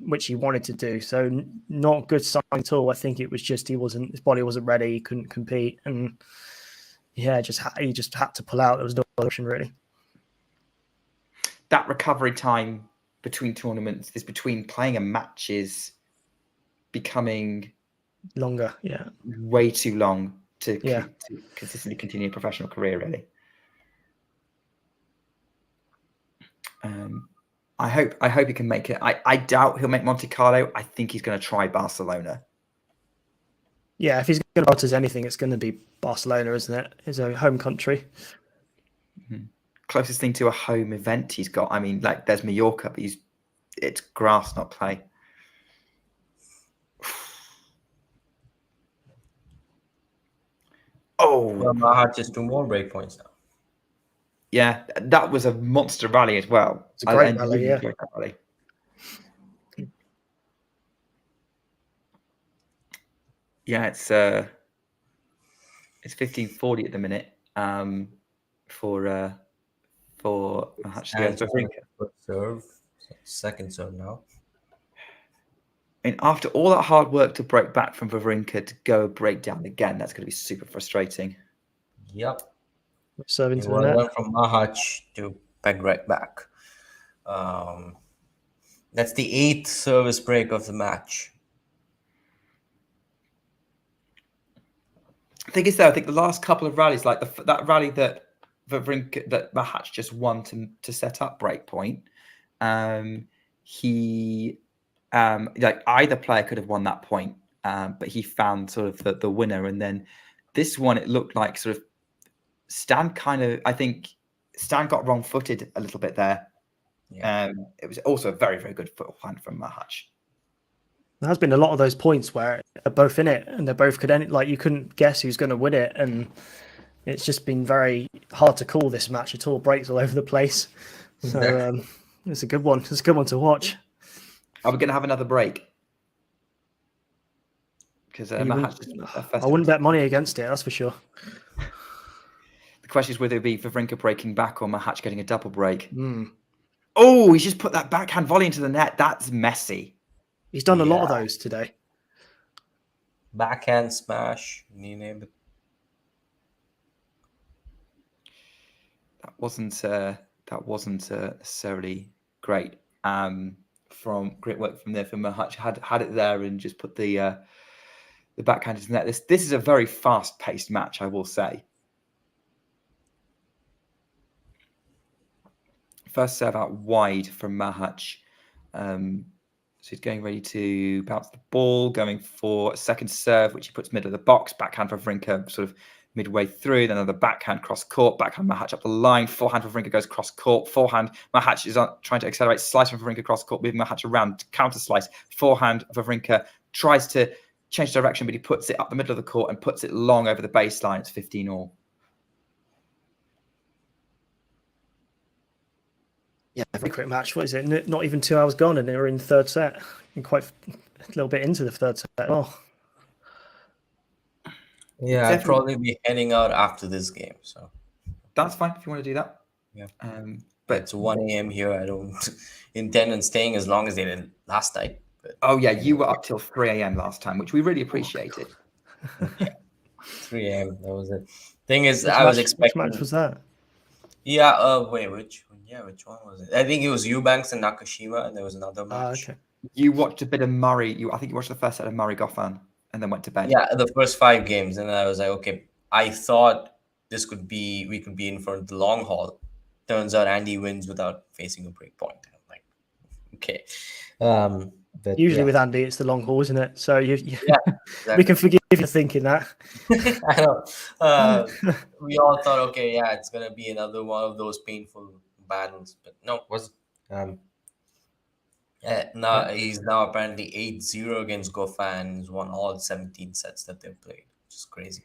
[SPEAKER 2] which he wanted to do. So not good sign at all. I think it was just his body wasn't ready. He couldn't compete, and yeah, he just had to pull out. There was no option really.
[SPEAKER 1] That recovery time between tournaments, between playing a match, is becoming
[SPEAKER 2] longer. Yeah,
[SPEAKER 1] way too long to consistently continue a professional career. Really, I hope he can make it. I doubt he'll make Monte Carlo. I think he's going to try Barcelona.
[SPEAKER 2] Yeah, if he's going to go to anything, it's going to be Barcelona, isn't it? His own home country.
[SPEAKER 1] Mm-hmm. Closest thing to a home event he's got. I mean, like there's Mallorca, but it's grass, not play.
[SPEAKER 3] Machac just 2 more break points now.
[SPEAKER 1] Yeah, that was a monster rally as well.
[SPEAKER 2] It's a great rally, yeah.
[SPEAKER 1] Yeah, it's 15:40 at the minute. For
[SPEAKER 3] serve, second serve now.
[SPEAKER 1] And after all that hard work to break back from Wawrinka to go break down again, that's going to be super frustrating.
[SPEAKER 3] Yep.
[SPEAKER 2] Serving to
[SPEAKER 3] went from Machac to peg right back. That's the 8th service break of the match.
[SPEAKER 1] The thing is, though, I think the last couple of rallies, like that rally that Machac just won to set up breakpoint, he like either player could have won that point, but he found sort of the winner. And then this one, it looked like sort of Stan I think Stan got wrong-footed a little bit there. Yeah. It was also a very, very good forehand from Machac.
[SPEAKER 2] There has been a lot of those points where they're both in it and they both could end it. Like you couldn't guess who's going to win it, and it's just been very hard to call this match at all. Breaks all over the place. So it's a good one. It's a good one to watch.
[SPEAKER 1] Are we going to have another break? Because
[SPEAKER 2] I wouldn't bet money against it. That's for sure.
[SPEAKER 1] The question is whether it be Wawrinka breaking back or Machac getting a double break.
[SPEAKER 2] Mm.
[SPEAKER 1] Oh, he's just put that backhand volley into the net. That's messy.
[SPEAKER 2] He's done a lot of those today.
[SPEAKER 3] Backhand smash, you name it.
[SPEAKER 1] That wasn't necessarily great. From great work from there from Machac. Had it there and just put the backhand into the net. This is a very fast-paced match, I will say. First serve out wide from Machac. So he's getting ready to bounce the ball, going for a second serve, which he puts middle of the box. Backhand for Wawrinka sort of midway through. Then another backhand cross court. Backhand Machac up the line. Forehand for Wawrinka goes cross court. Forehand Machac is trying to accelerate. Slice from Wawrinka cross court, moving Machac around. Counter slice. Forehand for Wawrinka tries to change direction, but he puts it up the middle of the court and puts it long over the baseline. It's 15-all.
[SPEAKER 2] Yeah, very quick match. What is it? Not even 2 hours gone, and they were in the third set, and quite a little bit into the third set. Oh,
[SPEAKER 3] Yeah, I'd probably be heading out after this game, so
[SPEAKER 1] that's fine if you want to do that.
[SPEAKER 3] Yeah.
[SPEAKER 1] But
[SPEAKER 3] it's 1 a.m. here. I don't intend on staying as long as they did last night. But
[SPEAKER 1] oh yeah, you were up till 3 a.m. last time, which we really appreciated.
[SPEAKER 3] Yeah, 3 a.m. That was it. Thing is,
[SPEAKER 2] which
[SPEAKER 3] I was
[SPEAKER 2] match-
[SPEAKER 3] expecting.
[SPEAKER 2] Which match was that?
[SPEAKER 3] Yeah. Wait. Which one was it? I think it was Eubanks and Nakashima, and there was another match.
[SPEAKER 2] Okay.
[SPEAKER 1] You watched a bit of Murray. I think you watched the first set of Murray Goffin, and then went to bed.
[SPEAKER 3] Yeah, the first 5 games, and then I was like, okay, I thought we could be in for the long haul. Turns out Andy wins without facing a break point. I'm like, okay. But
[SPEAKER 2] Usually with Andy, it's the long haul, isn't it? So
[SPEAKER 3] yeah, exactly.
[SPEAKER 2] we can forgive you for thinking that.
[SPEAKER 3] I know. We all thought, okay, yeah, it's gonna be another one of those painful battles, but no, it wasn't. Now he's apparently 8-0 against Goffin. He's won all 17 sets that they've played, which is crazy.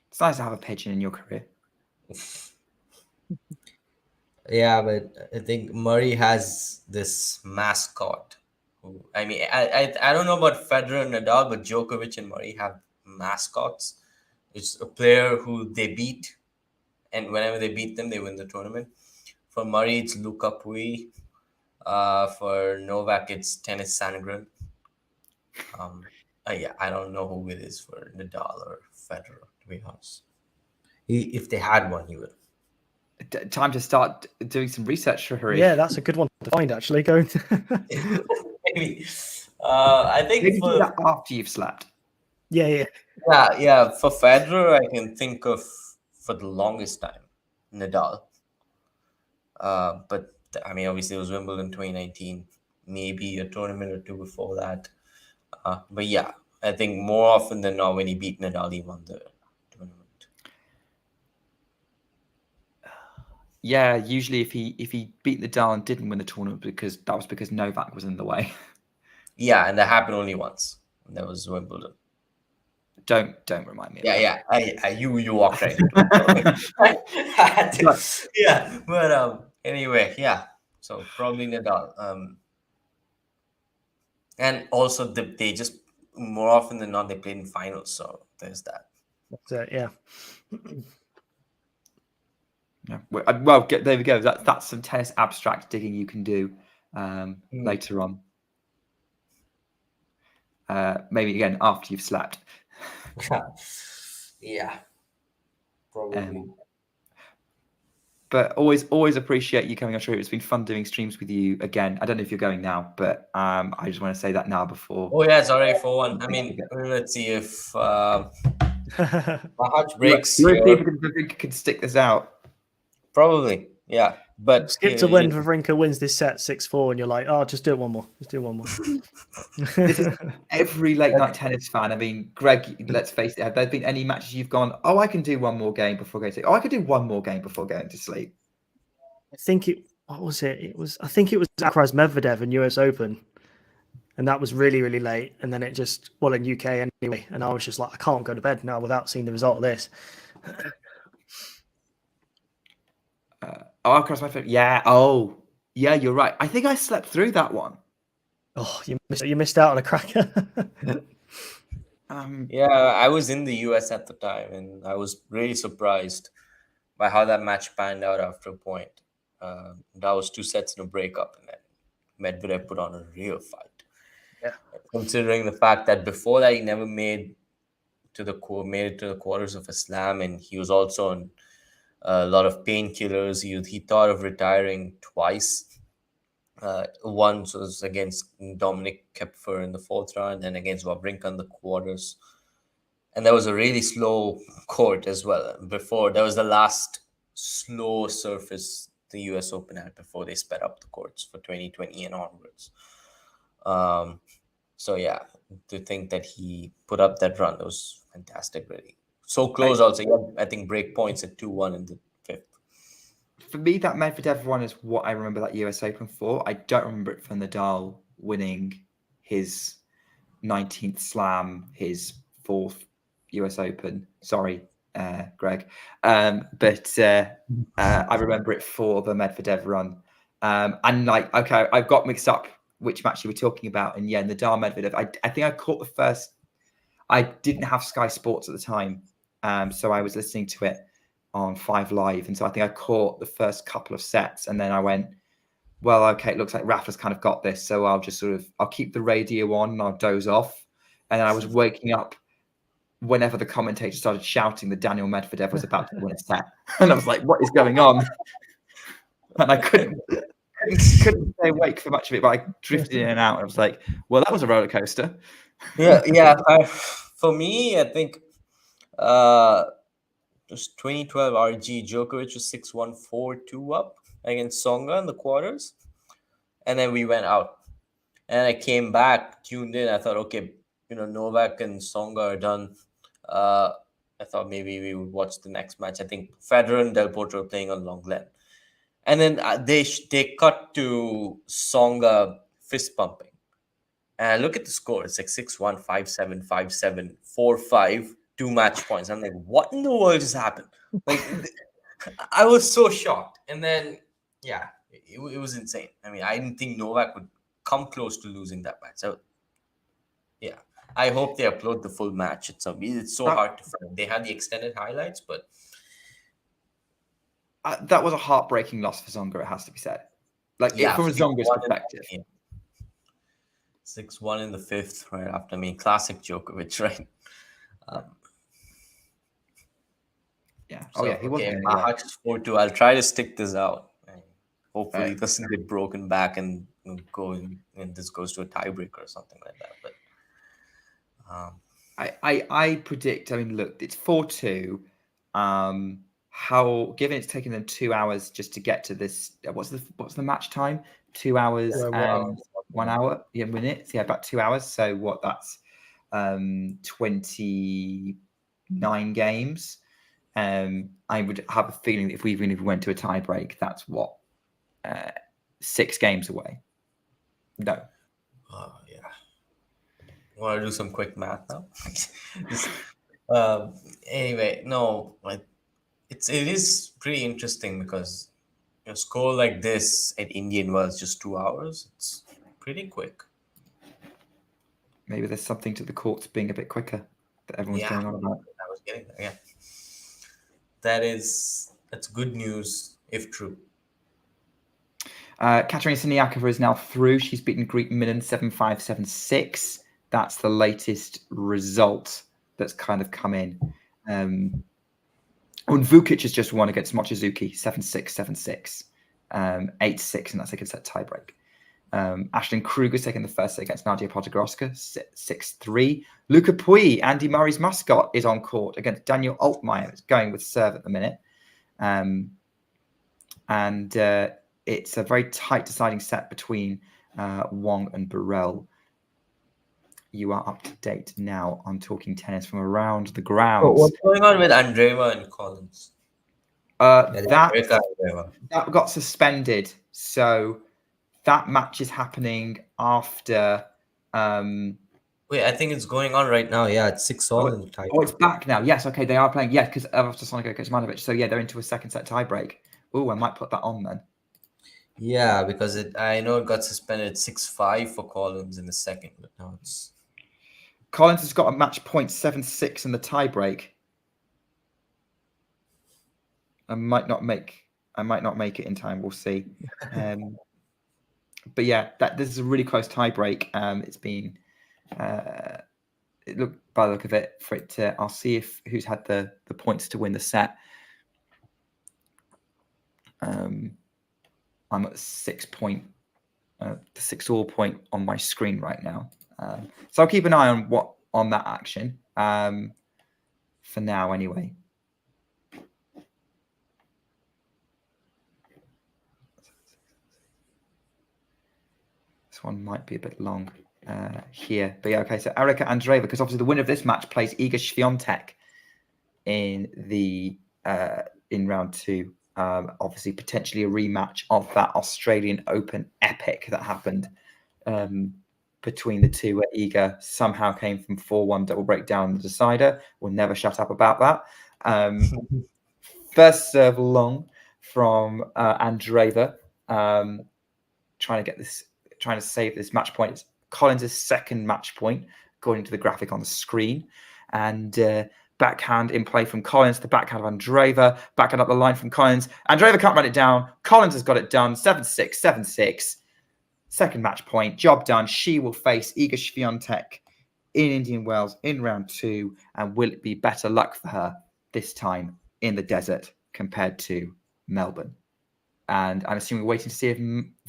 [SPEAKER 1] It's nice to have a pigeon in your career.
[SPEAKER 3] Yeah, but I think Murray has this mascot. I mean, I don't know about Federer and Nadal, but Djokovic and Murray have mascots. It's a player who they beat, and whenever they beat them, they win the tournament. For Murray, it's Luca Pui. For Novak, it's Tennis Sandgren. Yeah, I don't know who it is for Nadal or Federer, to be honest. If they had one, he would.
[SPEAKER 1] Time to start doing some research, Shahari.
[SPEAKER 2] Yeah, that's a good one to find, actually. Going.
[SPEAKER 3] Maybe. I think
[SPEAKER 1] Maybe do that after you've slept.
[SPEAKER 2] Yeah.
[SPEAKER 3] For Federer, I can think of for the longest time Nadal. But I mean, obviously, it was Wimbledon 2019. Maybe a tournament or two before that. But yeah, I think more often than not, when he beat Nadal, he won the tournament.
[SPEAKER 1] Yeah, usually if he beat Nadal and didn't win the tournament because Novak was in the way.
[SPEAKER 3] Yeah, and that happened only once. And that was Wimbledon.
[SPEAKER 1] Don't remind me.
[SPEAKER 3] Yeah. You walked right into it. Yeah, but anyway, yeah. So probably Nadal. And also they just more often than not they played in finals. So there's that.
[SPEAKER 2] That's it. Yeah.
[SPEAKER 1] Yeah. Well, there we go. That's some tennis abstract digging you can do later on. Maybe again after you've slept.
[SPEAKER 3] Yeah, probably.
[SPEAKER 1] But always appreciate you coming on show. It's been fun doing streams with you again. I don't know if you're going now, but I just want to say that now before.
[SPEAKER 3] Oh yeah, it's already 4-1. I mean, let's see if Machac breaks.
[SPEAKER 1] Let's see if Wawrinka can stick this out.
[SPEAKER 3] Probably, yeah. But
[SPEAKER 2] skip to when Wawrinka wins this set 6-4, and you're like, oh, just do it one more.
[SPEAKER 1] This is every late night tennis fan. I mean, Greg, let's face it. Have there been any matches you've gone, oh, I can do one more game before going to sleep? Oh, I could do one more game before going to sleep.
[SPEAKER 2] I think what was it? I think it was Alcaraz Medvedev in US Open. And that was really, really late. And then it just, in UK anyway. And I was just like, I can't go to bed now without seeing the result of this.
[SPEAKER 1] Across my phone. Yeah. Oh, yeah. You're right. I think I slept through that one.
[SPEAKER 2] Oh, you missed out on a cracker.
[SPEAKER 3] Yeah, I was in the US at the time, and I was really surprised by how that match panned out after a point. That was 2 sets in a breakup, and then Medvedev put on a real fight.
[SPEAKER 2] Yeah,
[SPEAKER 3] considering the fact that before that he never made it to the quarters of a slam, and he was also on a lot of painkillers. He thought of retiring twice. Once was against Dominic Kepfer in the 4th round, and against Wawrinka in the quarters. And there was a really slow court as well. Before, that was the last slow surface the US Open had before they sped up the courts for 2020 and onwards. So yeah, to think that he put up that run, that was fantastic, really. So close also. I think break points at 2-1 in the 5th.
[SPEAKER 1] For me, that Medvedev one is what I remember that US Open for. I don't remember it for Nadal winning his 19th slam, his 4th US Open. Sorry, Greg. But I remember it for the Medvedev run. And like, okay, I got mixed up which match you were talking about. And yeah, Nadal Medvedev. I think I caught the first. I didn't have Sky Sports at the time. So I was listening to it on 5 Live. And so I think I caught the first couple of sets. And then I went, well, okay, it looks like Rafa's kind of got this. So I'll just I'll keep the radio on and I'll doze off. And then I was waking up whenever the commentator started shouting that Daniel Medvedev was about to win a set. And I was like, what is going on? And I couldn't stay awake for much of it, but I drifted in and out. And I was like, well, that was a roller coaster.
[SPEAKER 3] Yeah. For me, I think just 2012 RG Djokovic was 6-1, 4-2 up against Tsonga in the quarters. And then we went out. And I came back, tuned in. I thought, okay, Novak and Tsonga are done. I thought maybe we would watch the next match. I think Federer and Del Potro are playing on Long Glen. And then they cut to Tsonga fist pumping. And I look at the score. It's like 6-1, 5-7, 5-7, 4-5, 2 match points. I'm like, what in the world just happened? Like, I was so shocked. And then, yeah, it was insane. I mean, I didn't think Novak would come close to losing that match. So, yeah, I hope they upload the full match. It's so hard to find. They had the extended highlights, but
[SPEAKER 1] that was a heartbreaking loss for Tsonga, it has to be said. Like, from Tsonga's perspective.
[SPEAKER 3] 6-1 in the 5th, right after. I mean, classic Djokovic, right?
[SPEAKER 1] Yeah. Oh, yeah. He wasn't.
[SPEAKER 3] Machac 4-2. I'll try to stick this out. Hopefully, it doesn't get broken back and this goes to a tiebreaker or something like that. But
[SPEAKER 1] I predict. I mean, look, it's 4-2. How, given it's taken them 2 hours just to get to this, what's the match time? 2 hours and 1 hour, minutes. Yeah, about 2 hours. So what? That's 29 games. I would have a feeling that if we went to a tie break, that's what 6 games away. No.
[SPEAKER 3] Oh yeah. Want to do some quick math now? Anyway, no, like it is pretty interesting because a score like this at Indian Wells just 2 hours. It's pretty quick.
[SPEAKER 1] Maybe there's something to the courts being a bit quicker that everyone's going on about.
[SPEAKER 3] I was getting there. Yeah, that's good news if true.
[SPEAKER 1] Katerina Siniakova is now through. She's beaten Greek Millen 7-5, 7-6. That's the latest result that's kind of come in. And Vukic has just won against Mochizuki 7-6, 7-6, 8-6 in that second set tiebreak. Ashlyn Kruger's taken the first set against Nadia Podgorska 6-3. Luca Pui, Andy Murray's mascot, is on court against Daniel Altmaier. It's going with serve at the minute. And it's a very tight deciding set between Wong and Burrell. You are up to date now on Talking Tennis from around the grounds.
[SPEAKER 3] What's going on with Andreeva and Collins?
[SPEAKER 1] That got suspended. So that match is happening after.
[SPEAKER 3] Wait, I think it's going on right now. Yeah, it's 6-all in the tie.
[SPEAKER 1] Oh, it's back now. Yes, okay, they are playing. Yeah, because after Sonica against Manovic. So yeah, they're into a second set tiebreak. Oh, I might put that on then.
[SPEAKER 3] Yeah, because I know it got suspended 6-5 for Collins in the second, but now it's.
[SPEAKER 1] Collins has got a match point 7-6 in the tiebreak. I might not make it in time. We'll see. But yeah, this is a really close tiebreak. It's been it looked by the look of it for it to. I'll see who's had the points to win the set. I'm at 6 point, the 6-all point on my screen right now. So I'll keep an eye on that action for now, anyway. This one might be a bit long here, but yeah, okay. So Erica Andreeva, because obviously the winner of this match plays Iga Świątek in round 2. Obviously, potentially a rematch of that Australian Open epic that happened between the two, where Iga somehow came from 4-1 double breakdown in the decider. We'll never shut up about that. First serve long from Andreeva, trying to save this match point. It's Collins' second match point, according to the graphic on the screen. And backhand in play from Collins, the backhand of Andreeva, backhand up the line from Collins. Andreeva can't run it down. Collins has got it done. 7-6, 7-6. Second match point, job done. She will face Iga Swiatek in Indian Wells in round 2. And will it be better luck for her this time in the desert compared to Melbourne? And I'm assuming we're waiting to see if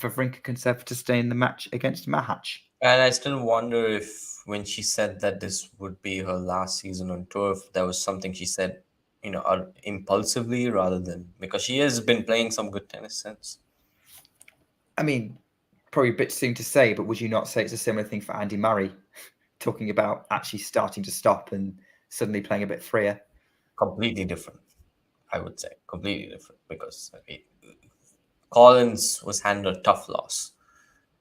[SPEAKER 1] Wawrinka can serve to stay in the match against Machac.
[SPEAKER 3] And I still wonder if when she said that this would be her last season on tour, if that was something she said, impulsively rather than because she has been playing some good tennis since.
[SPEAKER 1] I mean, probably a bit soon to say, but would you not say it's a similar thing for Andy Murray, talking about actually starting to stop and suddenly playing a bit freer?
[SPEAKER 3] Completely different, I would say. Completely different because Collins was handled a tough loss.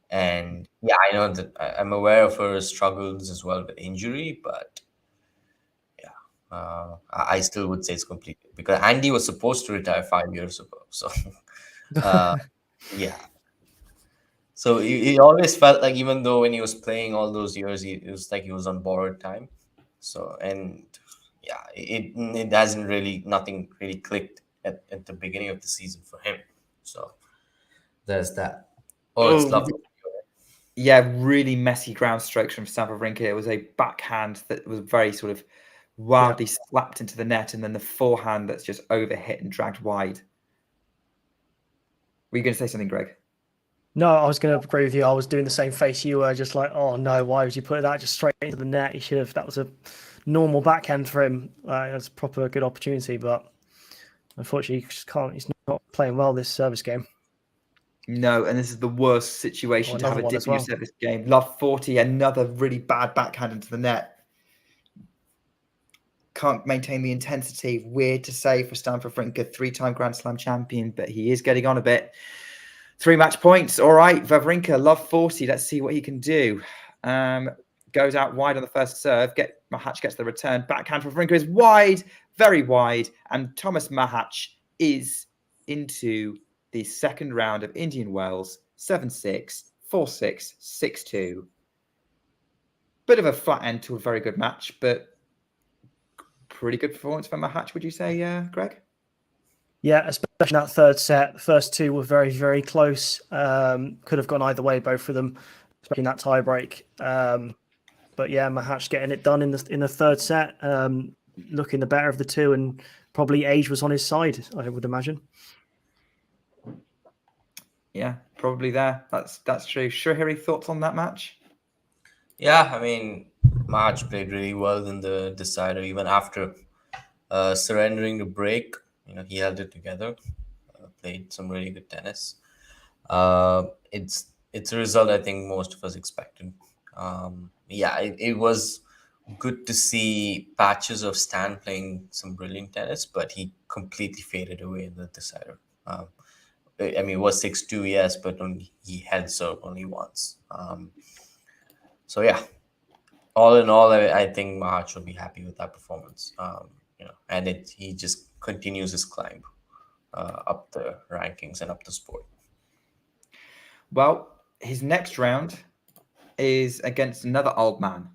[SPEAKER 3] And yeah, I know that I'm aware of her struggles as well with injury, but yeah, I still would say it's completely because Andy was supposed to retire 5 years ago. So yeah. So he always felt like even though when he was playing all those years, it was like he was on borrowed time. So, and yeah, it hasn't really, nothing really clicked at the beginning of the season for him. So there's that. It's lovely.
[SPEAKER 1] Yeah, really messy ground strokes from Wawrinka. It was a backhand that was very sort of wildly slapped into the net, and then the forehand that's just overhit and dragged wide. Were you going to say something, Greg?
[SPEAKER 2] No, I was going to agree with you. I was doing the same face you were, just like, oh no, why would you put that just straight into the net? He should have. That was a normal backhand for him. That's a proper good opportunity, but unfortunately, he just can't. He's not playing well this service game.
[SPEAKER 1] No, and this is the worst situation to have a debut service game. Love 40, another really bad backhand into the net. Can't maintain the intensity. Weird to say for Stan Wawrinka, 3-time Grand Slam champion, but he is getting on a bit. 3 match points. All right, Wawrinka, love 40. Let's see what he can do. Goes out wide on the first serve. Machac gets the return. Backhand Wawrinka is wide, very wide, and Tomas Machac is into the second round of Indian Wells, 7-6, 4-6, 6-2. Bit of a flat end to a very good match, but pretty good performance for Machac, would you say, Greg?
[SPEAKER 2] Yeah, especially in that third set. The first 2 were very, very close. Could have gone either way, both of them, especially in that tie break. But yeah, Machac getting it done in the third set, looking the better of the 2, and probably age was on his side, I would imagine.
[SPEAKER 1] Yeah, probably there. That's true. Shrihari, thoughts on that match?
[SPEAKER 3] Yeah, I mean, Machac played really well in the decider, even after surrendering the break. He held it together, played some really good tennis. It's a result I think most of us expected. It was good to see patches of Stan playing some brilliant tennis, but he completely faded away in the decider. It was 6-2, yes, but he held serve only once. So yeah, all in all, I think Machac will be happy with that performance. And he just continues his climb up the rankings and up the sport.
[SPEAKER 1] Well, his next round is against another old man,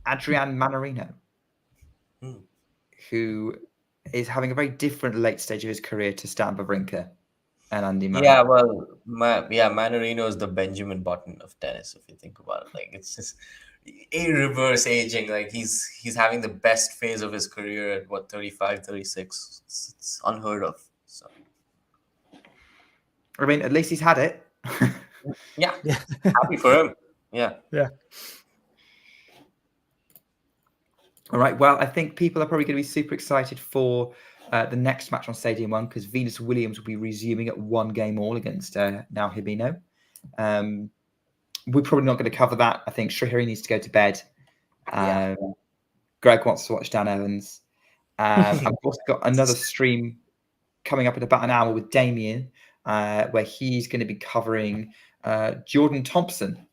[SPEAKER 1] Adrian Manarino, who is having a very different late stage of his career to Stan Wawrinka and Andy Murray.
[SPEAKER 3] Yeah, well, Manarino is the Benjamin Button of tennis, if you think about it. Like, it's just a reverse aging. Like, he's having the best phase of his career at 35, 36. It's unheard of. So,
[SPEAKER 1] I mean, at least he's had it.
[SPEAKER 3] yeah. Happy for him. Yeah.
[SPEAKER 1] All right. Well, I think people are probably going to be super excited for the next match on Stadium 1 because Venus Williams will be resuming at 1 game all against now Hibino. We're probably not going to cover that. I think Shrihari needs to go to bed. Greg wants to watch Dan Evans. I've also got another stream coming up in about an hour with Damien, where he's going to be covering Jordan Thompson,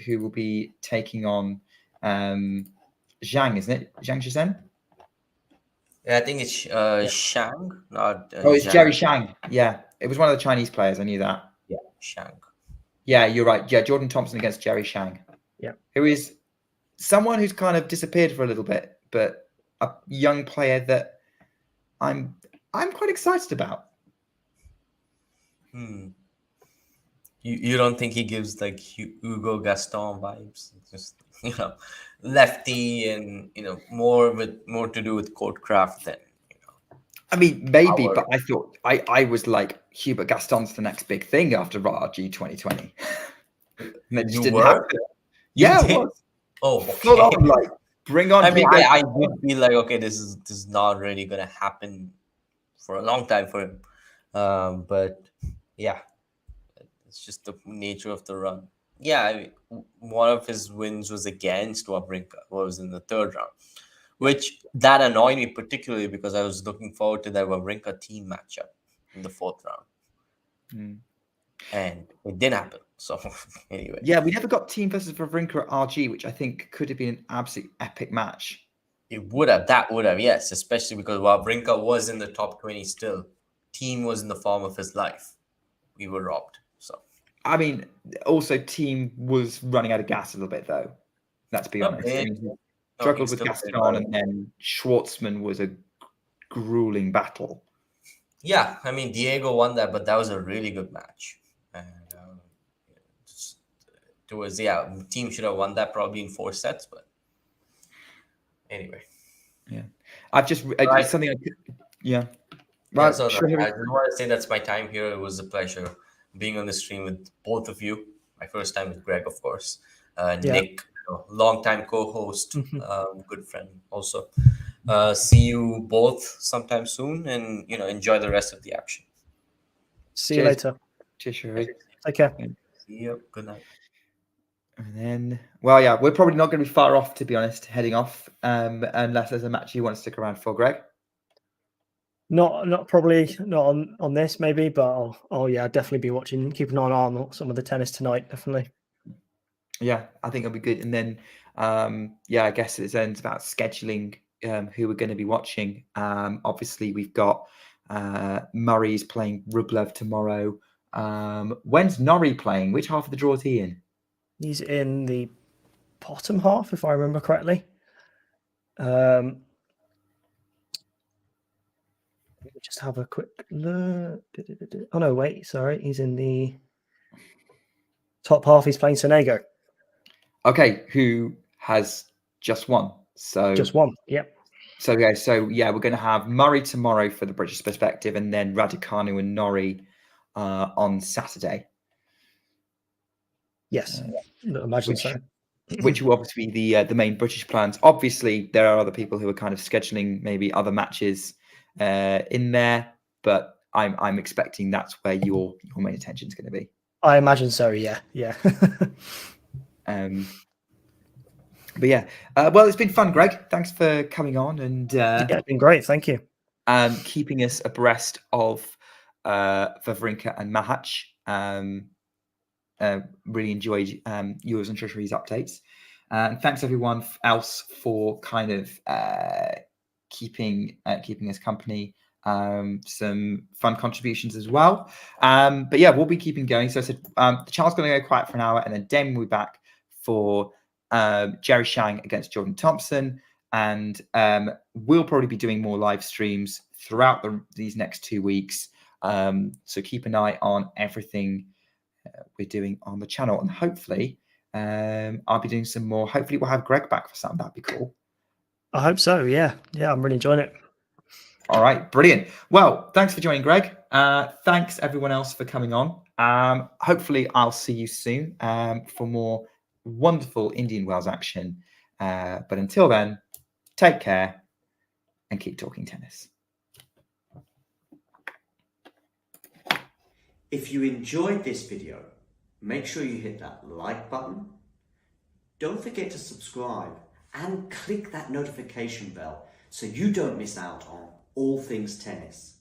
[SPEAKER 1] who will be taking on Zhang, isn't it? Zhang Zhizhen?
[SPEAKER 3] Yeah, I think it's Shang, not
[SPEAKER 1] Oh, it's
[SPEAKER 3] Zhang.
[SPEAKER 1] Jerry Shang. Yeah, it was one of the Chinese players. I knew that.
[SPEAKER 3] Yeah, Shang.
[SPEAKER 1] Yeah, you're right. Yeah, Jordan Thompson against Jerry Shang.
[SPEAKER 2] Yeah.
[SPEAKER 1] Who is someone who's kind of disappeared for a little bit, but a young player that I'm quite excited about.
[SPEAKER 3] You don't think he gives like Hugo Gaston vibes? Just lefty and more to do with courtcraft than
[SPEAKER 1] I mean, maybe,
[SPEAKER 3] power.
[SPEAKER 1] but I thought I was like Hubert Gaston's the next big thing after RG 2020. And it just didn't happen. Yeah, it was.
[SPEAKER 3] Oh,
[SPEAKER 1] Full on, like bring on.
[SPEAKER 3] I mean,
[SPEAKER 1] Hugo.
[SPEAKER 3] I would be like, okay, this is not really gonna happen for a long time for him. But yeah, it's just the nature of the run. Yeah, I mean, one of his wins was against Wawrinka, was in the third round, which that annoyed me particularly because I was looking forward to that Wawrinka team matchup in the fourth round, and it didn't happen. So anyway,
[SPEAKER 1] yeah, we never got team versus Wawrinka at RG, which I think could have been an absolute epic match.
[SPEAKER 3] that would have, yes, especially because Wawrinka was in the top 20 still. Team was in the form of his life. We were robbed. So
[SPEAKER 1] I mean, also team was running out of gas a little bit though. Let's be honest. I mean, he struggled with Gaston, and then Schwartzman was a grueling battle.
[SPEAKER 3] Yeah, I mean Diego won that, but that was a really good match. And team should have won that probably in 4 sets, but anyway.
[SPEAKER 1] Yeah, I've just something. Yeah.
[SPEAKER 3] Right. So I just want to say that's my time here. It was a pleasure being on the stream with both of you. My first time with Greg, of course. Nick, long-time co-host, good friend also. See you both sometime soon, and enjoy the rest of the action.
[SPEAKER 2] See you later.
[SPEAKER 1] Cheers, Sherry.
[SPEAKER 2] Take care.
[SPEAKER 3] See you. Good night.
[SPEAKER 1] And then, well, yeah, we're probably not going to be far off, to be honest, heading off, unless there's a match you want to stick around for, Greg.
[SPEAKER 2] Not probably not on this maybe, but I'll definitely be watching, keep an eye on some of the tennis tonight, definitely. Yeah,
[SPEAKER 1] I think it'll be good. And then I guess it ends about scheduling who we're going to be watching. Obviously we've got Murray's playing Rublev tomorrow. When's Norrie playing? Which half of the draw is he in?
[SPEAKER 2] He's in the bottom half, if I remember correctly. Let me just have a quick look. Oh no, wait, sorry. He's in the top half. He's playing Sonego.
[SPEAKER 1] Okay, who has just won? So
[SPEAKER 2] just won, yep.
[SPEAKER 1] So we're going to have Murray tomorrow for the British perspective, and then Raducanu and Norrie on Saturday.
[SPEAKER 2] Yes, I imagine so.
[SPEAKER 1] Which will obviously be the main British plans. Obviously, there are other people who are kind of scheduling maybe other matches in there, but I'm expecting that's where your main attention is going to be.
[SPEAKER 2] I imagine so. Yeah.
[SPEAKER 1] But yeah, well, it's been fun, Greg. Thanks for coming on, and
[SPEAKER 2] it's been great. Thank you.
[SPEAKER 1] Keeping us abreast of Wawrinka and Machac. Really enjoyed yours and Trisha's updates, and thanks everyone else for kind of keeping us company. Some fun contributions as well, but yeah, we'll be keeping going. So I said the channel's going to go quiet for an hour, and then Damon will be back for Jerry Shang against Jordan Thompson, and we'll probably be doing more live streams throughout these next 2 weeks, so keep an eye on everything we're doing on the channel, and hopefully I'll be doing some more. Hopefully we'll have Greg back for something. That'd be cool.
[SPEAKER 2] I hope so. Yeah, I'm really enjoying it.
[SPEAKER 1] All right, brilliant. Well, thanks for joining, Greg. Thanks everyone else for coming on. Hopefully I'll see you soon for more wonderful Indian Wells action. But until then, take care and keep talking tennis.
[SPEAKER 4] If you enjoyed this video, make sure you hit that like button. Don't forget to subscribe and click that notification bell so you don't miss out on all things tennis.